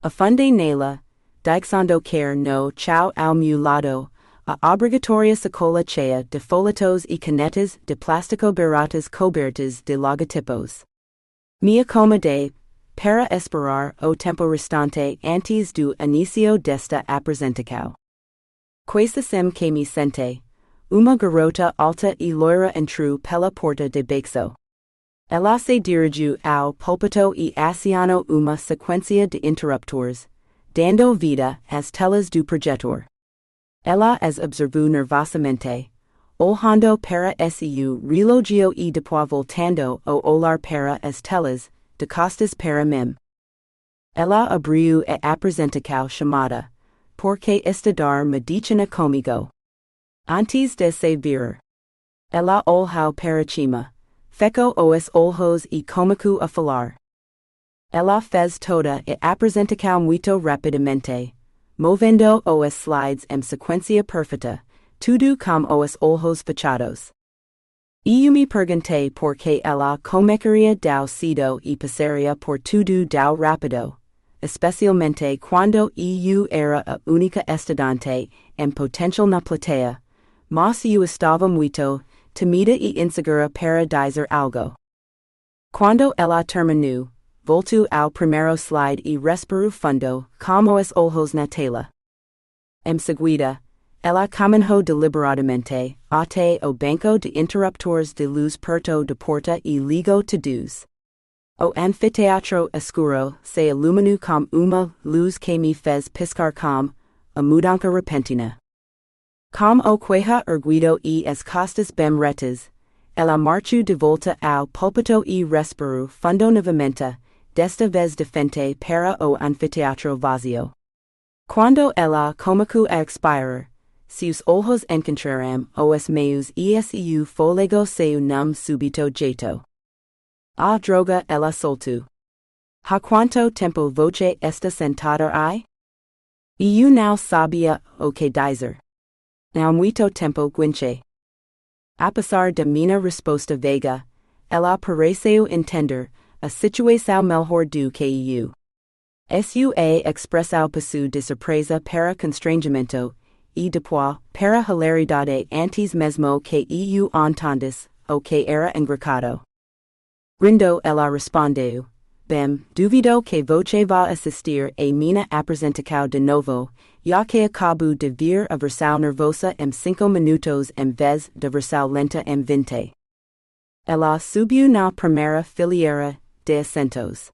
Afunde nela, dixando quer no chao ao meu lado, a obrigatoria sacola cheia de folhetos e canetas de plástico baratas cobertas de logotipos. Mia comode, para esperar o tempo restante antes do inicio desta apresentação. Quaisacem que me sente, uma garota alta e loira entrou pela porta de bexo. Ela se dirigiu ao púlpito e acionou uma sequência de interruptores, dando vida às telas do projetor. Ela as observou nervosamente, olhando para seu relógio e depois voltando o olhar para as telas, de costas para mim. Ela abriu a apresentação chamada, porque estudar medicina comigo. Antes de se virar. Ela olhou para cima, fechou os olhos e começou a falar. Ela fez toda a apresentação muito rapidamente, movendo os slides em sequência perfeita, tudo com os olhos fechados. Eu me perguntei por que ela começaria tão cedo e passaria por tudo tão rápido, especialmente quando eu era a única estudante em potencial na plateia, mas eu estava muito tímida e insegura para dizer algo. Quando ela terminou, voltou ao primeiro slide e respirou fundo, com os olhos na tela. Em seguida, ela caminhou deliberadamente até o banco de interruptores de luz perto da porta e ligou todos. O anfiteatro escuro se iluminou com uma luz que me fez piscar com a mudança repentina. Com o queixo erguido e as costas bem retas, ela marchou de volta ao púlpito e respirou fundo novamente, desta vez de frente para o anfiteatro vazio. Quando ela começou a expirar, seus olhos encontraram os meus e seu fôlego saiu num súbito jeito. A droga ela soltou. Há quanto tempo você está sentada aí? Eu não sabia o que dizer. Não muito tempo guinche. Apesar da minha resposta veiga, ela pareceu entender a situação melhor do que eu. Sua expressão passou de surpresa para constrangimento, e depois para hilaridade antes mesmo que eu entendesse o que era engraçado. Rindo ela respondeu, bem, duvido que você vá assistir a minha apresentação de novo, já que acabo de ver a versão nervosa em 5 minutos em vez da versão lenta em 20. Ela subiu na primeira fileira de assentos.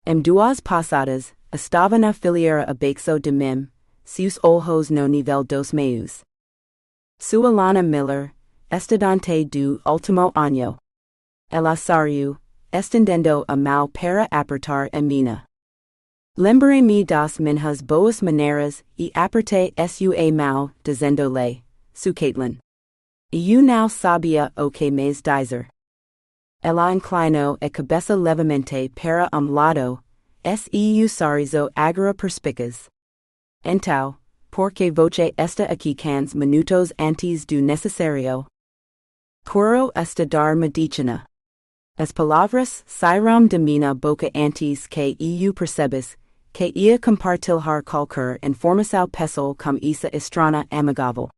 Em 2 passadas, estava na fileira abaixo de mim, seus olhos no nível dos meus. Sua Alanna Miller, estudante do último ano. Ela saiu, estendendo a mão para apertar a minha. Lembrei-me das minhas boas maneiras e apertei sua mão, dizendo-lhe, "Sou Caitlin." Eu não sabia o que mais dizer. Ela inclinou a cabeça levemente para lado, seu sorriso agora perspicaz. Então, por que você está aqui 15 minutos antes do necessário? Quero estudar medicina. As palavras saíram de minha boca antes que eu percebesse que ia compartilhar qualquer informação pessoal com essa estranha amigável.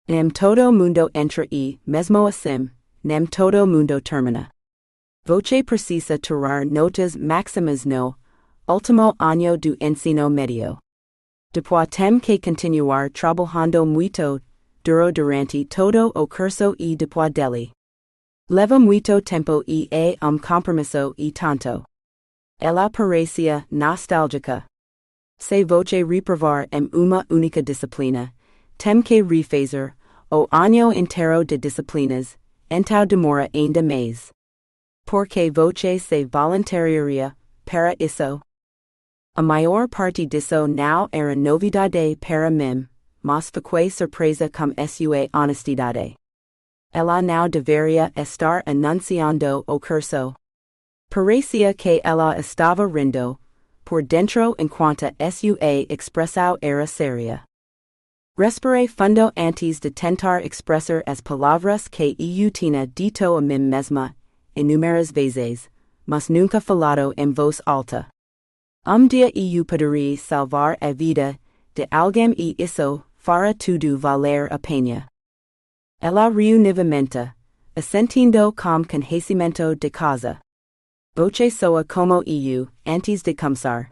Nem todo mundo entra e, mesmo assim, nem todo mundo termina. Você precisa tirar notas máximas no último ano do ensino médio. Depois tem que continuar trabalhando muito duro durante todo o curso e depois dele. Leva muito tempo e é compromisso e tanto. Ela parecia nostálgica. Se você reprovar em uma única disciplina, tem que refazer o ano inteiro de disciplinas, então demora ainda mais. Porque você se voluntariaria para isso? A maior parte disso não era novidade para mim, mas fiquei surpresa com sua honestidade. Ela não deveria estar anunciando o curso. Parecia que ela estava rindo, por dentro enquanto sua expressão era séria. Respirei fundo antes de tentar expressar as palavras que eu tinha dito a mim mesma, inúmeras vezes, mas nunca falado em voz alta. Dia eu poderia salvar a vida de alguém e isso fará tudo valer a pena. Ela riu novamente, assentindo com conhecimento de causa. Voce soa como eu, antes de começar.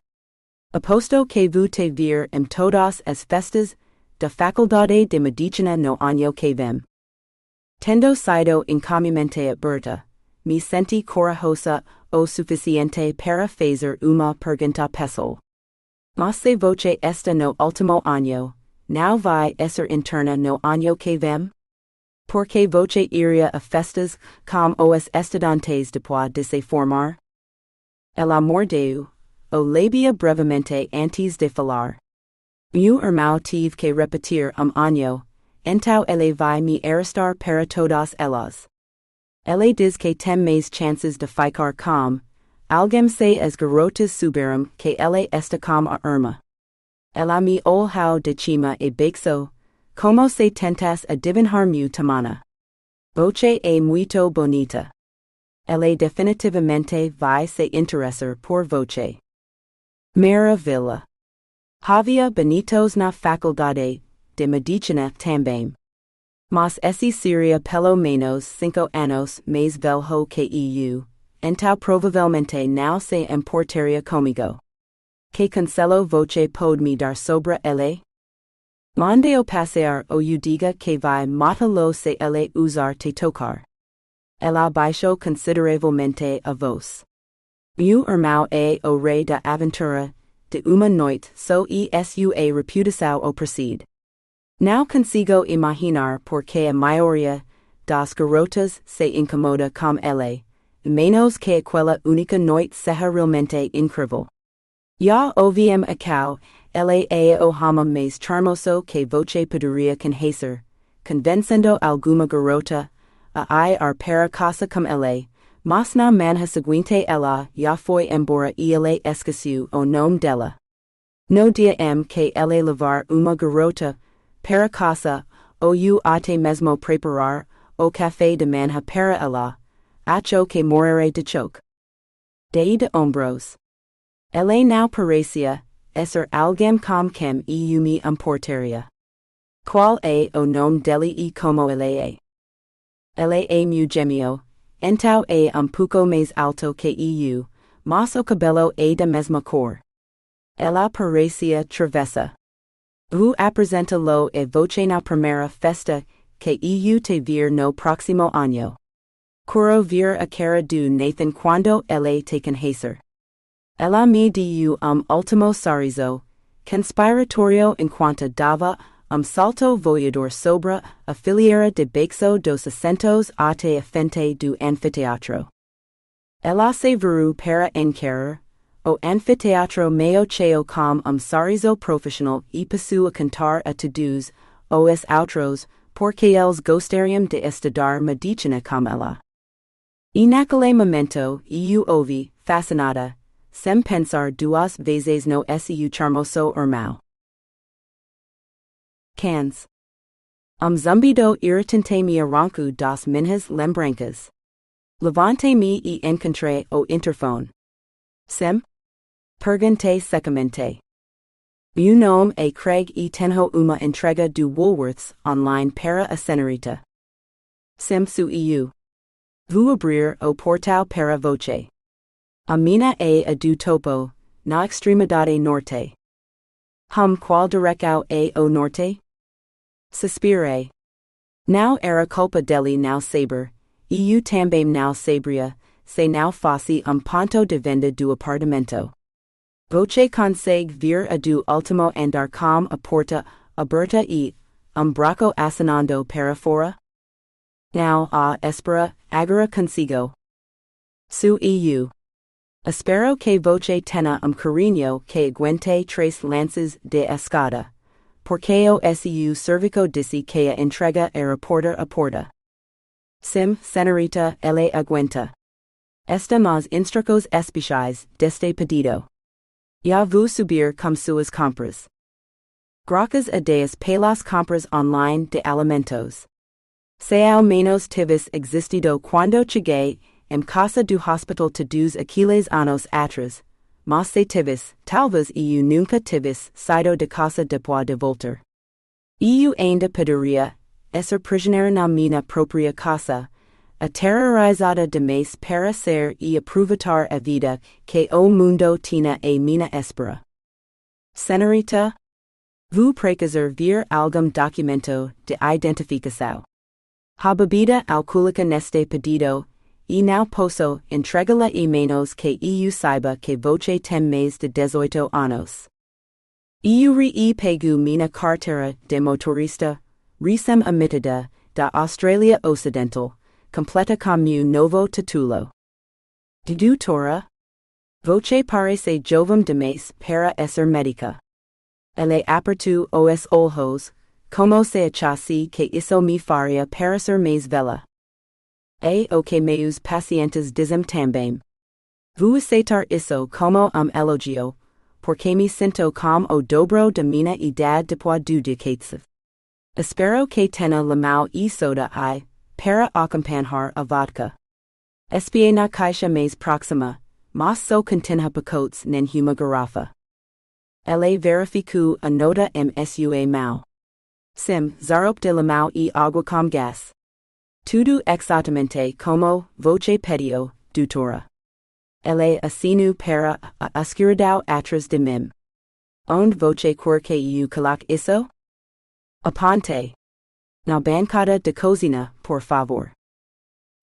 Aposto que vou te vir em todas as festas da faculdade de medicina no ano que vem. Tendo sido incommumente aberta, me senti corajosa o suficiente para fazer uma pergunta pessoal. Mas se voce esta no último ano, não vai ser interna no ano que vem? Porque voce iria a festas com os estudantes depois de se formar? Ela mordeu o labia brevemente antes de falar. Meu irmão tive que repetir ano, então ele vai me arrestar para todas elas. Ele diz que tem mais chances de ficar com alguém se as garotas souberam que ele está com a irmã. Ela me olhou de cima e baixo, como se tentasse adivinhar meu tamanho. Voce é muito bonita. Ele definitivamente vai se interessar por voce. Maravilha. Havia bonitos na faculdade de medicina também. Mas esse seria pelo menos 5 anos mais velho que eu, então provavelmente não se importaria comigo. Que conselho voce pode me dar sobre ele? Mande-o passear ou eu diga que vai matá-lo se ele usar te tocar. Ela baixou consideravelmente a voz. Meu irmão é o rei da aventura, de uma noite só e sua reputação o precede. Não consigo imaginar por que a maioria das garotas se incomoda com ele, menos que aquela única noite seja realmente incrível. Já ouvim acau, ele é o homem mais charmoso que voce poderia conhecer, convencendo alguma garota a ir para casa com ele, mas na manhã seguinte ela já foi embora e ele esqueceu o nome dela. No dia em que ele levar uma garota para casa, ou eu até mesmo preparar o café de manhã para ela, acho que morrerei de choque. Dei de ombros. Ele não parecia ser alguém com quem eu me importaria. Qual é o nome dele e como ele é? Ele é meu gêmeo, então é pouco mais alto que eu, mas o cabelo é da mesma cor. Ela parecia travessa. Vou apresentá-lo e voce na primeira festa que eu te vir no próximo ano. Quero ver a cara do Nathan quando ele te conhecer. Ela me deu último sorriso, conspiratorio enquanto dava salto voador sobre a fileira de baixo dos assentos até a frente do anfiteatro. Ela se virou para encarar o anfiteatro meio cheio com sorriso profissional e passou a cantar a todos os outros porque eles gostariam de estudar medicina com ela. E naquele momento eu ouvi, fascinada, sem pensar duas vezes no seu charmoso irmão. Cans. Zumbido irritante me arranco das minhas lembranças. Levantei-me e encontrei o interfone. Sim? Perguntei secamente. Meu nome é Craig e tenho uma entrega do Woolworths online para a senhorita. Sim sou eu. Vou abrir o portal para voce. A minha é a do topo, na extremidade norte. Qual direção é o norte? Suspirei. Não era culpa dele não saber, e eu também não sabia, se não fosse ponto de venda do apartamento. Voce consegue vir a do último andar com a porta aberta e buraco assinando para fora? Não há espera, agora consigo. Sou eu. Espero que voce tenha carinho que aguente 3 lances de escada, porque o seu cervico disse que a entrega era porta a porta. Sim, senhorita, ele aguenta. Estamos instrucos especiais deste pedido. Já vou subir com suas compras. Graças a Deus pelas compras online de alimentos. Se ao menos tivesse existido quando cheguei, em casa do hospital te dos Aquiles anos atrás, mas se tivis, talvez eu nunca tivis, saído de casa depois de voltar. Eu ainda poderia, ser prisioneiro na minha própria casa, aterrorizada demais para ser e aproveitar a vida que o mundo tinha a minha espera. Senhorita, vou precisar ver algum documento de identificação. A bebida alcoólica neste pedido, e não posso entregá-la e menos que eu saiba que você tem mais de 18 anos. Eu pego minha carteira de motorista, recém-emitida, da Austrália Ocidental, completa com meu novo título. Doutora, você parece jovem demais para ser médica. Ele apertou os olhos, como se achasse que isso me faria parecer mais velha. É o que meus pacientes dizem também. Vou aceitar isso como elogio, porque me sinto como o dobro da minha idade depois do decade. Espero que tenha limão e soda para acompanhar a vodka. Espiei na caixa mais próxima, mas só continha pacotes nenhuma garrafa. Ele verificou a nota sua mão. Sim, zarop de limão e água com gás. Tudo exatamente como você pediu, doutora. Ele assinou para a escuridão atrás de mim. Onde você quer que eu coloque isso? Aponte. Na bancada de cozinha, por favor.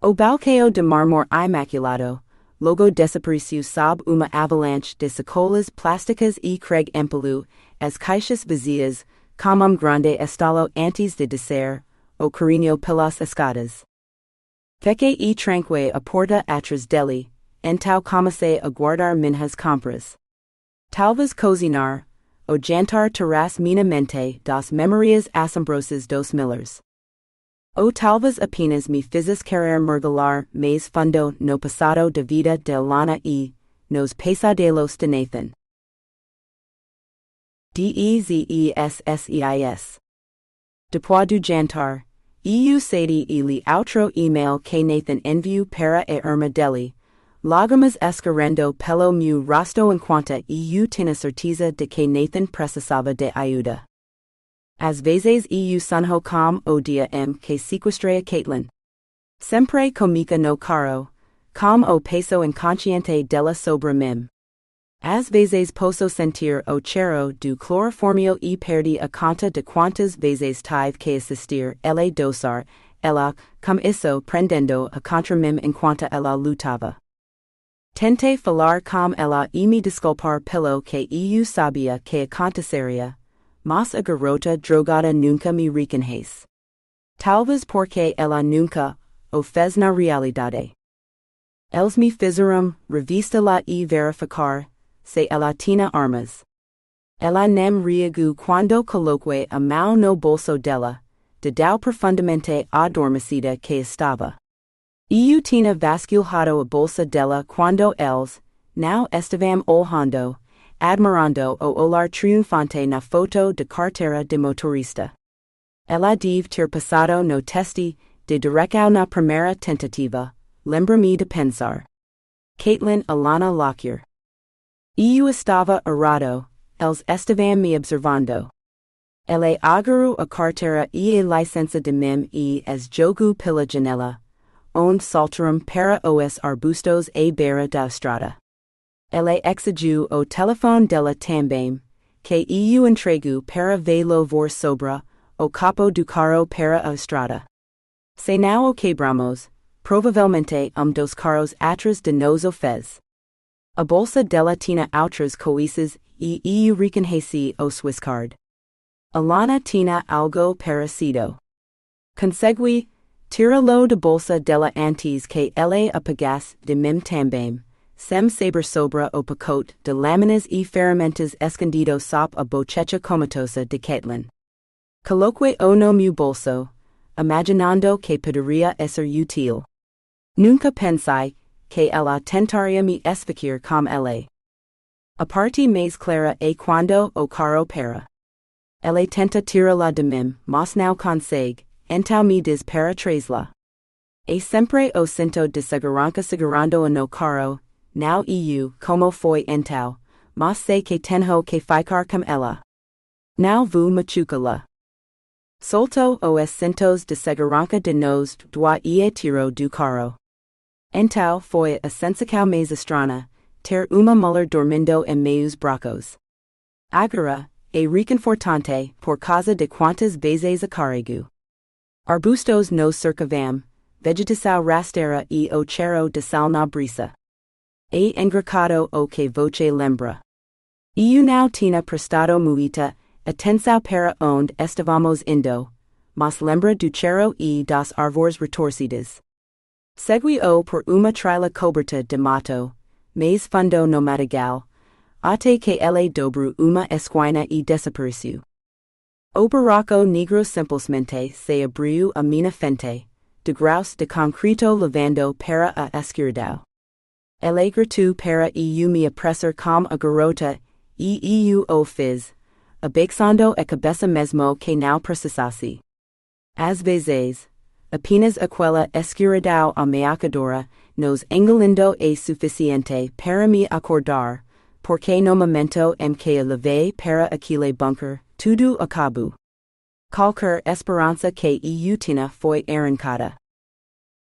O balcão de mármore imaculado, logo desapareceu sob uma avalanche de sacolas plásticas e Craig empurrou as caixas vazias, como grande estalo antes de descer, o carinho pelas escadas. Feche e tranquei a porta atrás dele, então comecei a guardar minhas compras. Talvez cozinhar, o jantar terás minha mente das memórias assombrosas dos Millers. Ou talvez apenas me fizes querer mergulhar mais fundo no passado da vida de Alanna e nos pesadelos de Nathan. Dezesseis. Depois do jantar, eu saí e li outro email que Nathan enviou para a irmã dele, lágrimas escorrendo pelo meu rosto enquanto eu tinha certeza de que Nathan precisava de ajuda. Às vezes eu sonho com o dia que sequestrei a Caitlin. Sempre comica no carro, com o peso inconsciente dela sobre mim. Às vezes posso sentir o cheiro do clorofórmio e perdi a conta de quantas vezes tive que assistir ela dosar ela, com isso prendendo a contra mim enquanto ela lutava. Tentei falar com ela e me desculpar pelo que eu sabia que aconteceria, mas a garota drogada nunca me reconhece. Talvez porque ela nunca o fez na realidade. Eles me fizeram revista-la e verificar se ela tinha armas. Ela nem reagiu quando coloquei a mão no bolso dela, de tão profundamente adormecida que estava. Eu tinha vasculhado a bolsa dela quando eles, não estavam olhando, admirando o olhar triunfante na foto de carteira de motorista. Ela deve ter passado no teste de direção na primeira tentativa, lembra-me de pensar. Caitlin Alanna Lockyer. Eu estava errado, eles estavam me observando. Ele agarrou a carteira e a licença de mim e as jogou pela janela, onde saltaram para os arbustos à beira da estrada. Ele exigiu o telefone dela também, que eu entrego para vê-lo vor sobre o capô do carro para a estrada. Se não o quebramos, provavelmente dos carros atrás de nós o fez. A bolsa dela tinha outras coisas e eu reconheci o Swiss card. Alanna tinha algo parecido. Consegui tirá-lo da bolsa dela antes que ela apagasse de mim também, sem saber sobre o pacote de lâminas e ferramentas escondido sob a bochecha comatosa de Caitlin. Coloquei-o no meu bolso, imaginando que poderia ser útil. Nunca pensei que ela tentaria me esfaquear com ela. A parte mais clara é quando o carro para. Ela tenta tirá-la de mim, mas não consegue, então me diz para trás-la. E sempre o sinto de segurança segurando no caro, now eu, como foi então, mas sei que tenho que ficar com ela. Now vou machucá-la. Solto os cintos de segurança de nos dois e tiro do carro. Então foi a sensação mais estranha, ter uma mulher dormindo em meus braços. Agora, é reconfortante por causa de quantas vezes a carrego. Arbustos nos cercavam, vegetação rasteira e o cheiro de sal na brisa. É engraçado o que você lembra. Eu não tinha prestado muita atenção para onde estávamos indo, mas lembra do cheiro e das árvores retorcidas. Segui-o por uma trilha coberta de mato, mais fundo no matagal, até que ele dobrou uma esquina e desapareceu. O buraco negro simplesmente se abriu a minha frente, de graus de concreto levando para a esquerda. Ele gritou para eu me apressar como a garota, e eu o fiz, abaixando a cabeça mesmo que não precisasse. Às vezes, apenas aquela escuridão ameaçadora nos engolindo é suficiente para me acordar, porque no momento em que a levei para aquele bunker, tudo acabou. Qualquer esperança que eu tinha foi arrancada.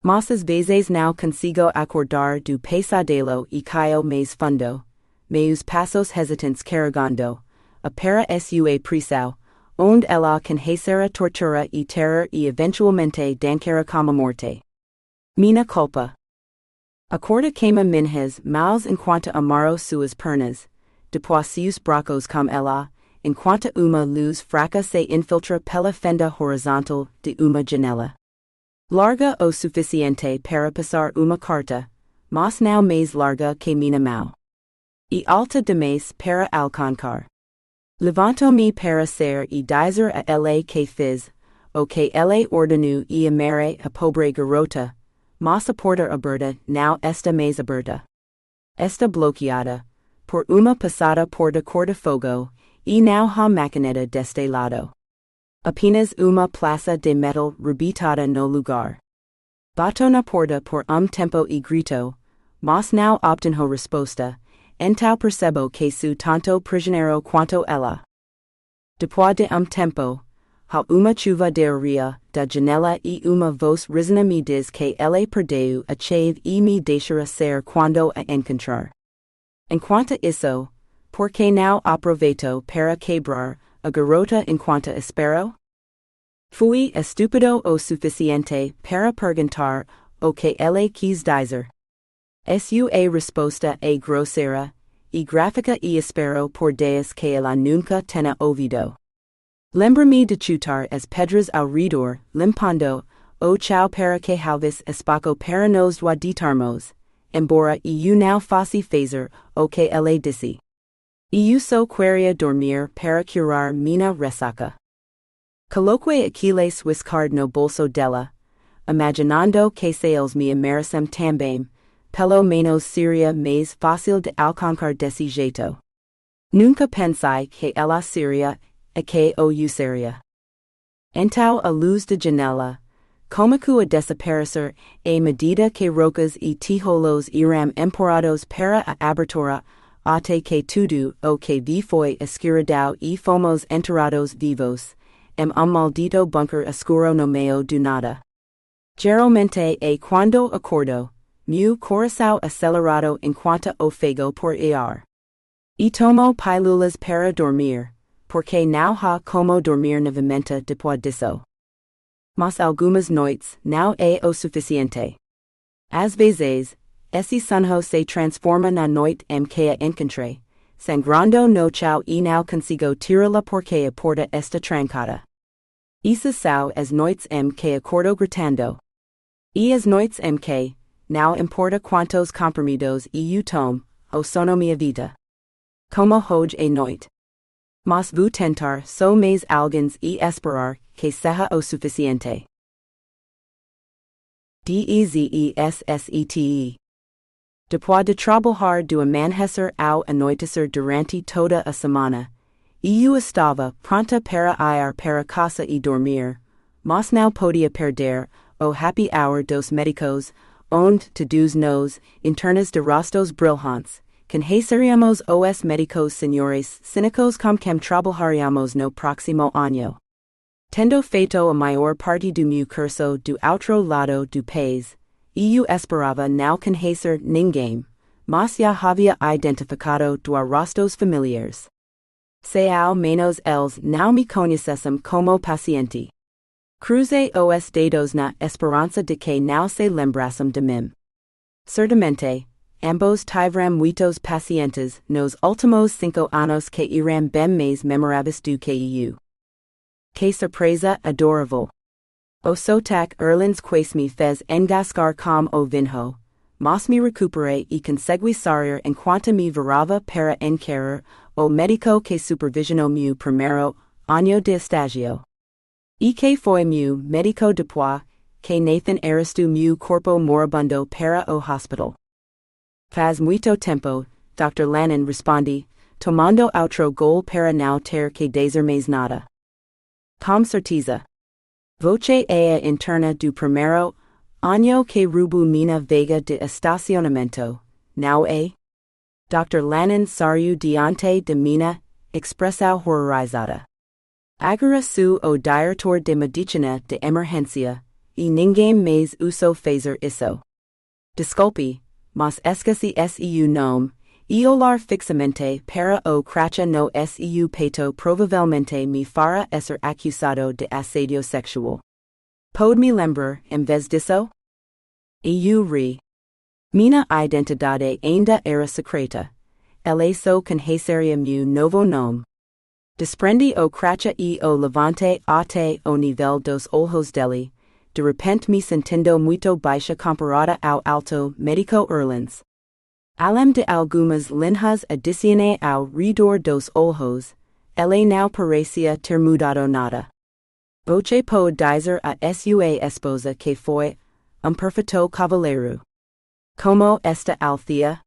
Mas às vezes não consigo acordar do pesadelo e caio mais fundo, meus passos hesitantes carregando, a para sua prisão, onde ela conhecerá tortura e terror e eventualmente dançará como a morte. Minha culpa. Acorda queima minhas mãos enquanto amarro suas pernas, depois seus braços com ela, enquanto uma luz fraca se infiltra pela fenda horizontal de uma janela. Larga o suficiente para passar uma carta, mas não mais larga que minha mão. E alta demais para alcançar. Levanto-me para ser e dizer a ele que fiz, o que ele ordenou e amare a pobre garota, mas a porta aberta não está mais aberta. Está bloqueada, por uma passada porta corta-fogo, e não há maquineta deste lado. Apenas uma placa de metal rebitada no lugar. Bato na porta por tempo e grito, mas não obtenho resposta, então percebo que sou tanto prisioneiro quanto ela. Depois de tempo, há uma chuva de areia da janela e uma voz risonha me diz que ele perdeu a chave e me deixará ser quando a encontrar. Enquanto isso, por que não aproveito para quebrar a garota enquanto espero? Fui estúpido o suficiente para perguntar o que ele quis dizer. Sua resposta é grosseira, e gráfica e espero por Deus que ela nunca tenha ouvido. Lembra-me de chutar as pedras ao redor, limpando o chão para que houvesse espaço para nos deitarmos, embora eu não fosse fazer o que ele disse. Eu só queria dormir para curar minha ressaca. Coloquei aquele Swiss card no bolso dela, imaginando que se eles me ameaçam também, pelo menos seria mais fácil de alcançar desse jeito. Nunca pensei que ela seria a que o usaria. Então a luz da janela, começou a desaparecer à medida que rocas e tijolos eram empurrados para a abertura, até que tudo o que vi foi escuridão e fomos enterrados vivos, em maldito bunker escuro no meio do nada. Geralmente é quando acordo, meu coração acelerado enquanto ofego por ar. E tomo pílulas para dormir, porque não há como dormir novamente depois disso. Mas algumas noites não é o suficiente. Às vezes, esse sonho se transforma na noite em que a encontrei, sangrando no chão e não consigo tirá-la porque a porta está trancada. Essas são as noites em que acordo gritando. E as noites em que, não importa quantos comprimidos eu tomo, o sono minha vida. Como hoje é noite. Mas vou tentar só mais alguns e esperar que seja o suficiente. Dezessete. Depois de trabalhar do amanhecer ao anoitecer durante toda a semana, eu estava pronta para ir para casa e dormir, mas não podia perder o happy hour dos médicos, onde todos nos internas de rostos brilhantes, conheceríamos os médicos senhores cínicos com quem trabalharíamos no próximo año. Tendo feito a maior parte do meu curso do outro lado do país, eu esperava não conhecer ninguém, mas já havia identificado dois rostos familiares. Se ao menos eles não me conhecessem como paciente. Cruzei os dedos na esperança de que não se lembrassem de mim. Certamente, ambos tiveram muitos pacientes nos últimos 5 anos que eram bem mais memoráveis do que eu. Que surpresa adorável! O sotaque irlandês que me fez engasgar com o vinho, mas me recuperei e consegui sair enquanto me virava para encarar o médico que supervisionou meu primeiro ano de estágio. E que foi meu médico depois que Nathan arrastou meu corpo moribundo para o hospital. Faz muito tempo, Dr. Lannon respondi, tomando outro gol para não ter que dizer mais nada. Com certeza. Voce a interna do primeiro ano que rubo minha vega de estacionamento, não é? Dr. Lannon saiu diante de minha expressão horrorizada. Agora sou o diretor de medicina de emergência, e ninguém mais ousou fazer isso. Desculpe, mas esqueci seu nome, e olhar fixamente para o crachá no seu peito provavelmente me fará ser acusado de assédio sexual. Pode me lembrar, em vez disso? Eu ri. Minha identidade ainda era secreta. Ele só conheceria meu novo nome. Desprendi o crachá e o levante até o nível dos olhos dele, de repente me sentindo muito baixa comparada ao alto médico irlandês. Além de algumas linhas adicionais ao redor dos olhos, ele não parecia ter mudado nada. Voce pode dizer a sua esposa que foi perfeito cavalheiro. Como está Althea?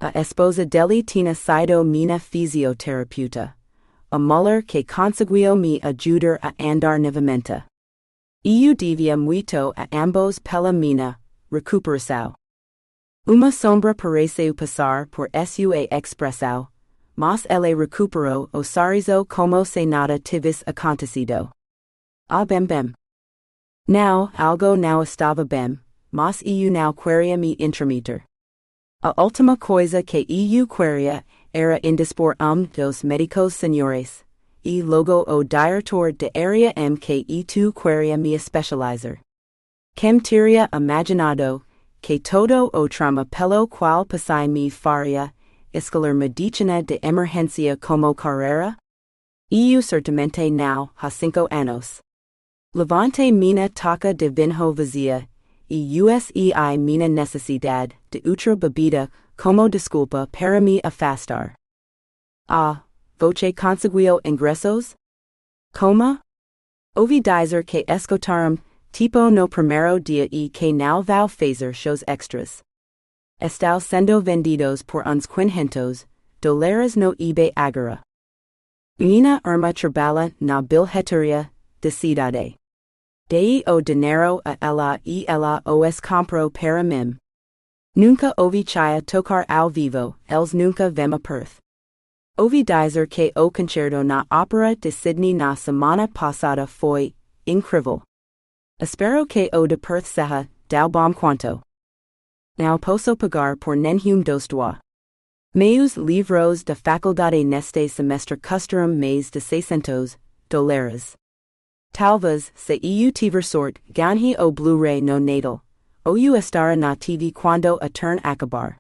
A esposa dele tinha sido minha fisioterapeuta. A mulher que conseguiu me ajudar a andar novamente. Eu devia muito a ambos pela minha recuperação. Uma sombra pareceu passar por sua expressão, mas ele recuperou o sorriso como se nada tivesse acontecido. Bem. Não, algo não estava bem, mas eu não queria me intrometer. A última coisa que eu queria era indispor dos médicos senhores, e logo o diretor de área que tu queria me especializar. Quem teria imaginado que todo o trauma pelo qual passei me faria escalar medicina de emergência como carreira? Eu certamente não há 5 anos. Levante minha taca de vinho vazia, e usei minha necessidade de outra bebida como desculpa para me afastar. Voce conseguiu ingressos? Como? Ouvi dizer que escutaram tipo no primeiro dia e que não vão fazer shows extras. Estão sendo vendidos por uns $500 no eBay agora. Minha irmã trabalha na bilheteria de cidade. Dei o dinheiro a ela e ela os comprou para mim. Nunca ouvi Chia tocar ao vivo, eles nunca vêm a Perth. Ouvi dizer que o concerto na Ópera de Sydney na semana passada foi incrível. Espero que o de Perth seja tão bom quanto. Não posso pagar por nenhum dos dois. Meus livros da faculdade neste semestre custaram mais de $600. Talvez, se eu tiver sorte, ganhe o Blu-ray no Natal. Ou eu estará na TV quando a turn acabar.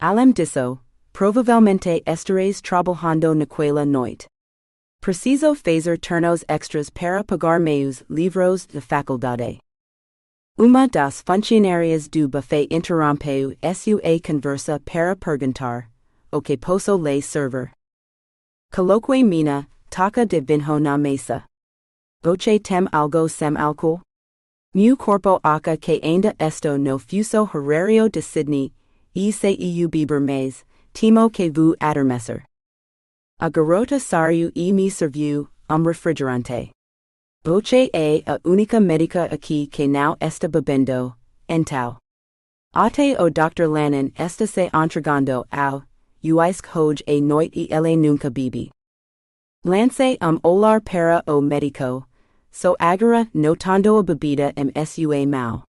Além disso, provavelmente estareis trabalhando naquela noite. Preciso fazer turnos extras para pagar meus livros da faculdade. Uma das funcionárias do buffet interrompeu sua conversa para perguntar o que posso lhe servir. Coloquei minha taca de vinho na mesa. Voce tem algo sem álcool? Meu corpo acha que ainda estou no fuso horário de Sydney, e se eu beber mais, temo que vou adormecer. A garota saiu e me serviu refrigerante. Voce a única médica aqui que não está bebendo, então. Até o Dr. Lannon está se entregando ao uísque hoje a noite e ele nunca bebe. Lance olhar para o médico, so agora notando a bebida sua mau.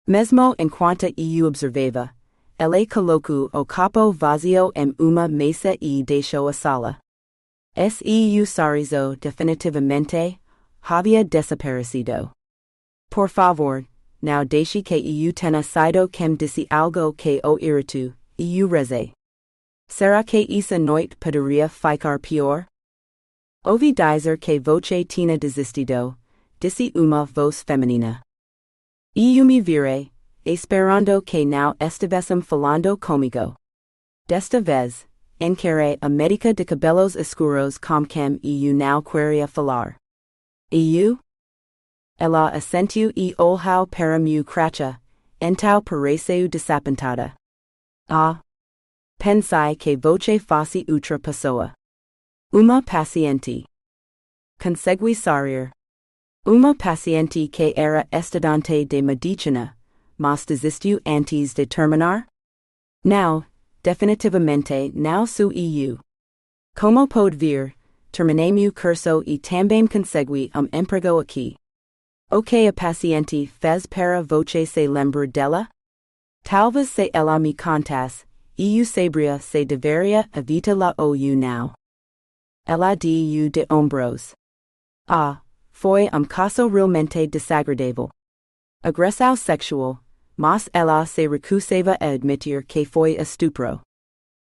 Mesmo enquanto eu observava, ele colocou o copo vazio uma mesa e deixou a sala. Seu sorriso definitivamente havia desaparecido. Por favor, não deixe que eu tenha sido quem disse algo que o irritou, eu rezei. Será que essa noite poderia ficar pior? Ouvi dizer que você tinha desistido, disse uma voz feminina. Eu me virei, esperando que não estivessem falando comigo. Desta vez, encarei a médica de cabelos escuros com quem eu não queria falar. Eu? Ela assentiu e olhou para meu crachá, então pareceu desapontada. Ah! Pensei que você fosse outra pessoa. Uma paciente. Consegui sorrir. Uma paciente que era estudante de medicina, mas desistiu antes de terminar? Não, definitivamente não sou eu. Como pode ver, terminei meu curso e também consegui emprego aqui. O que a paciente fez para você se lembrar dela? Talvez se ela me contasse, eu saberia se deveria evitá-la ou não. Ela deu de ombros. Ah, foi caso realmente desagradável. Agressão sexual, mas ela se recusava a admitir que foi estupro.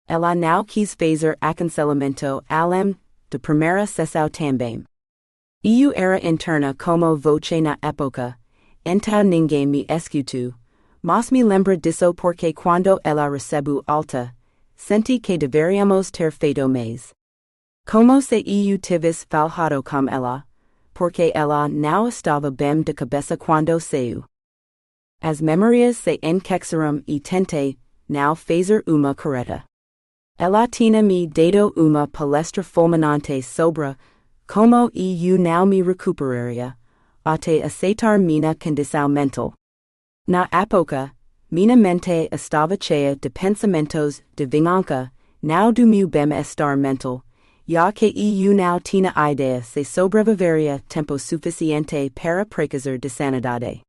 Ela não quis fazer aconselhamento além de primeira sessão também. Eu era interna como você na época, então ninguém me escutou, mas me lembro disso porque quando ela recebeu alta, senti que deveríamos ter feito mais. Como se eu tivesse falhado com ela, porque ela não estava bem de cabeça quando saiu. As memórias se enqueceram e tentei não fazer uma careta. Ela tinha me dado uma palestra fulminante sobre como eu não me recuperaria, até aceitar minha condição mental. Na época, minha mente estava cheia de pensamentos de vingança, não do meu bem-estar mental, já que eu não tinha ideia se sobreviveria tempo suficiente para precisar de sanidade.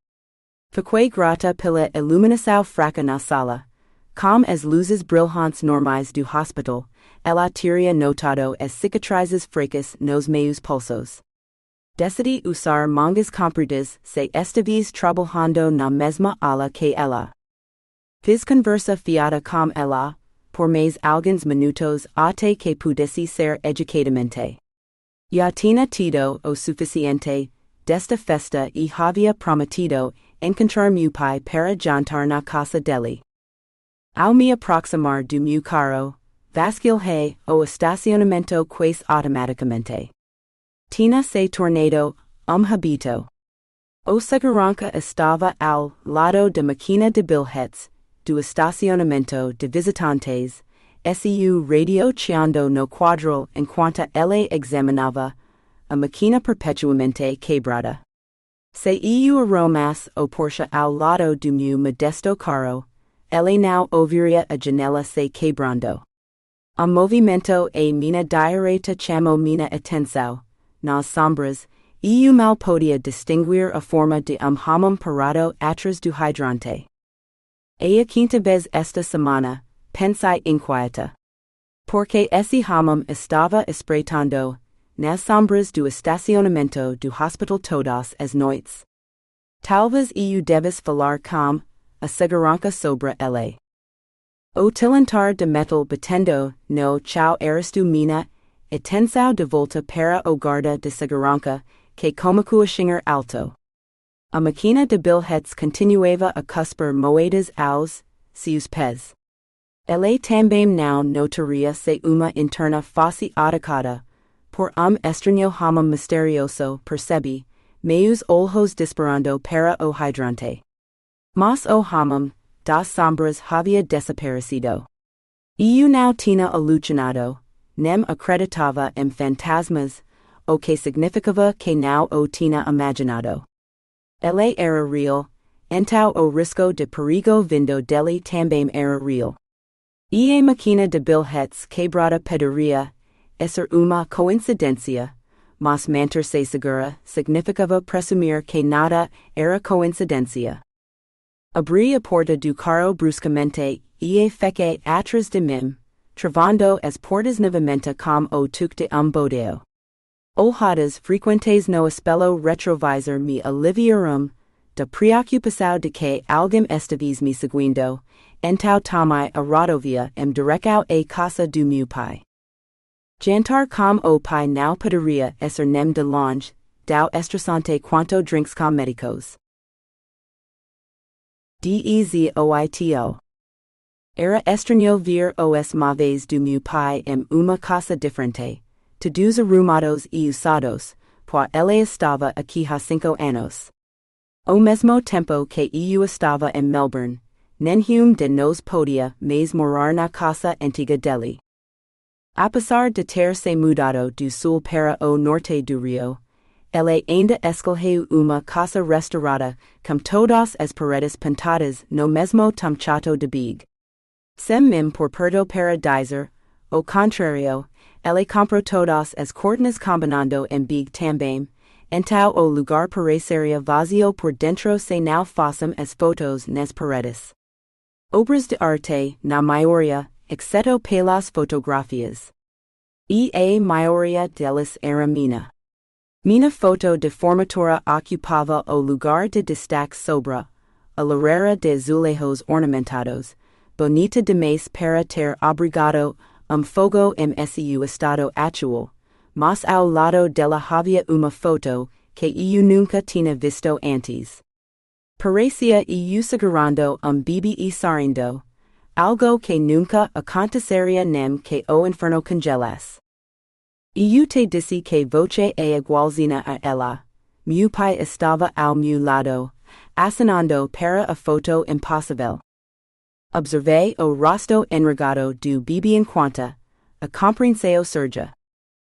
Fiquei grata pela iluminação fraca na sala. Com as luzes brilhantes normais do hospital, ela teria notado as cicatrizes fracas nos meus pulsos. Decidi usar mangas compridas se estives trabalhando na mesma ala que ela. Fiz conversa fiada com ela, por mais alguns minutos até que pudesse ser educadamente. Já tinha tido o suficiente desta festa e havia prometido encontrar meu pai para jantar na casa dele. Ao me aproximar do meu carro, vasculhei o estacionamento quase automaticamente. Tinha se tornado habito. O segurança estava ao lado da máquina de bilhetes do estacionamento de visitantes, seu radiocheando no quadro enquanto ele examinava a máquina perpetuamente quebrada. Se eu arrumasse o Porsche ao lado do meu modesto carro, ele não ouviria a janela se quebrando. Movimento e minha direita chamou minha atenção. Nas sombras, eu mal podia distinguir a forma de homem parado atrás do hidrante. É a quinta vez esta semana, pensei inquieta. Porque esse homem estava espreitando nas sombras do estacionamento do hospital todas as noites. Talvez eu devesse falar com a segurança sobre ele. O tilintar de metal batendo no chão arrastou minha atenção de volta para o guarda de segurança que começou a xingar alto. A máquina de bilhetes continuava a cuspir moedas aos seus pés. Ele também não notaria se uma interna fosse atacada por estranho homem misterioso, percebi, meus olhos disparando para o hidrante. Mas o homem das sombras havia desaparecido. Eu não tinha alucinado, nem acreditava em fantasmas, o que significava que não o tinha imaginado. Ele era real, então o risco de perigo vindo dele também era real. E a máquina de bilhetes quebrada poderia ser uma coincidência, mas manter-se segura significava presumir que nada era coincidência. Abri a porta do carro bruscamente e fiquei atrás de mim, travando as portas novamente com o tuque de bodeio. Olhadas frequentes no espelho retrovisor me aliviaram da preocupação de que alguém estivesse me seguindo, então tomei a rodovia direto à casa do meu pai. Jantar com o pai não poderia ser nem de longe, tão estressante quanto drinks com médicos. Dezoito. Era estranho ver os móveis do meu pai uma casa diferente, todos arrumados e usados, pois ele estava aqui há 5 anos. Ao mesmo tempo que eu estava em Melbourne, nenhum de nós podia mais morar na casa antiga dele. Apesar de ter se mudado do sul para o norte do Rio, ele ainda escolheu uma casa restaurada com todas as paredes pintadas no mesmo tom chato de big. Sem mim por perto para dizer, ao contrário, ele comprou todas as cortinas combinando big também, então o lugar pareceria vazio por dentro se não fossem as fotos nas paredes. Obras de arte, na maioria, exceto pelas fotografias. E a maioria delas era minha. Minha foto de formatura ocupava o lugar de destaque sobre a lareira de azulejos ornamentados, bonita demais para ter obrigado fogo seu estado atual, mas ao lado dela havia uma foto que eu nunca tinha visto antes. Parecia eu segurando bebê e sorrindo, algo que nunca aconteceria nem que o inferno congelasse. Eu te disse que você é igualzinha a ela. Meu pai estava ao meu lado, acenando para a foto impossível. Observei o rosto enrugado do bebê enquanto a compreensão surge.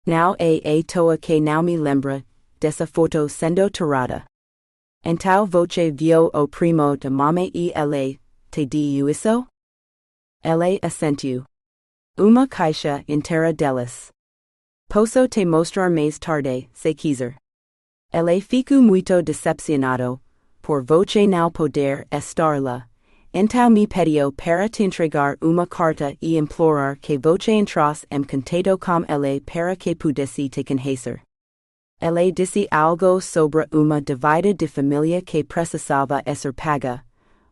Não é à toa que não me lembra dessa foto sendo tirada. Então você viu o primo de mame e ele te deu isso? Ele assentiu. Uma caixa inteira delas. Posso te mostrar mais tarde, se quiser. Ele ficou muito decepcionado, por você não poder estar lá. Então me pediu para te entregar uma carta e implorar que você entrasse contato com ele para que pudesse te conhecer. Ele disse algo sobre uma dívida de família que precisava ser paga,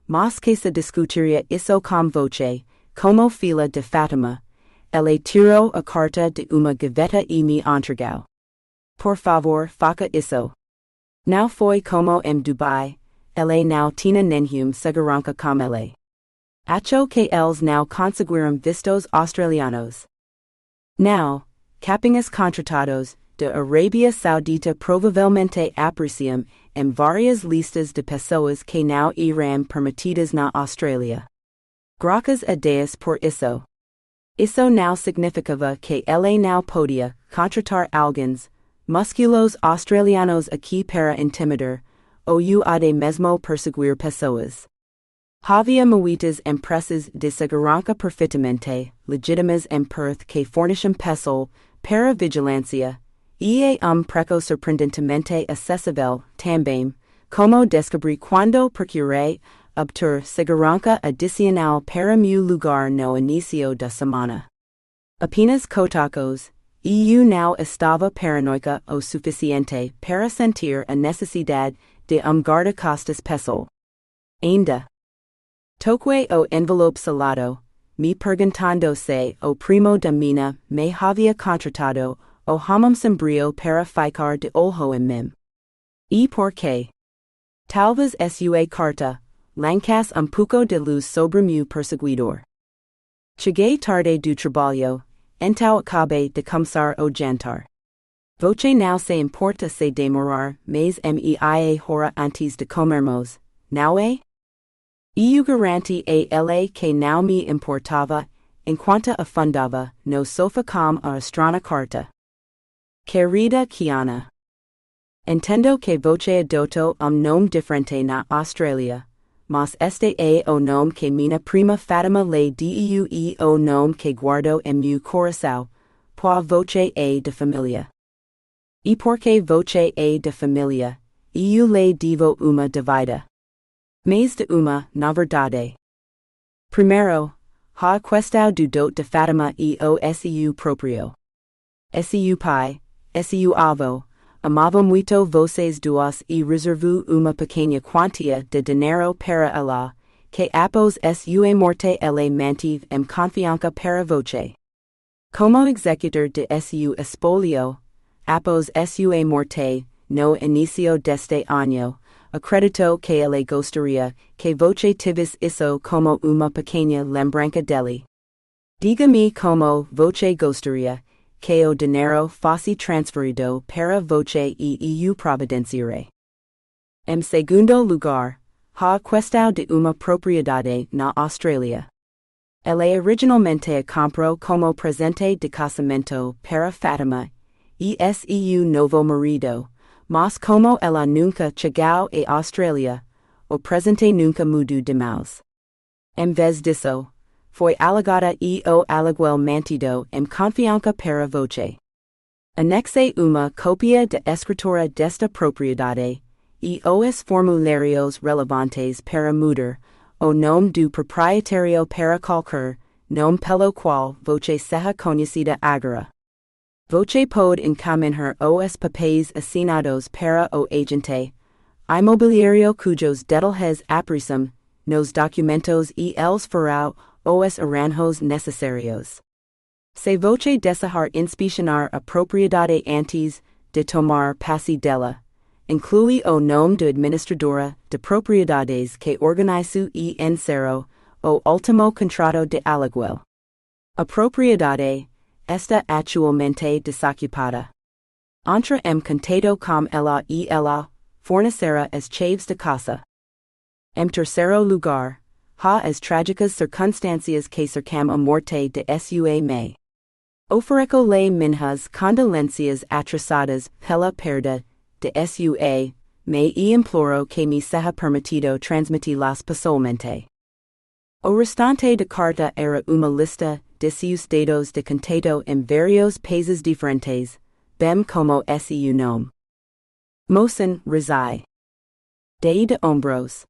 mas que se discutiria isso com você, como filha de Fátima. Ele tirou a carta de uma gaveta e me entregou. Por favor, faça isso. Não foi como Dubai, ele não tinha nenhum segurança com ele. Acho que eles não conseguiram vistos australianos. Não, capinhas contratados de Arábia Saudita provavelmente apareciam várias listas de pessoas que não eram permitidas na Austrália. Graças a Deus por isso. Isso não significava que ele não podia contratar alguns musculos australianos aqui para intimidar, ou até mesmo perseguir pessoas. Havia muitas empresas de segurança perfeitamente legítimas em Perth que forneciam pessoal para vigilância, e preço surpreendentemente acessível também, como descobri quando procurei obter segurança adicional para meu lugar no início da semana. Apenas cotacos, eu não estava paranoica o suficiente para sentir a necessidade de guarda-costas pessoal. Ainda. Toquei o envelope salado, me perguntando se o primo da minha me havia contratado o homem sombrio para ficar de olho em mim. E por quê? Talvez sua carta lançasse pouco de luz sobre meu perseguidor. Cheguei tarde do trabalho, então acabei de começar o jantar. Você não se importa se demorar mais meia hora antes de comermos, não é? Eu garanti a ele que não me importava, enquanto afundava no sofá com a estranha carta. Querida Kiana. Entendo que voce adotto nome diferente na Australia, mas este é o nome que minha prima Fatima lhe deu e o nome que guardo em meu coração, pois voce é de família. E porque voce é de família, eu lhe devo uma dívida. Mas de uma, na verdade. Primeiro, ha questão do dot de Fatima e o seu proprio. Seu pai, seu avô, amava muito vocês duas e reservou uma pequena quantia de dinheiro para ela, que após sua morte ele mantive em confiança para voce. Como executor de seu espolio, após sua morte, no início deste ano, acreditou que ele gostaria que voce tivesse isso como uma pequena lembrança dele. Diga-me como voce gostaria que o dinheiro fosse transferido para voce e eu providenciarei. Em segundo lugar, ha questão de uma propriedade na Austrália. Ele originalmente a comprou como presente de casamento para Fatima e seu novo marido, mas como ela nunca chegou à Austrália, o presente nunca mudou de mãos. Em vez disso, foi alugada e o aluguel mantido em confiança para voce. Anexe uma cópia de escritura desta propriedade, e os formulários relevantes para mudar o nome do proprietário para qualquer nome pelo qual voce seja conhecida agora. Voce pode encaminhar os papéis assinados para o agente imobiliário cujos detalhes aparecem nos documentos e eles farão os arranjos necessários. Se voce desejar inspecionar a propriedade antes de tomar posse dela, inclui o nome da administradora de propriedades que organizou e encerrou o último contrato de aluguel. A propriedade está atualmente desocupada. Entra em contato com ela e ela fornecerá as chaves de casa. Em terceiro lugar, ha as trágicas circunstâncias que cercam a morte de sua mãe. Ofereco-lhe minhas condolências atrasadas pela perda de sua mãe e imploro que me seja permitido transmiti-las pessoalmente. O restante da carta era uma lista de seus dados de contato em vários países diferentes, bem como seu nome. Moçan resai. Dei de ombros.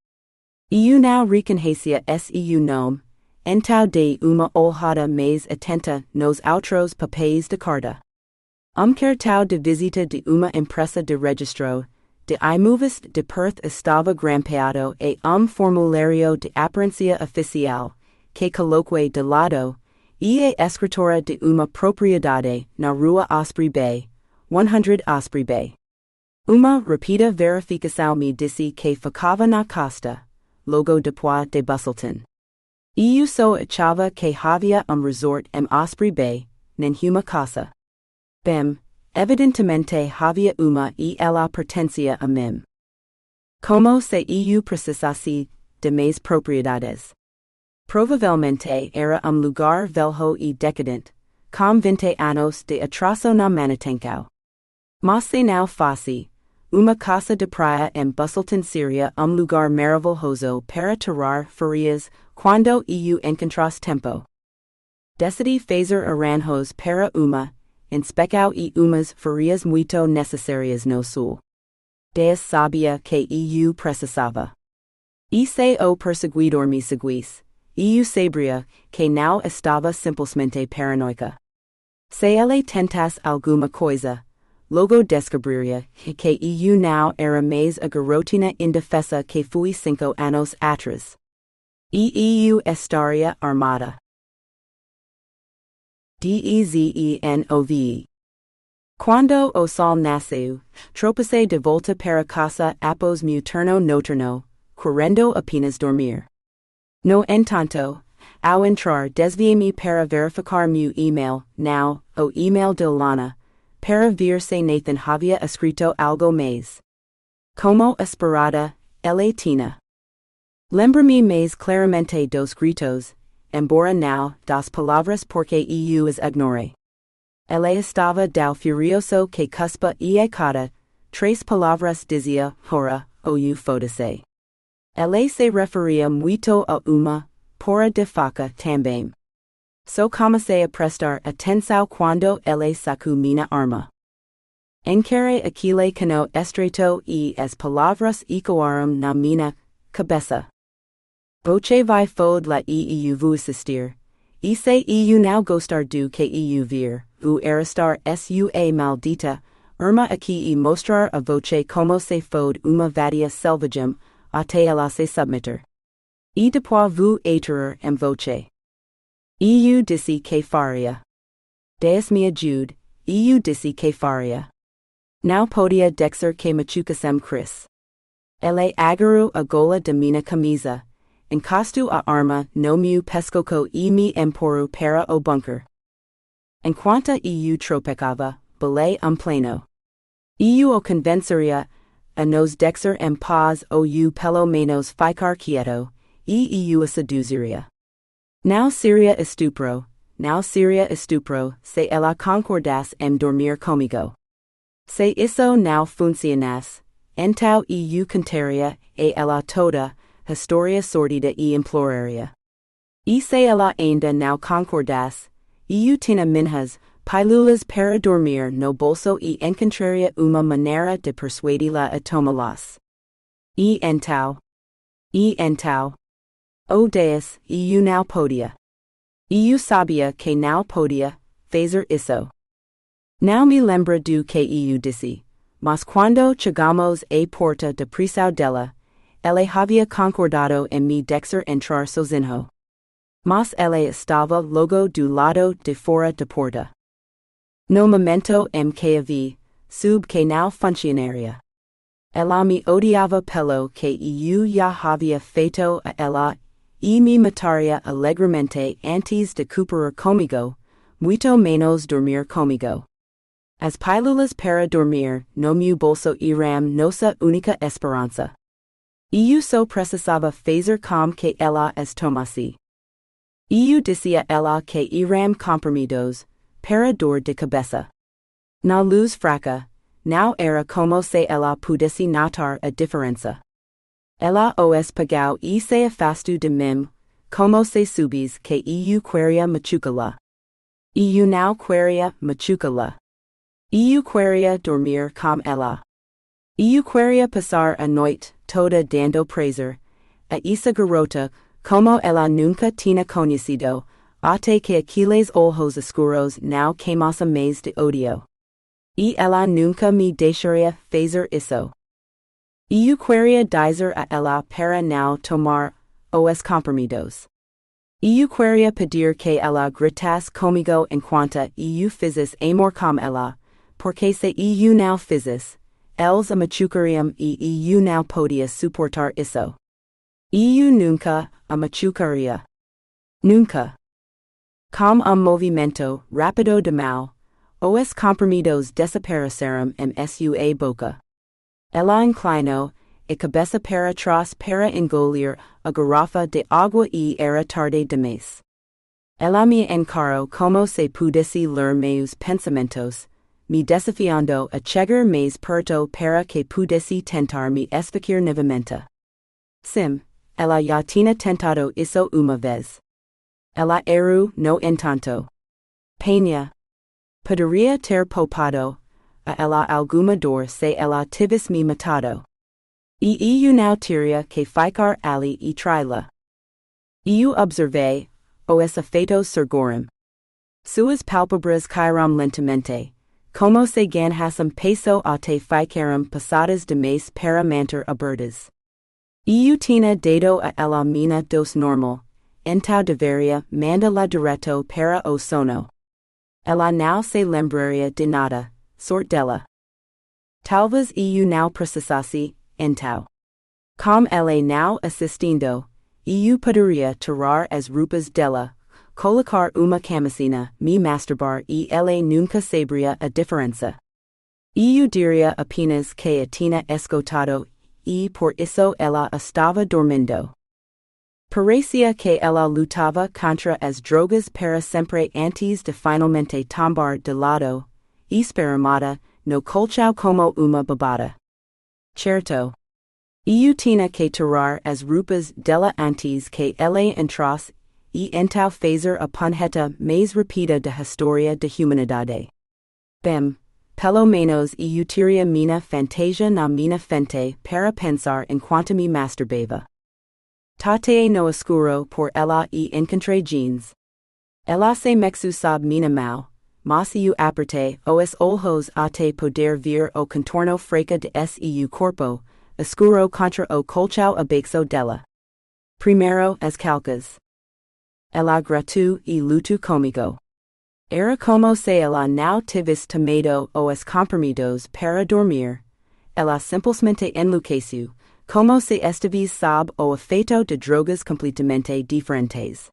Eu não reconhecia seu nome, então dei uma olhada mais atenta nos outros papéis de carta. Cartão de visita de uma empresa de registro de imóveis de Perth estava grampeado e formulário de aparência oficial, que coloquei de lado, e a escritora de uma propriedade na rua Osprey Bay, 100 Osprey Bay. Uma rápida verificação me disse que ficava na costa, logo depois de Busselton. Eu só achava que havia resort em Osprey Bay, nenhuma casa. Bem, evidentemente havia uma e ela pertencia a mim. Como se eu precisasse de mais propriedades. Provavelmente era lugar velho e decadente, com 20 anos de atraso na manutenção. Mas se não fosse, uma casa de praia em Busselton seria lugar maravilhoso para tirar férias quando eu encontrasse tempo. Decidi fazer arranjos para uma, especial e umas férias muito necessárias no sul. Deus sabia que eu precisava. E se o perseguidor me seguisse, eu sabia que não estava simplesmente paranoica. Se ele tentasse alguma coisa, logo descobriria que eu não era mais a garotina indefesa que fui 5 anos atrás. E eu estaria armada. Dezenove. Quando o sol nasceu, tropecei de volta para casa após meu turno noturno, querendo apenas dormir. No entanto, ao entrar desviei-me para verificar meu e-mail, now, o e-mail de Alanna, para ver se Nathan havia escrito algo mais. Como esperada, ele tinha. Lembra-me mais claramente dos gritos, embora não das palavras porque eu as ignorei. Ela estava dao furioso que cuspa e cada, tres palavras dizia, hora, ou foda-se. Ela se referia muito a uma, porra de faca também. So comecei a prestar atenção quando ela sacou minha arma. Encarei aquele cano estreito e as palavras ecoaram na minha cabeça. Você vai fode la eu assistir. E se eu não gostar do que eu vir, o arrastar sua maldita, irma aqui e mostrar a você como se fode uma vadia selvagem, até ela se submeter. E depois vous atirar em você. Eu disse que faria. Deus me ajude, eu disse que faria. Não podia dizer que machucassem Chris. Ele agarrou a gola de minha camisa, encostou a arma no meu pescoço e me empurrou para o bunker. Enquanto eu tropecava, balei pleno. Eu o convenceria a nos dizer em paz ou pelo menos ficar quieto, e eu a seduziria. Não seria estupro, se ela concordasse em dormir comigo. Se isso não funcionasse, então eu contaria a ela toda a história sordida e imploraria. E se ela ainda não concordasse, eu tinha minhas pílulas para dormir no bolso e encontraria uma maneira de persuadi-la a tomá-las. E então, oh Deus, eu não podia. Eu sabia que não podia fazer isso. Não me lembro do que eu disse, mas quando chegamos à porta da prisão dela, ela havia concordado em me deixar entrar sozinho. Mas ela estava logo do lado de fora da porta. No momento em que a vi, soube que não funcionaria. Ela me odiava pelo que eu já havia feito a ela e me mataria alegremente antes de cooperar comigo, muito menos dormir comigo. As pílulas para dormir no meu bolso eram nossa única esperança. Eu só precisava fazer com que ela as tomasse. Eu disse a ela que eram comprimidos para dor de cabeça. Na luz fraca, não era como se ela pudesse notar a diferença. Ela os pagou e se afastou de mim, como se subis que eu queria machucá-la. Eu não queria machucá-la. Eu queria dormir com ela. Eu queria passar a noite toda dando prazer a essa garota como ela nunca tinha conhecido, até que aqueles olhos escuros não queimassem mais de ódio. E ela nunca me deixaria fazer isso. Eu queria dizer a ela para não tomar os comprimidos. Eu queria pedir que ela gritasse comigo enquanto eu fizesse amor com ela, porque se eu não fizesse, eles a machucariam e eu não podia suportar isso. Eu nunca a machucaria. Nunca. Com movimento rápido de mão, os comprimidos desapareceram em sua boca. Ela inclinou a cabeça para trás para engolir a garrafa de água e era tarde demais. Ela me encarou como se pudesse ler meus pensamentos, me desafiando a chegar mais perto para que pudesse tentar me esfaquear novamente. Sim, ela já tinha tentado isso uma vez. Ela errou no entanto. Penha. Poderia ter poupado a ela alguma dor se ela tivesse me matado. E eu não teria que ficar ali e trai-la. Eu observei os efeitos surgiram. Suas pálpebras caíram lentamente, como se ganhassem peso até ficaram passadas demais para manter abertas. Eu tinha dado a ela minha dose normal, então deveria mandá-la direto para o sono. Ela não se lembraria de nada, sorte dela. Talvez eu não precisasse, então. Com ela não assistindo, eu poderia tirar as roupas dela, colocar uma camisinha, me masturbar e ela nunca saberia a diferença. Eu diria apenas que a tinha escutado e por isso ela estava dormindo. Parecia que ela lutava contra as drogas para sempre antes de finalmente tombar de lado, esperimada, no colchão como uma babada. Certo. Eu tinha que tirar as roupas dela antes que ela entrasse e então fazer a punheta mais rápida da história da humanidade. Bem, pelo menos eu teria minha fantasia na minha frente para pensar enquanto me masturbava. Tateei no escuro por ela e encontrei jeans. Ela se mexu sob minha mão, mas eu apertei os olhos até poder ver o contorno fraca de seu corpo, escuro contra o colchão abaixo dela. Primeiro as calcas. Ela gritou e lutou comigo. Era como se ela não tivesse tomado os comprimidos para dormir. Ela simplesmente enlouqueceu, como se estivesse sob o efeito de drogas completamente diferentes.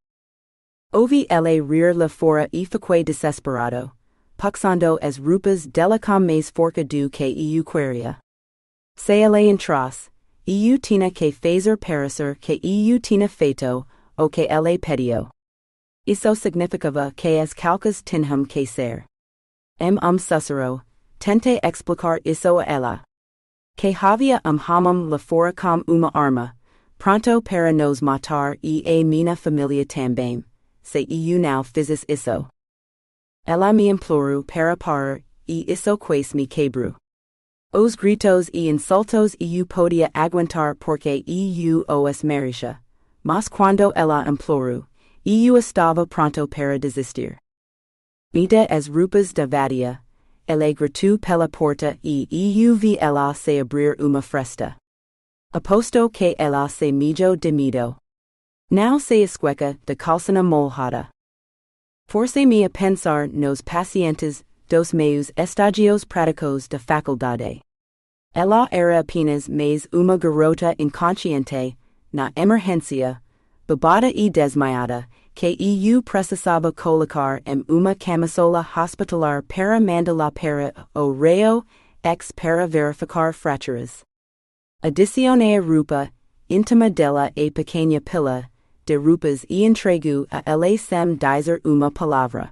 Ouvi ela rir lá fora e fiquei desesperado, puxando as roupas dela com mais força do que eu queria. Se ela entrasse, eu tinha que fazer parecer que eu tinha feito o que ela pediu. Isso significava que as calcas tinham que ser. Susurrou, tentei explicar isso a ela. Que havia homem lá fora com uma arma, pronto para nos matar e a minha família também, se eu não fizesse isso. Ela me implorou para parar, e isso quase me quebrou. Os gritos e insultos eu podia aguentar porque eu os merecia, mas quando ela implorou, eu estava pronto para desistir. Me dê as roupas da vadia. Ela gritou pela porta e eu vi ela se abrir uma fresta. Aposto que ela se mijou de medo. Não se esqueca de calçana molhada. Forcei-me a pensar nos pacientes dos meus estágios práticos da faculdade. Ela era apenas mais uma garota inconsciente, na emergência, bebada e desmaiada, que eu precisava colocar em uma camisola hospitalar para mandá-la para o raio X para verificar fraturas. Adicionei a roupa íntima dela e pequena pila de roupas e entrego a ela sem dizer uma palavra.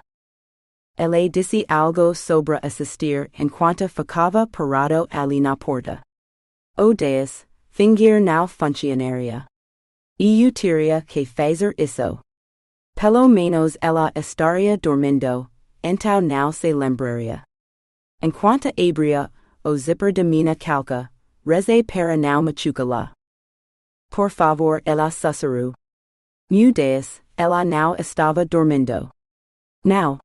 Ela disse algo sobre assistir enquanto ficava parado ali na porta. Oh Deus, fingir não funcionaria. Eu teria que fazer isso. Pelo menos ela estaria dormindo, então não se lembraria. Enquanto abria o zíper de minha calça, rezei para não machucá-la. Por favor, ela sussurrou. Meu Deus, ela não estava dormindo. Não.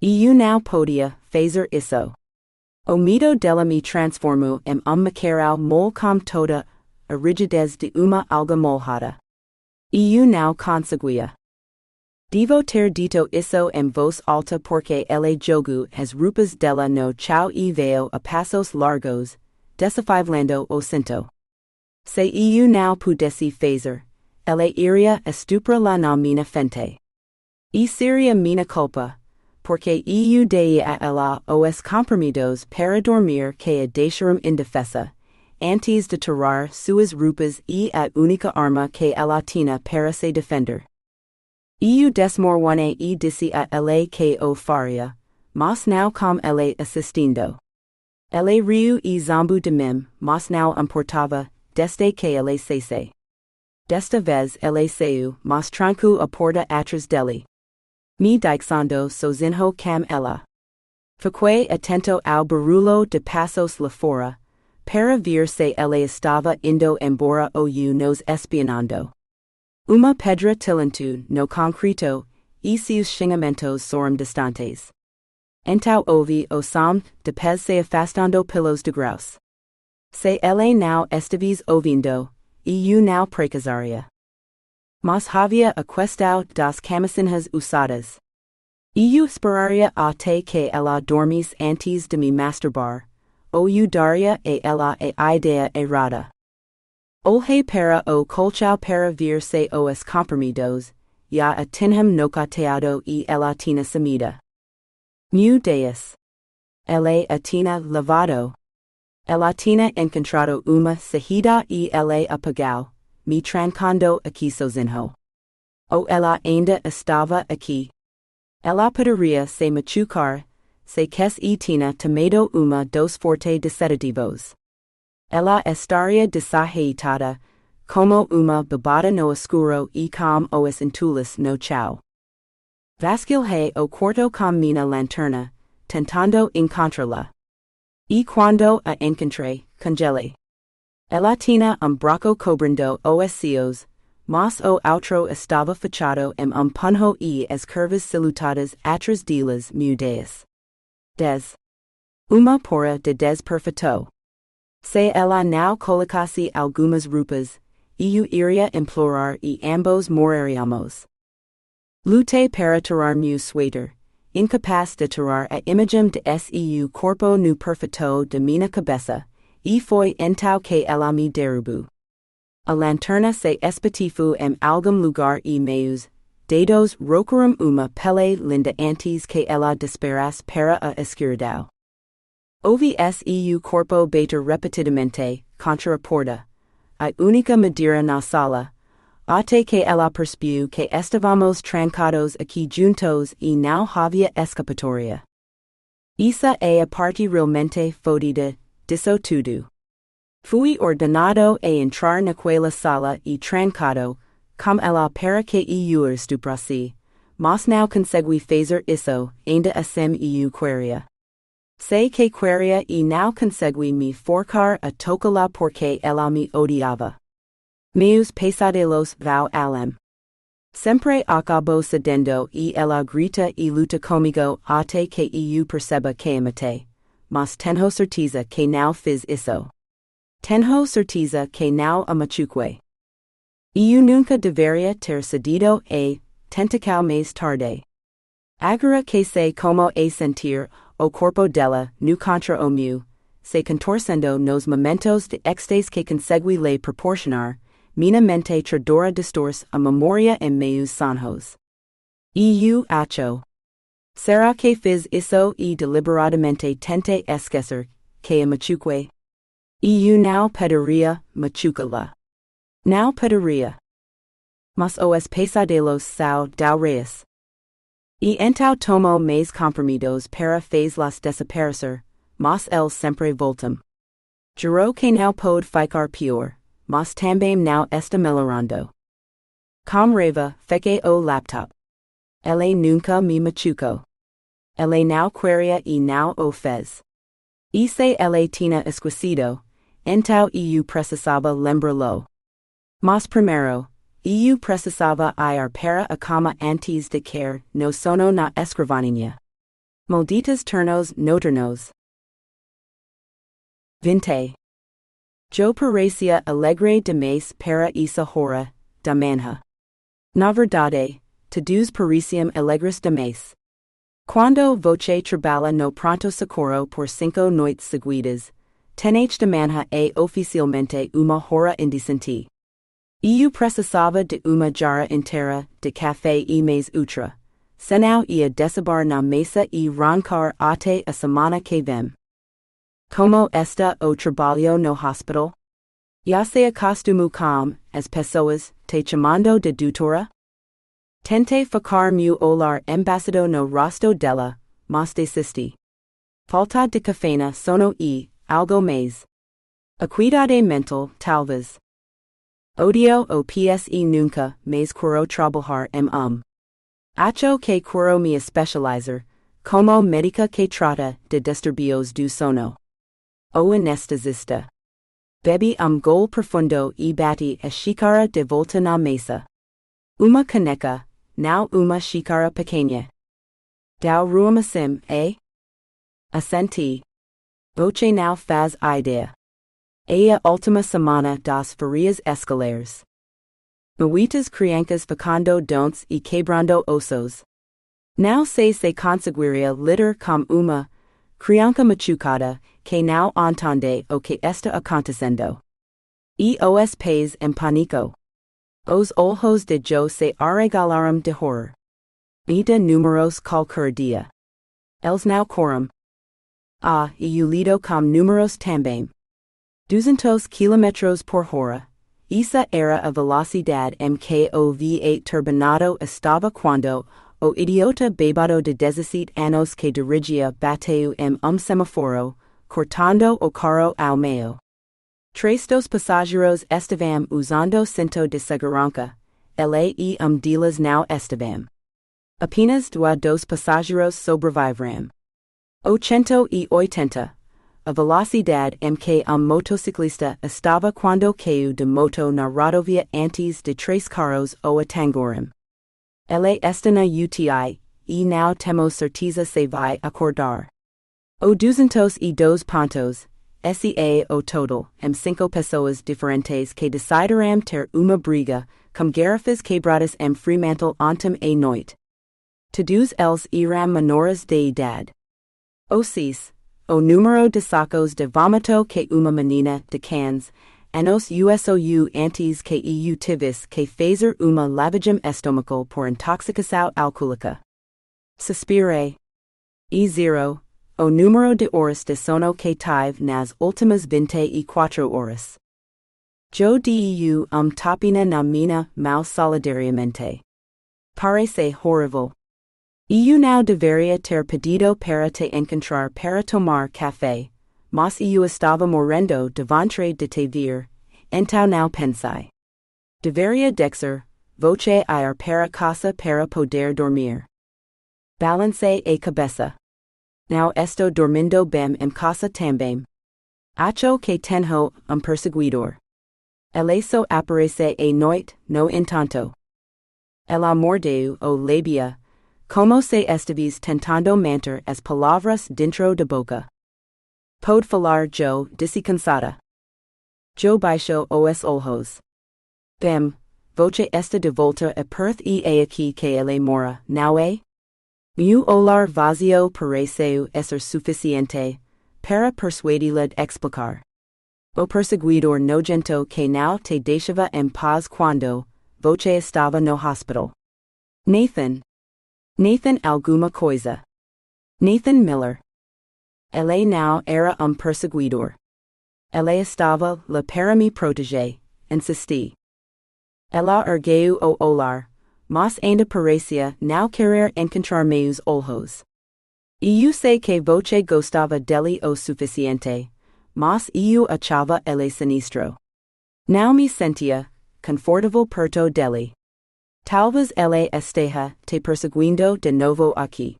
Eu não podia fazer isso. O medo dela me transformou em macarrão mole com toda a rigidez de uma alga molhada. Eu não conseguia. Devo ter dito isso em voz alta porque ela jogou as roupas dela no chão e veio a passos largos, desafiando o cinto. Se eu não pudesse fazer, ela iria estuprar-la na minha frente. E seria minha culpa, porque eu dei a ela os comprimidos para dormir que a deixaram indefesa, antes de tirar suas roupas e a única arma que ela tinha para se defender. Eu desmoronou e disse a ela que o faria, mas não com ela assistindo. Ela riu e zombou de mim, mas não importava, desde que ela cesse. Desta vez ela saiu, mas trancou a porta atrás dele. Me deixando sozinho com ela. Fiquei atento ao barulho de passos lá fora, para ver se ela estava indo embora ou nos espionando. Uma pedra tilintou no concreto, e seus xingamentos foram distantes. Então ouvi o som de pés se afastando pelos degraus. Se ela não estivesse ouvindo, eu não precisaria. Mas havia a questão das camisinhas usadas. Eu esperaria até que ela dormisse antes de me masturbar, ou eu daria a ela a ideia errada. Olhei para o colchão para ver se os comprimidos já a tinham nocateado e ela tinha sumida. Meu Deus! Ela a tinha lavado. Ela tinha encontrado uma saída e ela apagou, mi trancando aqui sozinho. O ela ainda estava aqui. Ela poderia se machucar, se quis e tinha tomado uma dos forte de sedativos. Ela estaria desajeitada, como uma bebada no escuro e com os entulis no chão. Vasculhei o quarto com minha lanterna, tentando encontrá-la. E quando a encontrei, congelei. Ela tinha braço cobrindo os seus, mas o outro estava fechado punho e as curvas silutadas atrás delas miudeias. Uma pora de desperfeito. Se ela não colocasse algumas roupas, eu iria implorar e ambos morreríamos. Lutei para tirar meu suéter, incapaz de tirar a imagem de seu corpo no perfeito de minha cabeça, e foi então que ela me derrubou. A lanterna se espatifou algum lugar e meus dedos rocaram uma pele linda antes que ela disparasse para a escuridão. Ouvi seu corpo bater repetidamente contra a porta, a única madeira na sala, até que ela percebeu que estávamos trancados aqui juntos e não havia escapatória. Essa é a parte realmente fodida disso tudo. Fui ordenado a entrar naquela sala e trancado, com ela para que eu estuprasse, mas não consegui fazer isso, ainda assim eu queria. Sei que queria e não consegui me forcar a tocá-la porque ela me odiava. Meus pesadelos vão além. Sempre acabo cedendo e ela grita e luta comigo até que eu perceba que a matei, mas tenho certeza que não fiz isso. Tenho certeza que não a machuquei. Eu nunca deveria ter cedido a tentacal mais tarde. Agora que sei como é sentir o corpo dela no contra o meu, se contorcendo nos momentos de êxtase que consegui lhe proporcionar, minha mente tradora distorce a memória em meus sonhos. Eu acho. Será que fiz isso e deliberadamente tentei esquecer que a machuquei? Eu não poderia machucá-la. Não poderia. Mas os pesadelos são reais. E então tomo mais comprimidos para fazê-las desaparecer, mas eles sempre voltam. Juro que não pode ficar pior, mas também não está melhorando. Com raiva, fechei o laptop. Ele nunca me machucou. Ele não queria e não o fez. E se ele tinha esquecido, então eu precisava lembrá-lo. Mas primeiro, eu precisava ir para a cama antes de cair no sono na escrivaninha. Malditas turnos noturnos. 20. Eu parecia alegre demais para essa hora da manhã. Na verdade, todos pareciam alegres demais. Quando você trabalha no pronto-socorro por 5 noites seguidas, tenete de manhã é oficialmente uma hora indecente. Eu precisava de uma jarra inteira de café e mais outra, senão ia descer na mesa e roncar até a semana que vem. Como está o trabalho no hospital? Já se acostumou com as pessoas te chamando de doutora? Tentei focar meu olhar embaçado no rosto dela, mas desisti. Falta de cafeína, sono e algo mais. Acuidade mental, talvez. Odio o PSE nunca mais quero trabalhar Acho que quero me especializar, como médica que trata de distúrbios do sono. O anestesista. Bebi gol profundo e bati a xícara de volta na mesa. Uma caneca, não uma xícara pequena. Dau ruamasim, Assenti. Você não faz ideia. É a última semana das férias escolares. Muitas crianças ficando doentes e quebrando ossos. Não sei se conseguiria lidar com uma criança machucada que não entende o que está acontecendo. E os pés em pânico. Os olhos de Joe se arregalaram de horror. E de números qualquer dia. Eles não coram. E eu lido com números também. 200 km por hora, Esa era a velocidad mkov8 turbinado estava quando o idiota bebado de 17 anos que dirigia bateu semáforo, cortando o carro ao meio. Tres dos pasajeros estavam usando cinto de segurança, ele e deles não estavam. Apenas dos passageiros sobreviveram. 180. A velocidade que motociclista estava quando caiu de moto na rodovia antes de tres carros o atangoram. Ele está na UTI, e não temos certeza se vai acordar. 202 pontos, SEA o total, cinco pessoas diferentes que decidiram ter uma briga, com garrafas quebradas fremantle ontem à noite. Todos eles eram menores de idade. 6. O número de sacos de vômito que uma menina de 15 anos usou antes que tivesse que fazer uma lavagem estomacal por intoxicação alcoólica. Suspirei. 0. O número de horas de sono que tive nas últimas 24 horas. Eu deu tapina na minha mão solidariamente. Parece horrível. Eu não deveria ter pedido para te encontrar para tomar café, mas eu estava morrendo de vontade de te ver, então não pensei. Deveria dizer, voce ir para casa para poder dormir. Balancei a cabeça. Não estou dormindo bem casa também. Acho que tenho perseguidor. Ele só aparece à noite, no entanto. Ela mordeu o labia. Como se estives tentando manter as palavras dentro da boca. Pode falar eu disse cansada. Eu baixo os olhos. Bem, voce está de volta a Perth e é aqui que ele mora, não é? Meu olhar vazio pareceu ser suficiente para persuadi-la de explicar. O perseguidor nojento que não te deixava em paz quando voce estava no hospital. Nathan alguma coisa. Nathan Miller. Ele não era perseguidor. Ele estava lá para me proteger, insisti. Ela ergueu o olhar, mas ainda parecia não querer encontrar meus olhos. Eu sei que voce gostava dele o suficiente, mas eu achava ele sinistro. Não me sentia confortável perto dele. Talvez ele esteja te perseguindo de novo aqui.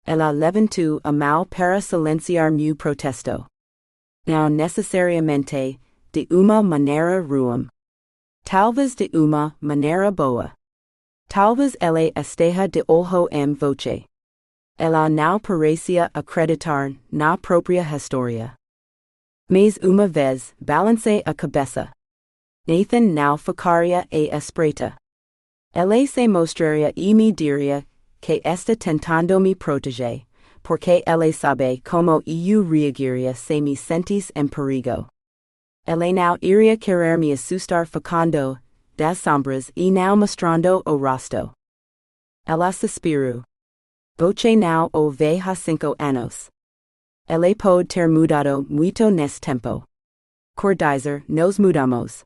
Ela levantou a mão para silenciar meu protesto. Não necessariamente de uma maneira ruim. Talvez de uma maneira boa. Talvez ele esteja de olho em voce. Ela não parecia acreditar na própria história. Mas uma vez balancei a cabeça. Nathan não ficaria à espreita. Ele se mostraria e me diria que está tentando me proteger, porque ele sabe como eu reagiria se me sentisse em perigo. Ele não iria querer me assustar ficando das sombras e não mostrando o rosto. Ela suspirou. Voce não o ve há 5 anos. Ele pode ter mudado muito nesse tempo. Por dizer, nos mudamos.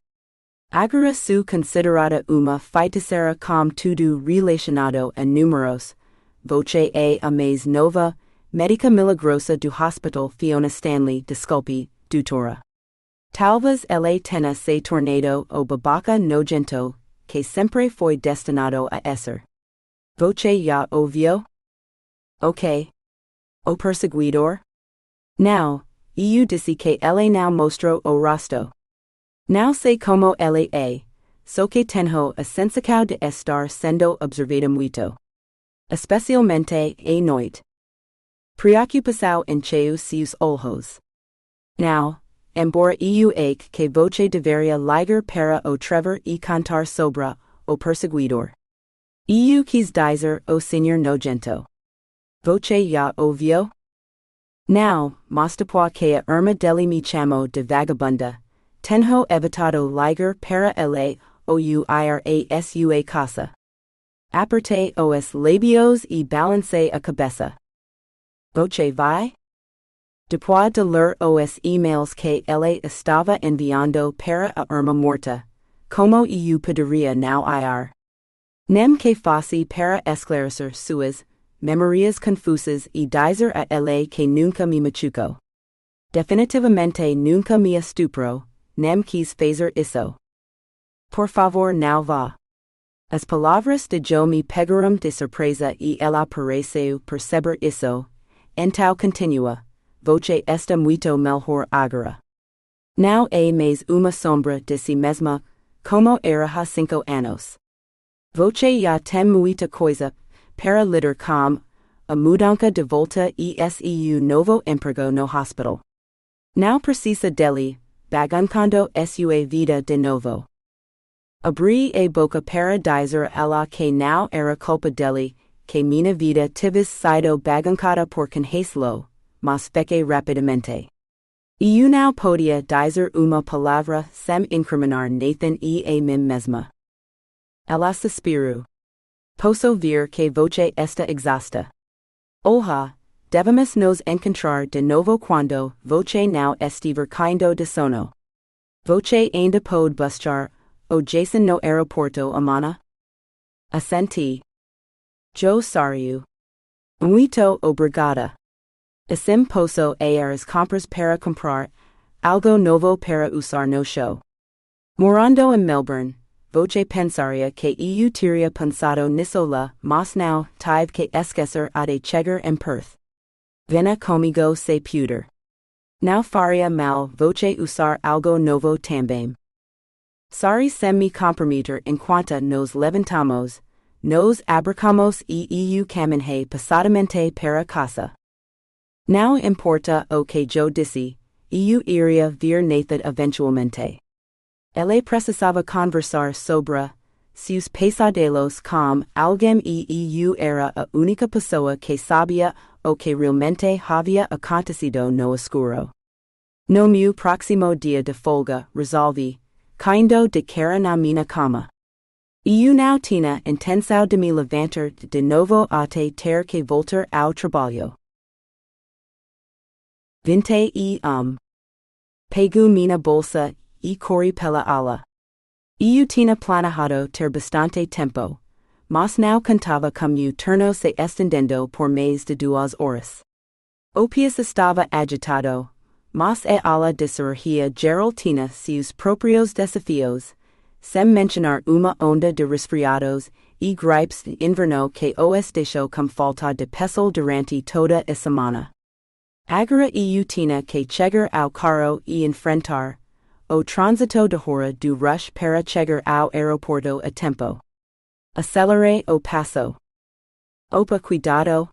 Agora sou considerada uma feiticeira com tudo relacionado a números. Voce é a mais nova, médica milagrosa do hospital Fiona Stanley, desculpe, doutora. Talvez ele tenha se tornado o babaca nojento, que sempre foi destinado a ser. Voce já ouviu? Ok. O perseguidor? Não, eu disse que ele não mostrou o rosto. Não sei como ele é, só que tenho a sensação de estar sendo observada muito. Especialmente à noite. Preocupação encheu seus olhos. Não, embora eu ache que voce deveria ligar para o Trevor e cantar sobre o perseguidor. Eu quis dizer o senhor nojento. Voce já ouviu? Não, mas depois que a irmã dele me chamou de vagabunda, tenho evitado ligar para ele ou ir a sua casa. Apertei os lábios e balancei a cabeça. Voce vai? Depois de ler os e-mails que ele estava enviando para a irmã morta, como eu poderia não ir. Nem que fosse para esclarecer suas memorias confusas e dizer a ela que nunca me machucou. Definitivamente nunca me estuprou, nem quis fazer isso. Por favor, não vá. As palavras de Joe me pegaram de surpresa e ela pareceu perceber isso. Então continua, voce esta muito melhor agora. Não é mais uma sombra de si mesma, como era há 5 anos. Voce já tem muita coisa para lidar com a mudança de volta e seu novo emprego no hospital. Não precisa dele, baguncando sua vida de novo. Abri a boca para dizer ela que não era culpa dele, que minha vida tivesse sido baguncada por conhecê-lo, mas fiquei rapidamente. Eu não podia dizer uma palavra sem incriminar Nathan e a mim mesma. Ela suspirou. Posso ver que voce está exausta. Olha, devemos nos encontrar de novo quando voce não estiver caindo de sono. Voce ainda pode buscar o Jason no aeroporto amanhã? Assenti. Joe saiu. Muito obrigada. Assim posso ir as compras para comprar algo novo para usar no show. Morando em Melbourne, voce pensaria que eu teria pensado nisso lá, mas não tive que esquecer a de chegar em Perth. Venha comigo se puder. Não faria mal voce usar algo novo também. Sorry sem me comprometer enquanto nos levantamos, nos abracamos e eu caminhei passadamente para casa. Não importa o que Joe disse, eu iria ver Nathan eventualmente. Ele precisava conversar sobre seus pesadelos com alguém e eu era a única pessoa que sabia o que realmente havia acontecido no escuro. No meu próximo dia de folga, resolvi, caindo de cara na minha cama. Eu não tinha intenção de me levantar de novo até ter que voltar ao trabalho. 21. Pego minha bolsa e corri pela ala. Eu tinha planejado ter bastante tempo, mas não contava com meu turno se estendendo por mais de 2 horas. O país estava agitado, mas a ala de cirurgia geral tinha seus próprios desafios, sem mencionar uma onda de resfriados e gripes de inverno que os deixou com falta de pessoal durante toda a semana. Agora eu tinha que chegar ao carro e enfrentar o trânsito de hora do rush para chegar ao aeroporto a tempo. Acelerei o passo. Opa, cuidado.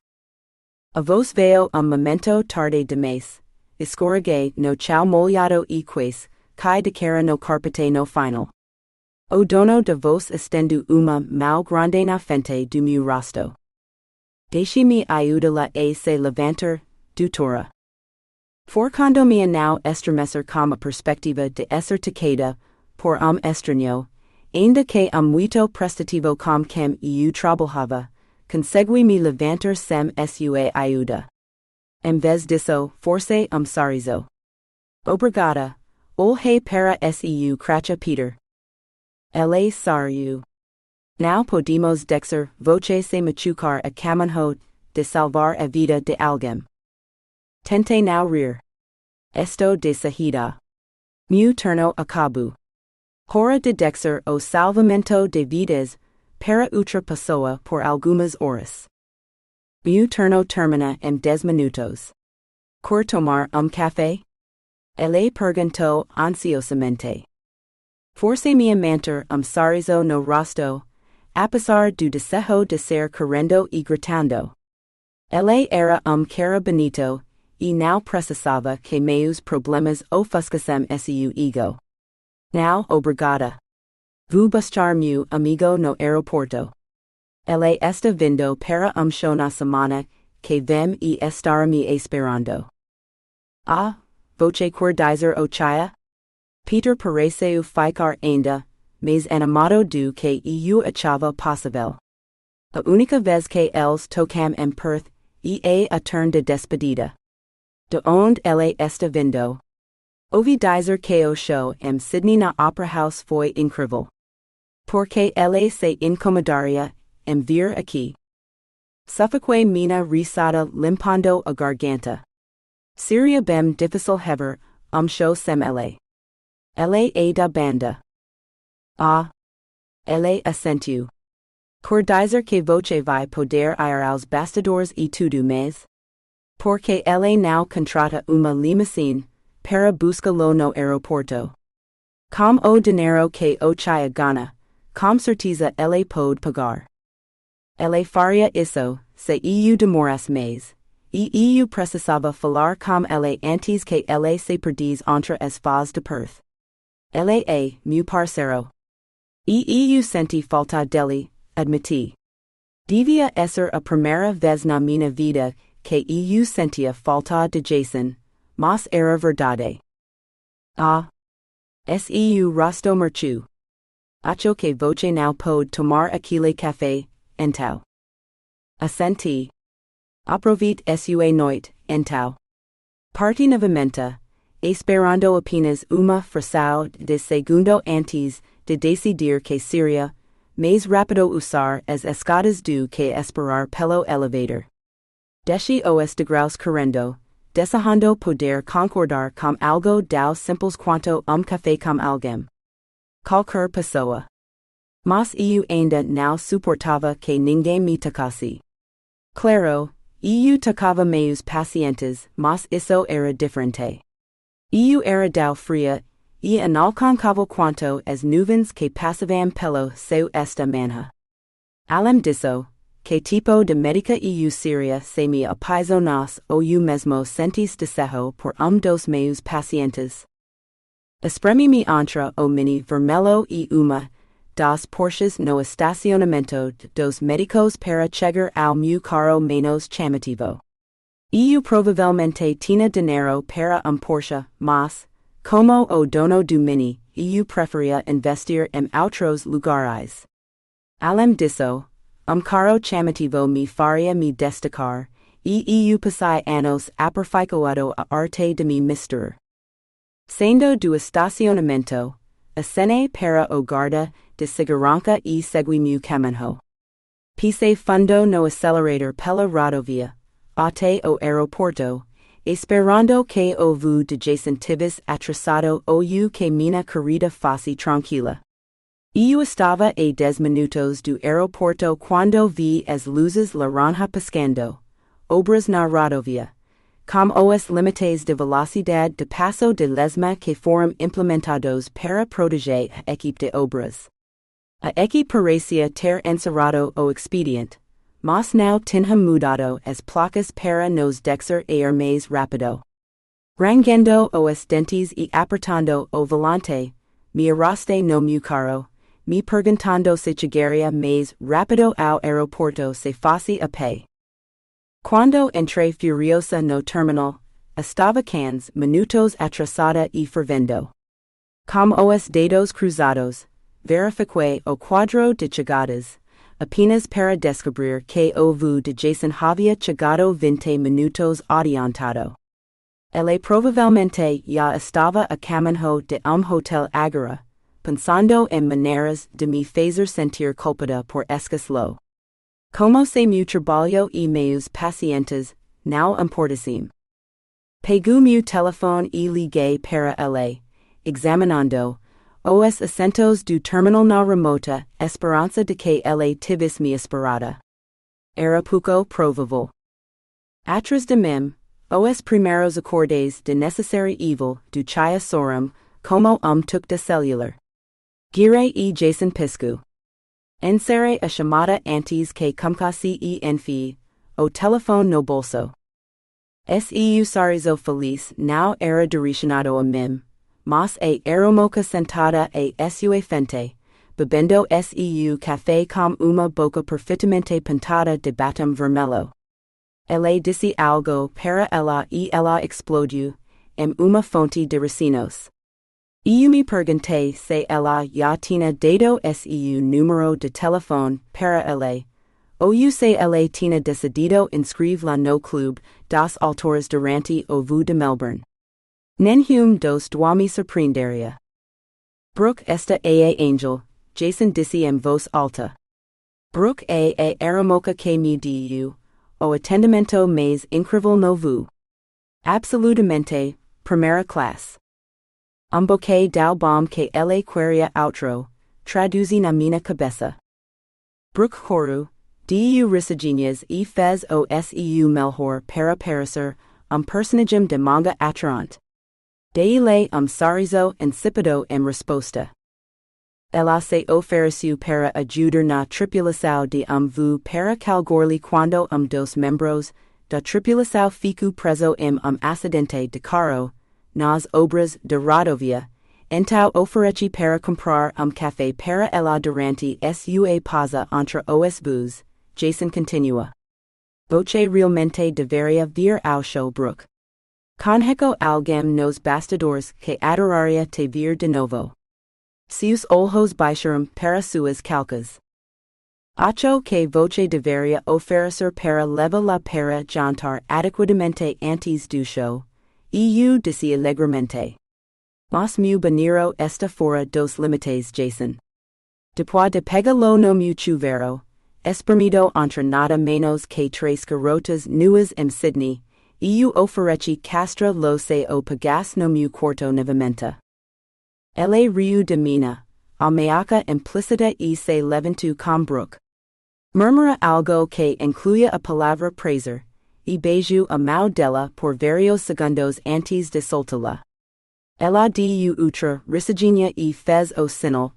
A voz veio momento tarde demais. Escorreguei no chão molhado e quase cai de cara no carpete no final. O dono da voz estendeu uma mão grande na frente do meu rosto. Deixe-me ajudá-la a se levantar, doutora. Forçando-me a não estremecer com a perspectiva de ser tocada por estranho, ainda que muito prestativo com quem eu trabalhava, consegui me levantar sem sua ajuda. Em vez disso, forcei sorriso. Obrigada, olhei para seu crachá Peter. Ele saiu. Não podemos deixar voce se machucar a caminho de salvar a vida de alguém. Tentei não rir. Estou de saída. Meu turno acabou. Hora de deixar o salvamento de vidas para outra pessoa por algumas horas. Meu turno termina em 10 minutos. Quer tomar café? Ele perguntou ansiosamente. Forcei-me a manter sorriso no rosto, apesar do desejo de ser correndo e gritando. Ele era cara bonito, e não precisava que meus problemas ofuscassem seu ego. Não, obrigada. Vou buscar meu amigo no aeroporto. Ele está vindo para show na semana que vem e estará me esperando. Ah, voce quer dizer o chá? Peter pareceu ficar ainda mais animado do que eu achava possível. A única vez que eles tocam em Perth é a turn de despedida. De onde ele está vindo? Ovi dizer ko show em Sydney na Opera House foi incrível. Porque ela se incomodaria em vir aqui. Suffoque mina risada limpando a garganta. Seria bem difícil hever, show sem ela. Ela é da banda. Ah. Ela assentiu. Cor dizer que voce vai poder ir aos bastidores e tudo mais? Porque ela now contrata uma limusine, para busca-lo no aeroporto. Com o dinheiro que o chaya gana, com certeza ela pode pagar. Ela faria isso, se eu demorasse mais, e eu precisava falar com ela antes que ela se perdisse entre as faz de Perth. Ela é, meu parceiro. E eu senti falta dele, admiti. Devia ser a primeira vez na minha vida que eu sentia falta de Jason, mas era verdade. Ah. Seu rosto marchu. Acho que voce não pode tomar aquele café, então. Assenti. Aproveite sua noite, então. Parte novamente, esperando apenas uma fração de segundo antes de decidir que seria mais rápido usar as escadas do que esperar pelo elevador. Deixe os degraus correndo, desejando poder concordar com algo tão simples quanto café com alguém. Qualquer pessoa. Mas eu ainda não suportava que ninguém me tocasse. Claro, eu tocava meus pacientes, mas isso era diferente. Eu era tão fria e inalcançável quanto as nuvens que passavam pelo céu esta manhã. Além disso, que tipo de médica eu seria se me apaixonasse ou eu mesmo sentisse desejo por dos meus pacientes? Espremi-me entre o mini vermelho e uma das Porsches no estacionamento dos médicos para chegar ao meu carro menos chamativo. Eu provavelmente tinha dinheiro para Porsche, mas, como o dono do mini, eu preferia investir em outros lugares. Além disso, carro chamativo me faria me destacar, e eu passei anos aperfeiçoado a arte de me misturar. Saindo do estacionamento, acenei para o guarda de segurança e segui meu caminho. Pisei fundo no acelerador pela rodovia, até o aeroporto, esperando que o voo de Jason tivesse atrasado ou que minha corrida fosse tranquila. Eu estava a 10 minutos do aeroporto quando vi as luzes laranja piscando, obras na rodovia, com os limites de velocidade de passo de lesma que foram implementados para proteger a equipe de obras. A equipe parecia ter encerrado o expediente, mas não tinha mudado as placas para nos deixar ir mais rápido. Rangendo os dentes e apertando o volante, me arrastei no meu carro, me perguntando se chegaria mais rápido ao aeroporto se fosse a pé. Quando entrei furiosa no terminal, estava 15 minutos atrasada e fervendo. Com os dedos cruzados, verifiquei o quadro de chegadas, apenas para descobrir que o voo de Jason havia chegado 20 minutos adiantado. Ele provavelmente já estava a caminho de hotel agora, pensando em maneiras de me fazer sentir culpada por esquecê-lo. Como se meu trabalho e meus pacientes não importassem. Peguei meu telefone e liguei para ele, examinando os assentos do terminal na remota esperança de que ele tivesse me esperada. Era pouco provável. Atrás de mim, os primeiros acordes de necessário evil do Chaya Sorum, como tuk de celular. Girei e Jason Pisco. Encerrei a chamada antes que começasse e enfie o telefone no bolso. Seu sorriso feliz não era direcionado a mim, mas a aeromoca sentada a sua frente, bebendo seu café com uma boca perfeitamente pintada de batom vermelho. Ele disse algo para ela e ela explodiu, em uma fonte de racinos. Eu me perguntei se ela já tinha dado seu número de telefone para ele, ou se ele tinha decidido inscrever-la no clube das autores durante o voo de Melbourne. Nenhum dos duami surpreenderia. Brook esta a angel, Jason disse em voz alta. Brook a aramoca que me diu, o atendimento mais incrível novo. Absolutamente, primeira classe. Boquê dau bom que ela queria outro, traduzir na minha cabeça. Brook Horu, du risaginhas e fez o seu melhor para parecer personagem de manga atraente. Dei-lhe sorriso insípido em resposta. Ela se ofereceu para ajudar na tripulação de voo para calgor-lhe quando dos membros da tripulação ficou preso em acidente de carro, nas obras de rodovia, então ofereci para comprar café para ela durante sua pausa entre os voos, Jason continua. Você realmente deveria vir ao show, Brook. Conheço alguém nos bastidores que adoraria te vir de novo. Seus olhos baixaram para suas calcas. Acho que você deveria oferecer para levá-la para jantar adequadamente antes do show, eu disse alegremente. Mas meu banheiro está fora dos limites, Jason. Depois de pegá-lo no meu chuveiro, espremido entre nada menos que 3 garotas nuas em Sydney, eu ofereci castra lo se o pagas no meu quarto novamente. Ela riu de mina, ameaça implícita e se levantou com Brook. Murmura algo que incluía a palavra prazer, e beijou a mão dela por vários segundos antes de soltá-la. Ela deu outra risadinha e fez o sinal,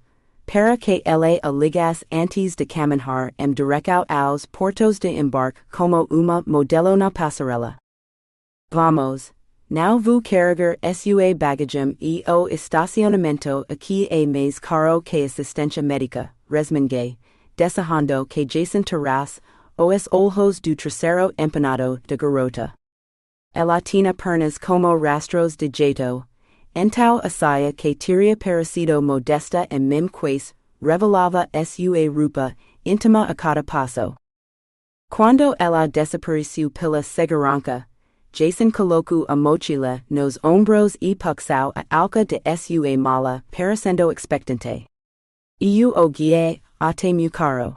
para que ela a ligasse antes de caminhar direto aos portos de embarque como uma modelo na passarela. Vamos, não vou carregar sua bagagem e o estacionamento aqui é mais caro que assistência médica, resmunguei, desejando que Jason tirasse os olhos do traseiro empanado de garota. Ela tinha pernas como rastros de jeito, então a saia que teria parecido modesta e memquês revelava sua roupa íntima a cada passo. Quando ela desapareceu pela segurança, Jason colocou a mochila nos ombros e puxou a alca de sua mala parecendo expectante. Eu o guiei até meu carro.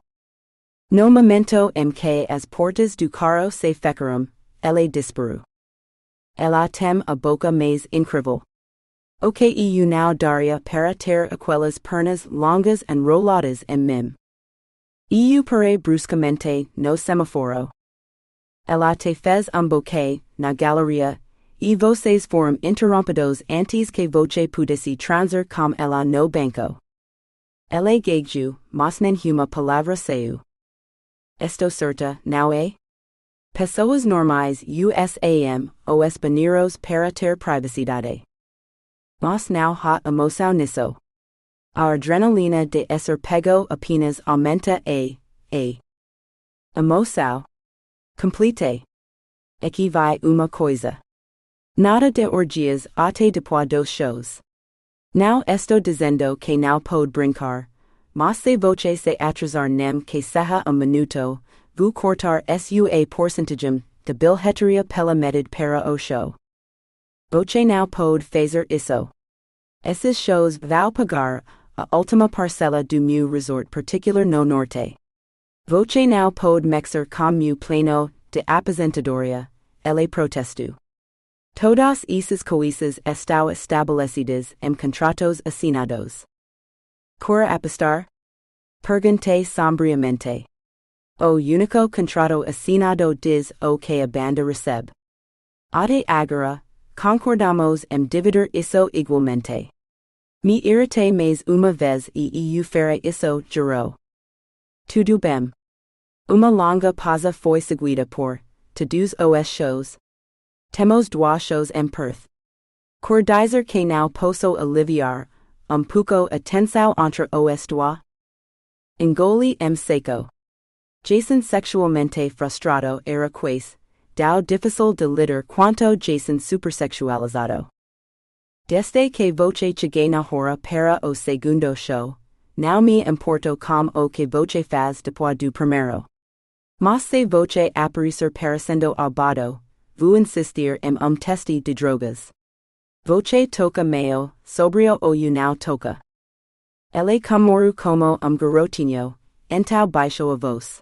No momento em que as portas do carro se fecharam, ela disparou. Ela tem a boca mais incrível. O que eu não daria para ter aquelas pernas longas enroladas em mim. Eu parei bruscamente no semáforo. Ela te fez buquê na galeria, e vocês foram interrompidos antes que você pudesse transar com ela no banco. Ela gaguejou, mas nenhuma palavra saiu. Estou certa, não é? Pessoas normais usam os banheiros para ter privacidade. Mas não há emoção nisso. A adrenalina de ser pego apenas aumenta a emoção. Complete. Aqui vai uma coisa. Nada de orgias até depois dos shows. Não estou dizendo que não pode brincar, mas se você se atrasar nem que seja minuto, vou cortar sua porcentagem de bilheteria pela metade para o show. Você não pode fazer isso. Esses shows vão pagar a última parcela do meu resort particular no norte. Você não pode mexer com meu plano de aposentadoria, ela protestou. Todas essas coisas estão estabelecidas em contratos assinados. Cora apostar? Perguntei sombriamente. O único contrato assinado diz o que a banda recebe. Até agora, concordamos em dividir isso igualmente. Me irritei mais uma vez e eu farei isso, jurou. Tudo bem. Uma longa pausa foi seguida por todos os shows. Temos 2 shows em Perth. Cor dizer que não posso aliviar pouco a tensão entre os 2? Engoli seco. Jason sexualmente frustrado era quase, tão difícil de lidar quanto Jason supersexualizado. Desde que você cheguei na hora para o segundo show, não me importo com o que você faz depois do primeiro. Mas se você aparecer parecendo albado, vou insistir em teste de drogas. Voce toca meo, sobrio o now toca. Ele comoru como garotinho, entau baixo a vos.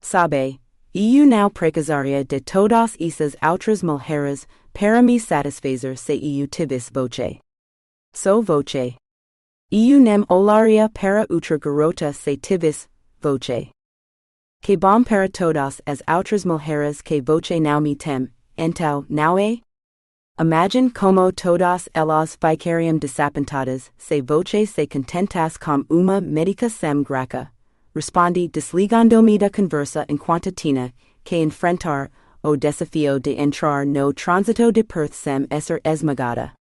Sabe, eu now precasaria de todas essas outras mulheres, para me satisfazer se eu tivesse voce. So voce. Eu nem olaria para outra garota se tivesse voce. Que bom para todas as outras mulheres que voce não me tem, então, não é? Imagine como todas elas ficariam desapontadas se voce se contentas com uma médica sem graça. Respondi desligando-me da conversa enquanto tinha que enfrentar o desafio de entrar no trânsito de Perth sem ser esmagada.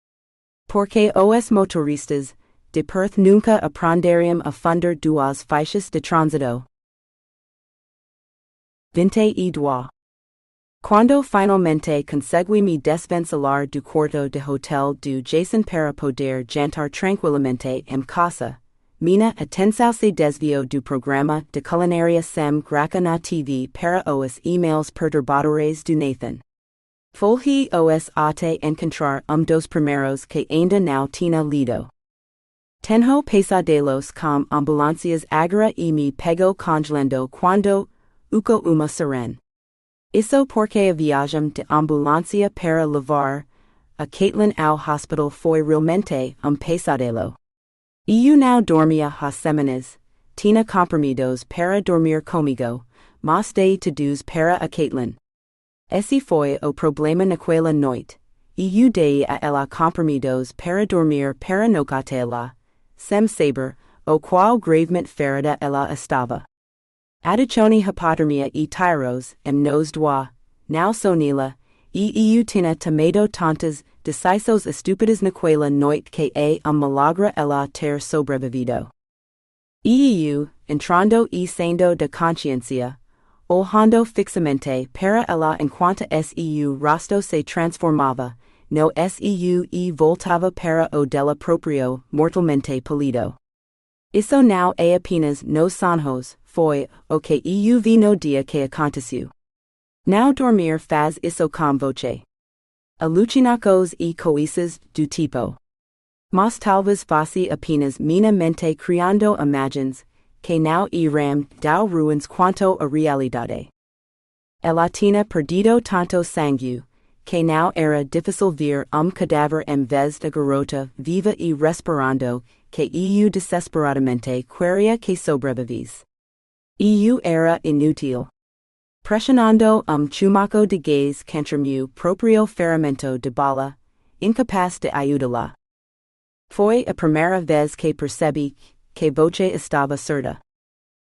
Porque os motoristas de Perth nunca aprenderiam a fundar duas faixas de trânsito. 22. Quando finalmente consegui me desvencilhar do quarto de hotel do Jason para poder jantar tranquilamente em casa, minha atenção se desviou do programa de culinária sem graça na TV para os e-mails perturbadores do Nathan. Fui os até encontrar dos primeiros que ainda não tinha lido. Tenho pesadelos com ambulâncias agora e me pego congelando quando uco uma sirene. Isso porque a viagem de ambulância para levar a Caitlin ao hospital foi realmente pesadelo. Eu não dormia há semanas, tinha comprimidos para dormir comigo, mas dei todos para a Caitlin. Esse foi o problema naquela noite. Eu dei a ela comprimidos para dormir para nocatela, sem saber o qual gravemente ferida ela estava. Adicione hipotermia e tiros nos dois, não sonila, e eu tinha tomado tantas decisões estúpidas naquela noite que milagre ela ter sobrevivido. E eu, entrando e saindo da consciência, olhando fixamente para ela enquanto seu rosto se transformava, no seu e voltava para o dela proprio, mortalmente pálido. Isso não é apenas nos sonhos, foi o que eu vi no dia que aconteceu. Não dormir faz isso com voce. Alucinacos e coisas do tipo. Mas talvez fosse apenas minha mente criando imagens, que não eram tão ruins quanto a realidade. Ela tinha perdido tanto sangue, que não era difícil ver cadáver em vez da garota viva e respirando, que eu desesperadamente queria que sobrevivesse. Eu era inútil. Pressionando chumaco de gás contra meu próprio ferimento de bala, incapaz de ajudá-la. Foi a primeira vez que percebi que voce estava surda.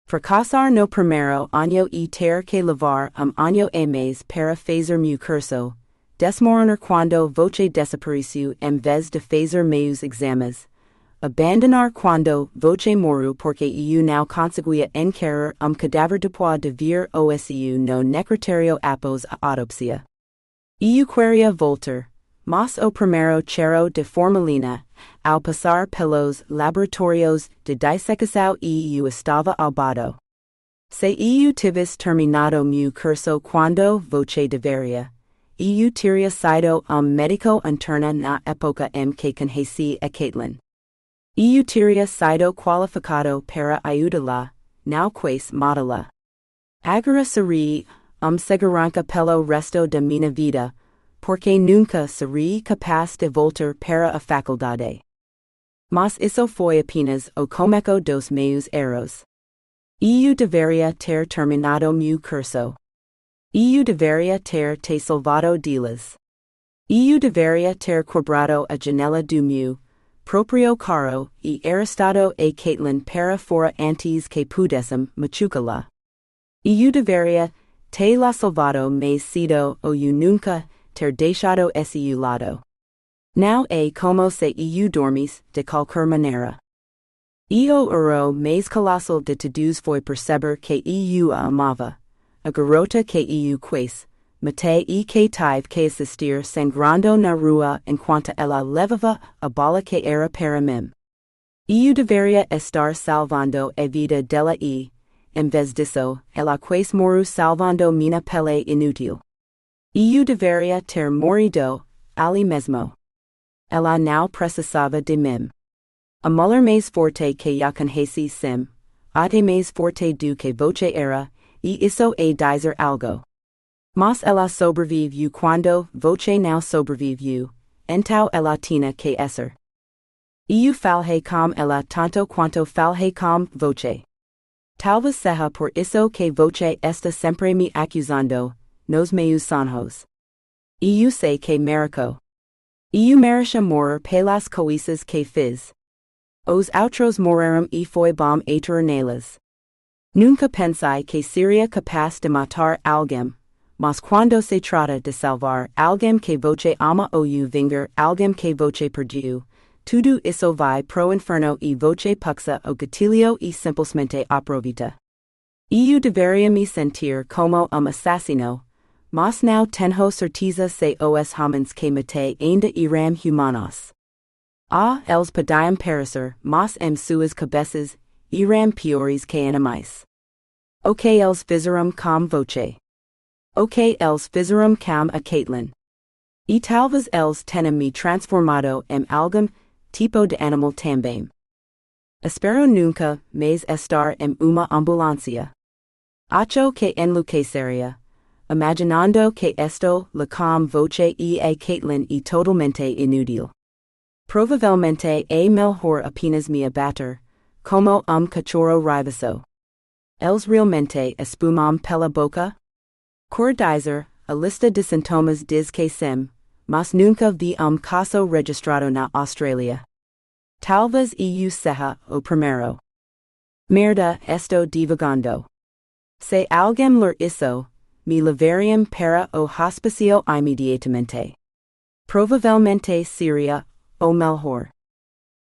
Fracassar no primeiro ano e ter que levar ano e mês para fazer meu curso, desmoronar quando voce desapareceu em vez de fazer meus exames. Abandonar quando voce morreu porque eu não conseguia encarar cadáver depois de ver osu no necrotério após a autópsia. Eu queria voltar, mas o primeiro cheiro de formalina, ao passar pelos laboratórios de dissecação eu estava albado. Se eu tivesse terminado meu curso quando voce deveria, eu teria sido médico interna na época em que conheci a Caitlin. Eu teria sido qualificado para ajudá-la, não quase matá-la. Agora seria segurança pelo resto da minha vida, porque nunca seria capaz de voltar para a faculdade. Mas isso foi apenas o começo dos meus erros. Eu deveria ter terminado meu curso. Eu deveria ter te salvado deles. Eu deveria ter quebrado a janela do meu próprio carro e arrastado a Caitlin para fora antes que pudessem machucá-la. Eu deveria ter la salvado mais cedo ou eu nunca ter deixado esse lado. Não é como se eu dormisse de qualquer maneira. O erro mais colossal de todos foi perceber que eu a amava, a garota que eu quase matei e que tive que assistir sangrando na rua enquanto ela levava a bala que era para mim. Eu deveria estar salvando a vida dela e, em vez disso, ela quase morreu salvando minha pele inútil. Eu deveria ter morrido ali mesmo. ela now precisava de mim. A mulher mais forte que ya conheci sim, até mais forte do que voce era, e isso é dizer algo. Mas ela sobrevive quando voce não sobrevive, então ela tinha que esser. Eu falhei com ela tanto quanto falhei com voce. Talvez seja por isso que voce está sempre me acusando, nos meus sonhos. Eu sei que mereco. Eu mereço morrer pelas coisas que fiz. Os outros morreram e foi bom aturar nelas. Nunca pensei que seria capaz de matar alguém, mas quando se trata de salvar alguém que voce ama ou vingar alguém que voce perdeu, tudo isso vai pro inferno e voce puxa o gatilho e simplesmente aproveita. Eu deveria me sentir como assassino, mas não tenho certeza se os homens que matei ainda eram humanos. Eles podiam parecer, mas em suas cabeças, eram piores que animais. O que eles fizeram com voce? O que eles fizeram com a Caitlin? E talvez eles tenham me transformado em algum tipo de animal também. Espero nunca mais estar em uma ambulância. Acho que enlouqueceria, imaginando que estou lá com voce e a Caitlin e totalmente inútil. Provavelmente é melhor apenas me abater, como cachorro raivoso. Eles realmente espumam pela boca? Cor dizer, a lista de sintomas diz que sim, mas nunca vi caso registrado na Austrália. Talvez eu seja o primeiro. Merda, estou divagando. Se alguém ler isso, me levariam para o hospicio imediatamente. Provavelmente seria o melhor.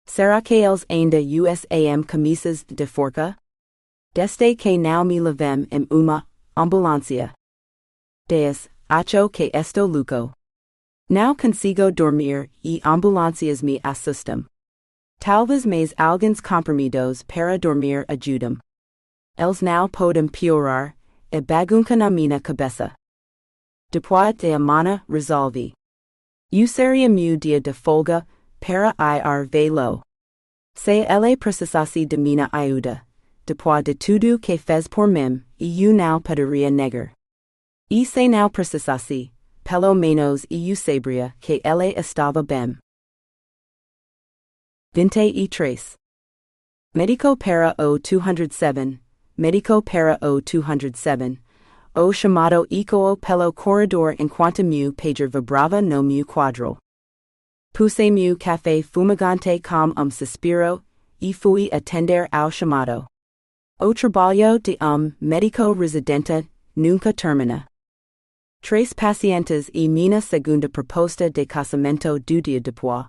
Será que eles ainda usam camisas de forca? Desde que não me levem em uma ambulância. 10. Acho que estou louco. Não consigo dormir e ambulâncias me assustam. Talvez mais alguns comprimidos para dormir ajudam. Eles não podem piorar, e bagunça na minha cabeça. Depois de semana resolvi. Usaria meu dia de folga para ir vê-lo. Se ele precisasse de minha ajuda, depois de tudo que fez por mim, eu não poderia negar. E se não precisasse, pelo menos eu sabia que ele estava bem. 23. Médico para o 207, médico para o 207, o chamado ecoou pelo corredor enquanto meu pager vibrava no meu quadro. Puse meu café fumegante com suspiro, e fui atender ao chamado. O trabalho de médico residente nunca termina. 3 pacientes e minha segunda proposta de casamento do dia depois.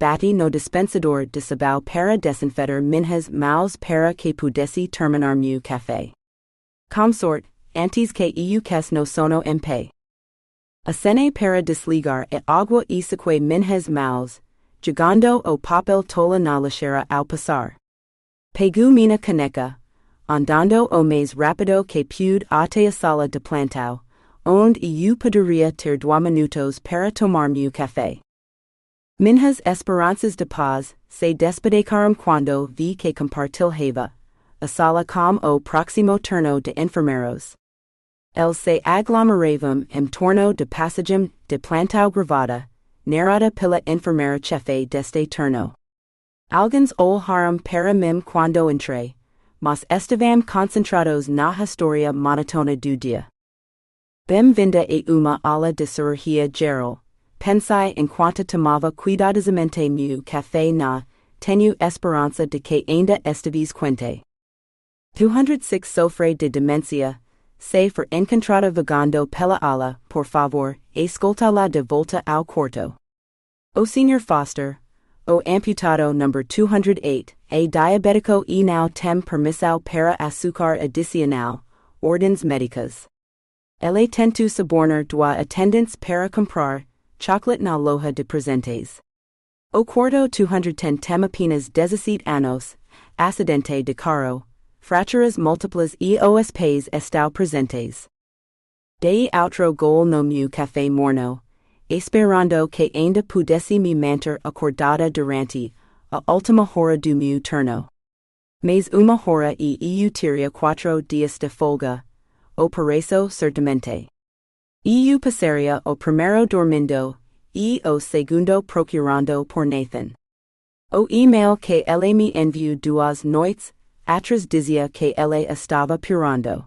Bati no dispensador de sabão para desinfetar minhas mãos para que pudesse terminar meu café. Consort, antes que eu quesse no sono em pé. Acene para desligar a água e sequei minhas mãos, jogando o papel tola na lixeira ao passar. Pegu minha caneca, andando o mais rápido que pude até a sala de plantão, onde eu poderia ter 2 minutos para tomar meu café. Minhas esperanças de paz se despedacaram quando vi que compartilhava a sala com o próximo turno de enfermeiros. Eles se aglomeravam em torno de passagem de plantão gravada, narrada pela enfermeira-chefe deste turno. Alguns olharam para mim quando entrei, mas estavam concentrados na história monótona do dia. Bem-vinda a uma aula de cirurgia geral, pensei enquanto tomava cuidadosamente meu café tenho esperança de que ainda estavis quente. 206 sofre de demência, se for encontrada vagando pela ala, por favor, escolta-la de volta ao quarto. O Sr. Foster, o amputado number 208, é diabético e não tem permissão para açúcar adicional, ordens médicas. Ele tentou subornar 2 atendentes para comprar chocolate na loja de presentes. O quarto 210 tem apenas 17 anos, acidente de carro, fraturas múltiplas e os pés estão presentes. Dei outro gol no meu café morno, esperando que ainda pudesse me manter acordada durante a última hora do meu turno. Mas uma hora e eu teria 4 dias de folga, o pareço certamente. Eu passaria o primeiro dormindo, e o segundo procurando por Nathan. O e-mail que ele me enviou 2 noites atrás dizia que ele estava pirando.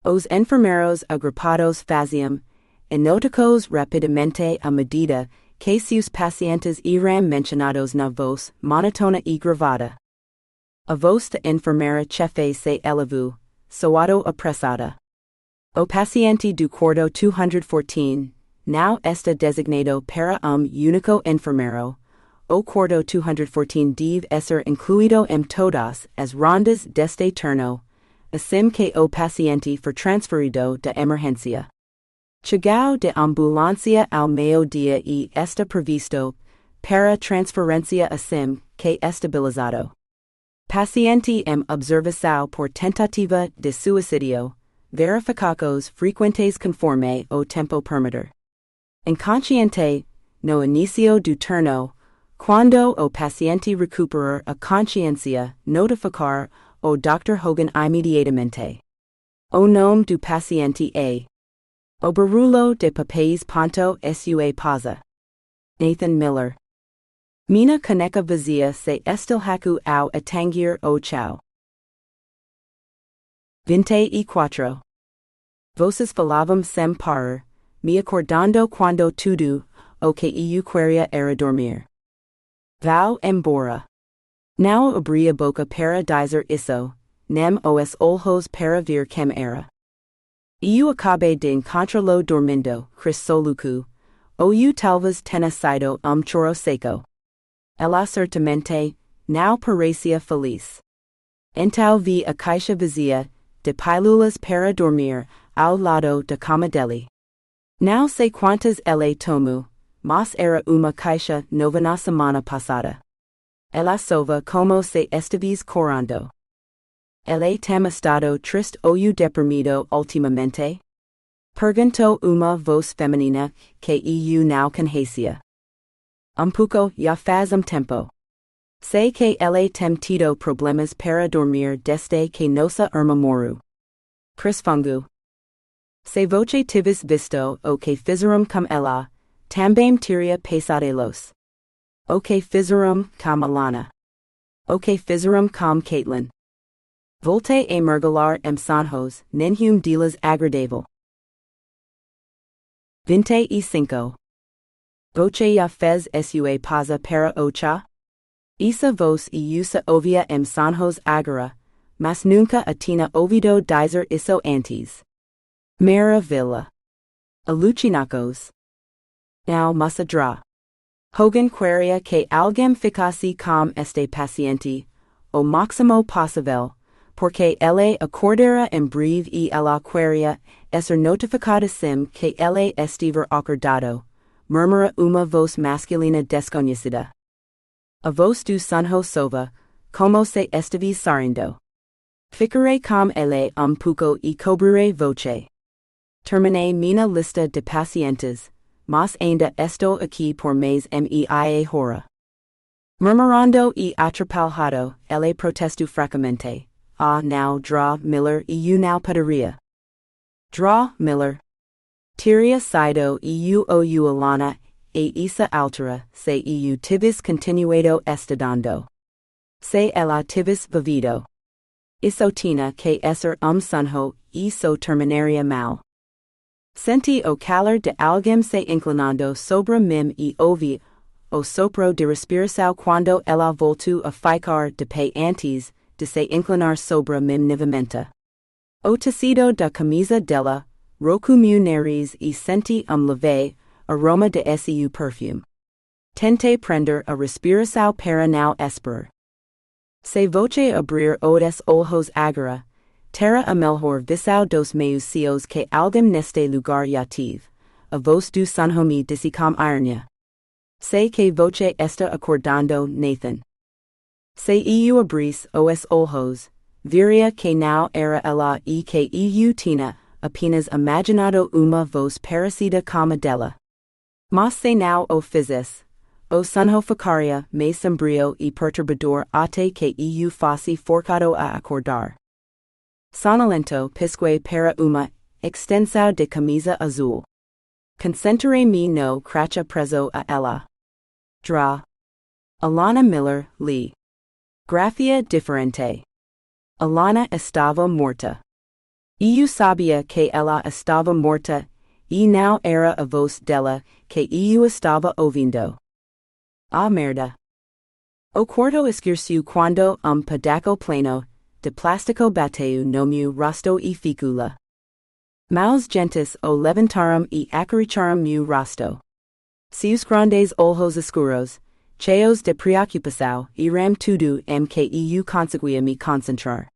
Os enfermeiros agrupados faziam inóticos rapidamente à medida que seus pacientes eram mencionados na voz monótona e gravada. A voz da enfermeira-chefe se elevou, soado apressada. O paciente do quarto 214, now está designado para único enfermeiro. O quarto 214 deve ser incluído em todas as rondas deste turno, assim que o paciente for transferido da emergência. Chegou de ambulância ao meio-dia e está previsto para transferência assim que estabilizado. Paciente em observação por tentativa de suicídio, verificados frequentes conforme o tempo permitir. Inconsciente, no início do turno, quando o paciente recuperar a consciência, notificar o Dr. Hogan imediatamente. O nome do paciente é o barulho de papéis ponto sua pausa. Nathan Miller. Minha caneca vazia se estilhaku ao atangir o chão. 24. Vocês falavam sem parar, me acordando quando tudo o que eu queria era dormir. Vou embora. Não abri a boca para dizer isso, nem os olhos para ver quem era. Eu acabei de encontrá-lo dormindo, Chris soluco, ou eu talvez tenha sido choro seco. Ela certamente não parecia feliz. Então vi a caixa vazia, de pílulas para dormir, ao lado da cama dele. Não sei quantas ele tomou, mas era uma caixa nova na semana passada. Ela sova como se estives corando. Ele tem estado triste ou deprimido ultimamente? Perguntou uma voz feminina que eu não conhecia. Pouco já faz tempo. Sei que ele tem tido problemas para dormir desde que nossa irmã morreu. Respongo. Se você tivesse visto o que fizeram com ela, também teria pesadelos. O que fizeram com Alanna. O que fizeram com Caitlin. Volte a mergulhar em sonhos, nenhum deles agradável. 25. Você já fez sua pausa para o chá? Essa voz e usa ouvia em sonhos agora, mas nunca a tinha ouvido dizer isso antes. Maravilha. Alucinacos. Now masadra. Hogan queria que alguém ficasse com este paciente, o máximo possível, porque ele acordara em breve e ela queria ser notificada assim que ele estiver acordado, murmura uma voz masculina desconhecida. A voz do sonho sova, como se estivesse sorrindo. Ficarei com ele pouco e cobrirei voce. Terminei minha lista de pacientes, mas ainda estou aqui por mais meia hora. Murmurando e atrapalhado, ele protestou fracamente. Now draw Miller e eu não poderia. Draw Miller. Teria sido eu ou Alanna, e essa altura, se eu tivesse continuado estudando. Se ela tivesse vivido. Isso tinha que ser sonho, e so terminaria mal. Senti o calor de alguém se inclinando sobre mim e ouvi o sopro de respiração quando ela voltou a ficar de pé antes de se inclinar sobre mim novamente. O tecido da camisa dela, roku meu nariz e senti leve aroma de seu perfume. Tentei prender a respiração para não esperar. Se você abrir os olhos agora, terá a melhor visão dos meus cios que alguém neste lugar já tive, a voz do sonho me disse com ironia. Sei que você está acordando, Nathan. Se eu abrisse os olhos, veria que não era ela e que eu tinha apenas imaginado uma voz parecida com a dela. Mas se now o fizes, o sunho ficaria me sombrio e perturbador até que eu fosse forcado a acordar. Sonolento pisque para uma extensão de camisa azul. Consentirei-me no cracha preso a ela. Dra. Alanna Miller, Lee. Grafia diferente. Alanna estava morta. Eu sabia que ela estava morta, e não era a voz dela que eu estava ouvindo. Ah merda. O quarto esquirciu quando pedaço pleno de plástico bateu no meu rosto e ficula. Maus gentes o levantaram e acaricaram meu rosto. Seus grandes olhos escuros, cheios de preocupação, iram tudo que eu conseguia me concentrar.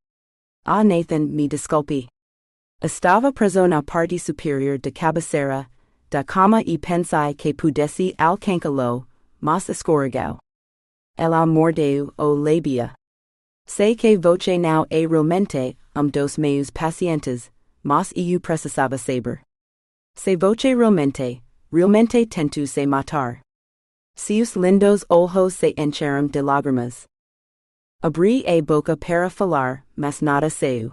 Ah Nathan, me desculpe. Estava preso na parte superior da cabeceira, da cama e pensei que pudesse alcançá-lo, mas escorregou. Ela mordeu o labia. Sei que você não é realmente dos meus pacientes, mas eu precisava saber. Se você realmente tentou se matar. Seus lindos olhos se encheram de lágrimas. Abri a boca para falar, mas nada saiu.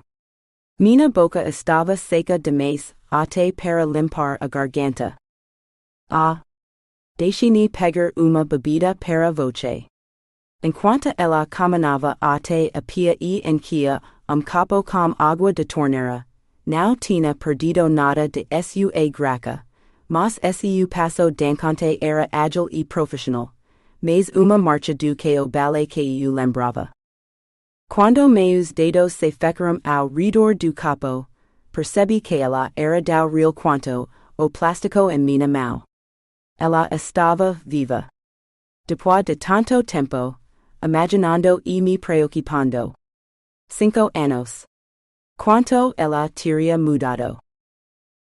Minha boca estava seca demais até para limpar a garganta. Ah! Deixe-me pegar uma bebida para você. Enquanto ela caminhava até a pia e enchia copo com água de torneira, não tinha perdido nada de sua graça, mas seu passo dancante era ágil e profissional, mas uma marcha do que o ballet que eu lembrava. Quando meus dedos se ficaram ao redor do copo, percebi que ela era tão real quanto o plástico em minha mão. Ela estava viva. Depois de tanto tempo, imaginando e me preocupando. 5 anos. Quanto ela teria mudado.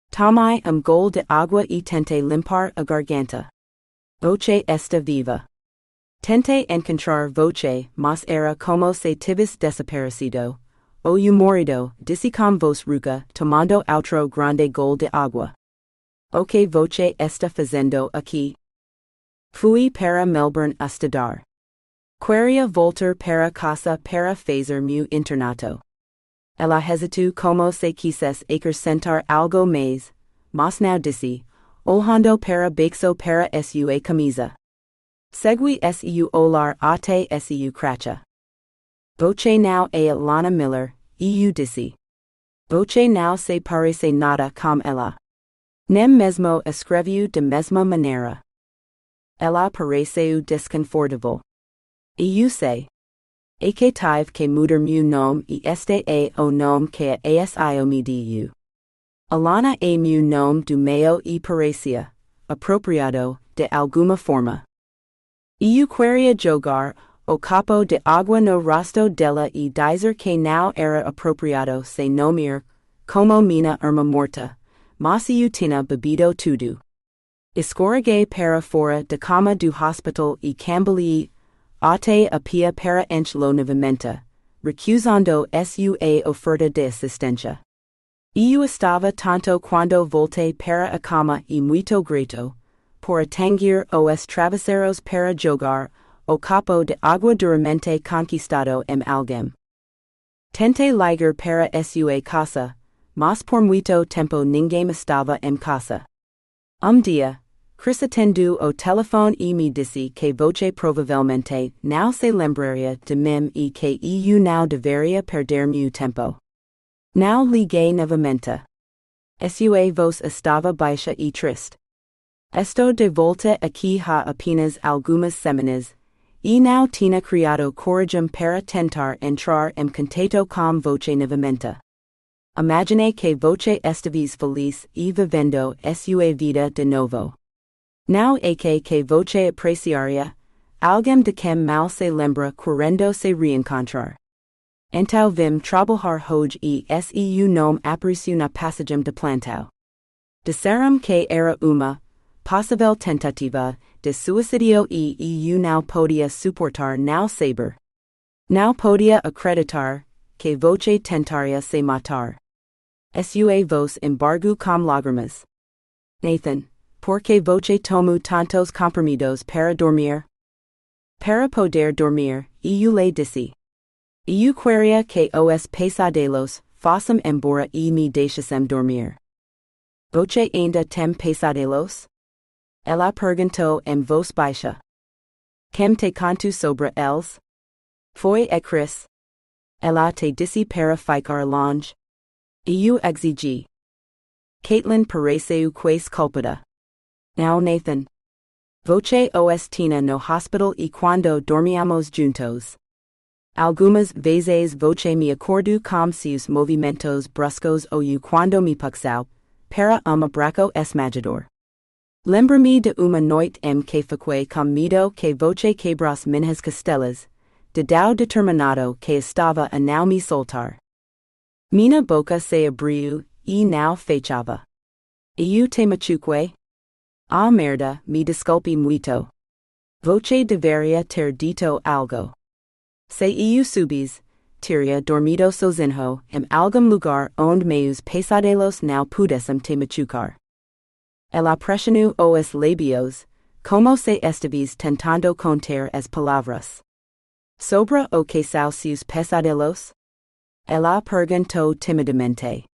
Tomei gol de água e tentei limpar a garganta. Você está viva. Tentei encontrar você, mas era como se tivesse desaparecido. O morrido, disse com voz rouca, tomando outro grande gol de água. O que você está fazendo aqui? Fui para Melbourne estudar. Queria voltar para casa para fazer meu internato. Ela hesitou como se quisesse acrescentar algo mais, mas não disse, olhando para baixo para sua camisa. Segui seu olhar até sua cracha. Você não é Alanna Miller, eu disse. Você não se parece nada com ela. Nem mesmo escreveu da mesma maneira. Ela pareceu desconfortável. Eu sei. E que tive que mudar meu nome e este é o nome que asio me deu. Alanna é meu nome do meio e parecia apropriado de alguma forma. Eu queria jogar o copo de água no rosto dela e dizer que não era apropriado se nomear como minha irmã morta, mas eu tinha bebido tudo. Escorreguei para fora da cama do hospital e cambaleei até a pia para enchê-lo novamente, recusando sua oferta de assistência. Eu estava tanto quando voltei para a cama e muito grato por atingir os travesseiros para jogar o copo de água duramente conquistado alguém. Tentei ligar para sua casa, mas por muito tempo ninguém estava em casa. Dia, Chris atendeu o telefone e me disse que você provavelmente não se lembraria de mim e que eu não deveria perder meu tempo. Não liguei novamente. Sua voz estava baixa e triste. Estou de volta aqui há apenas algumas semanas, e não tinha criado coragem para tentar entrar em contato com você novamente. Imaginei que você estivesse feliz e vivendo sua vida de novo. Não é que você apreciaria alguém de quem mal se lembra quando se reencontrar. Então vim trabalhar hoje e seu nome apareceu na passagem de plantão. Disseram que era uma possível tentativa de suicídio e eu não podia suportar não saber. Não podia acreditar que você tentaria se matar. Sua voz embargou com lágrimas. Nathan, porque voce tomo tantos comprimidos para dormir? Para poder dormir, eu le disse. Eu queria que os pesadelos fossem embora e me deixassem dormir. Voce ainda tem pesadelos? Ela perguntou em voz baixa. Quem te contou sobre eles? Foi a Chris. Ela te disse para ficar longe? Eu exigi. Caitlin pareceu quase culpada. Now Nathan. Voce os tinha no hospital e quando dormíamos juntos. Algumas vezes voce me acordo com seus movimentos bruscos ou quando me puxou para abraço esmagador. Lembro-me de uma noite em que fiquei com medo que voce quebrasse minhas costelas, de tão determinado que estava a não me soltar. Minha boca se abriu e não fechava. Eu te machuquei? Ah merda, me desculpe muito. Voce deveria ter dito algo. Se eu subis, teria dormido sozinho em algum lugar onde meus pesadelos não pudessem te machucar. Ela pressionou os lábios, como se estives tentando conter as palavras. Sobre o que são seus pesadelos? Ela perguntou timidamente.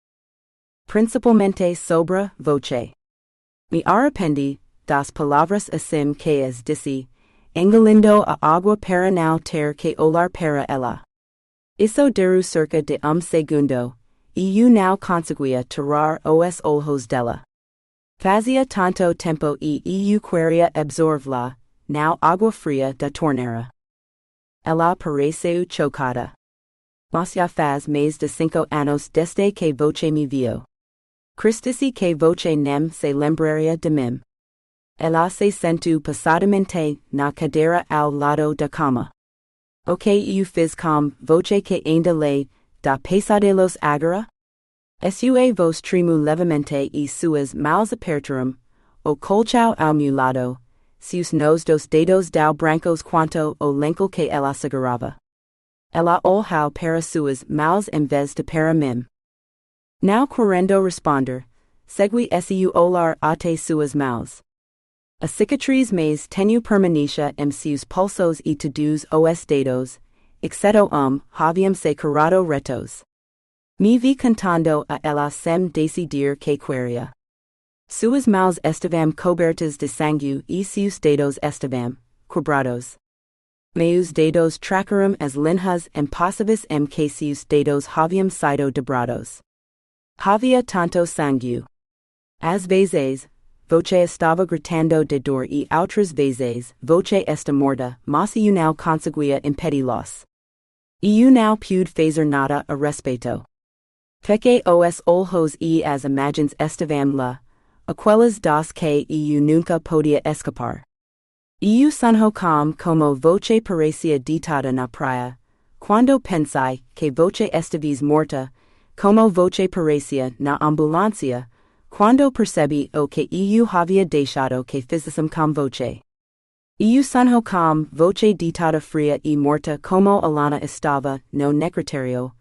Principalmente sobre voce. Me arrependi das palavras assim que as disse, engolindo a água para não ter que olhar para ela. Isso durou cerca de segundo, e eu não conseguia tirar os olhos dela. Fazia tanto tempo e eu queria absorvê-la, não água fria da torneira. Ela pareceu chocada. Mas já faz mais de 5 anos desde que voce me viu. Chris disse que voce nem se lembraria de mim. Ela se sentou pesadamente na cadeira ao lado da cama. O que eu fiz com voce que ainda lhe dá pesadelos agora? Sua voz tremeu levemente e suas mãos apertaram o colchão ao meu lado, seus nos dos dedos tão brancos quanto o lenço que ela segurava. Ela olhou para suas mãos em vez de para mim. Não querendo responder, segui seu olhar até suas mãos. A cicatriz mais tenue permanecia em seus pulsos e todos os dedos, exceto haviam se curado retos. Me vi cantando a ela sem decidir que queria. Suas mãos estavam cobertas de sangue e seus dedos estavam quebrados. Meus dedos tracaram as linhas impassíveis em que seus dedos haviam sido dobrados. Havia tanto sangue. Às vezes, voce estava gritando de dor e outras vezes, voce está morta, mas eu não conseguia impedi-los. Eu não pude fazer nada a respeito. Feche os olhos e as imagens estavam lá, aquelas das que eu nunca podia escapar. Eu sonho como voce parecia ditada na praia, quando pensei que voce estavis morta, como voce parecia na ambulância, quando percebi o que eu havia deixado que fizessem com voce. Eu sonho com voce ditada fria e morta como Alanna estava no necrotério,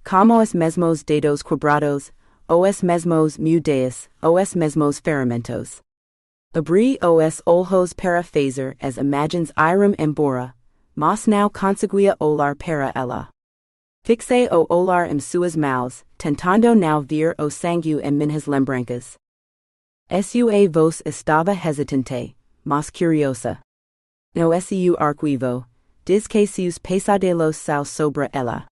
como os mesmos dedos quebrados, os mesmos miudez, os mesmos ferimentos. Abri os olhos para fazer as imagens irem embora, mas não conseguia olhar para ela. Fixei o olhar em suas mãos, tentando não ver o sangue em minhas lembranças. Sua voz estava hesitante, mas curiosa. No seu arquivo, diz que seus pesadelos são sobre ela.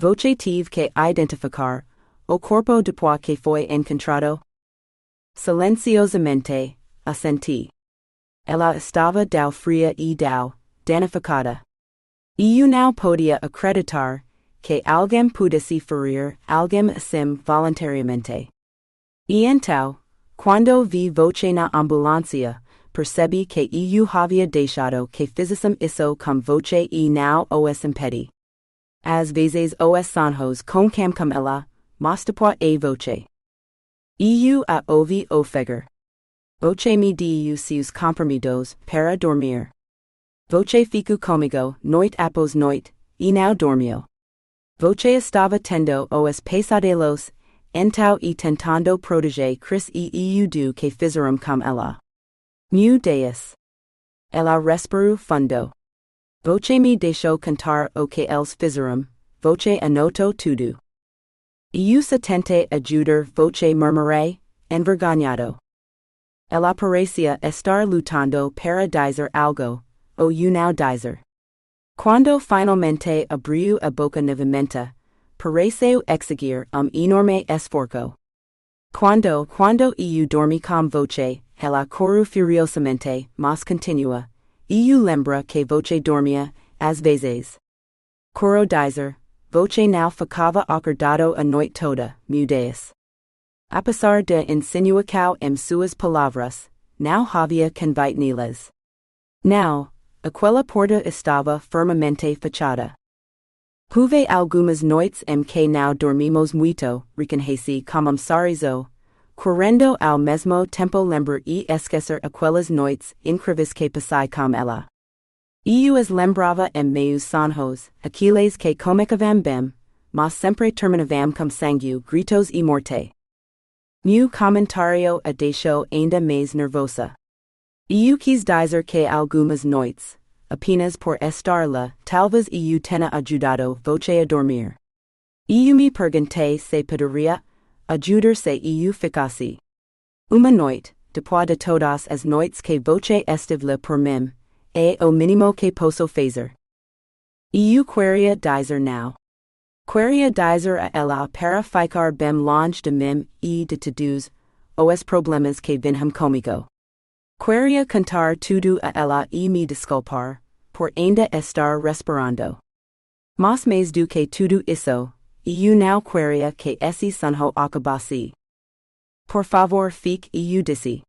Voce tive que identificar o corpo depois que foi encontrado? Silenciosamente, assenti. Ela estava tão fria e tão danificada. Eu não podia acreditar que alguém pudesse ferir alguém assim voluntariamente. E então, quando vi voce na ambulância, percebi que eu havia deixado que fizessem isso com voce e não os impedi. Às vezes os sonhos com ela, mas depois a voce. Eu a ouvi ofegar. Voce me deu seus comprimidos para dormir. Voce ficou comigo noite após noite, e não dormiu. Voce estava tendo os pesadelos, entau e tentando proteger Chris e eu que fizeram com ela. Meu Deus. Ela respirou fundo. Voce me deixou cantar o que eles fizeram, voce anotou tudo. Eu se tentei ajudar, voce murmurei, envergonhado. Ela parecia estar lutando para dizer algo, ou you now dizer. Quando finalmente abriu a boca novamente, pareceu exigir enorme esforço. Quando eu dormi com voce, ela correu furiosamente, mas continua. Eu lembra que voce dormia, às vezes. Coro dizer, voce não ficava acordado a noite toda, meu Deus. Apesar de insinuação suas palavras, não havia convite nelas. Não, aquela porta estava firmemente fechada. Houve algumas noites que não dormimos muito, reconheci como sorriso, querendo ao mesmo tempo lembrar e esquecer aquelas noites incríveis que passei com ela. Eu as lembrava meus sonhos, aqueles que começavam bem, mas sempre terminavam com sangue, gritos e morte. Meu comentário a deixou ainda mais nervosa. Eu quis dizer que algumas noites, apenas por estar lá, talvez eu tenha ajudado voce a dormir. Eu me perguntei se poderia ajudar se eu ficasse. Uma noite, depois de todas as noites que voce esteve lá por mim, é o mínimo que posso fazer. Eu queria dizer não. Queria dizer a ela para ficar bem longe de mim e de todos os problemas que vinham comigo. Queria cantar tudo a ela e me desculpar, por ainda estar respirando. Mas mais do que tudo isso, eu não queria que esse sonho acabasse. Por favor, fique, eu disse.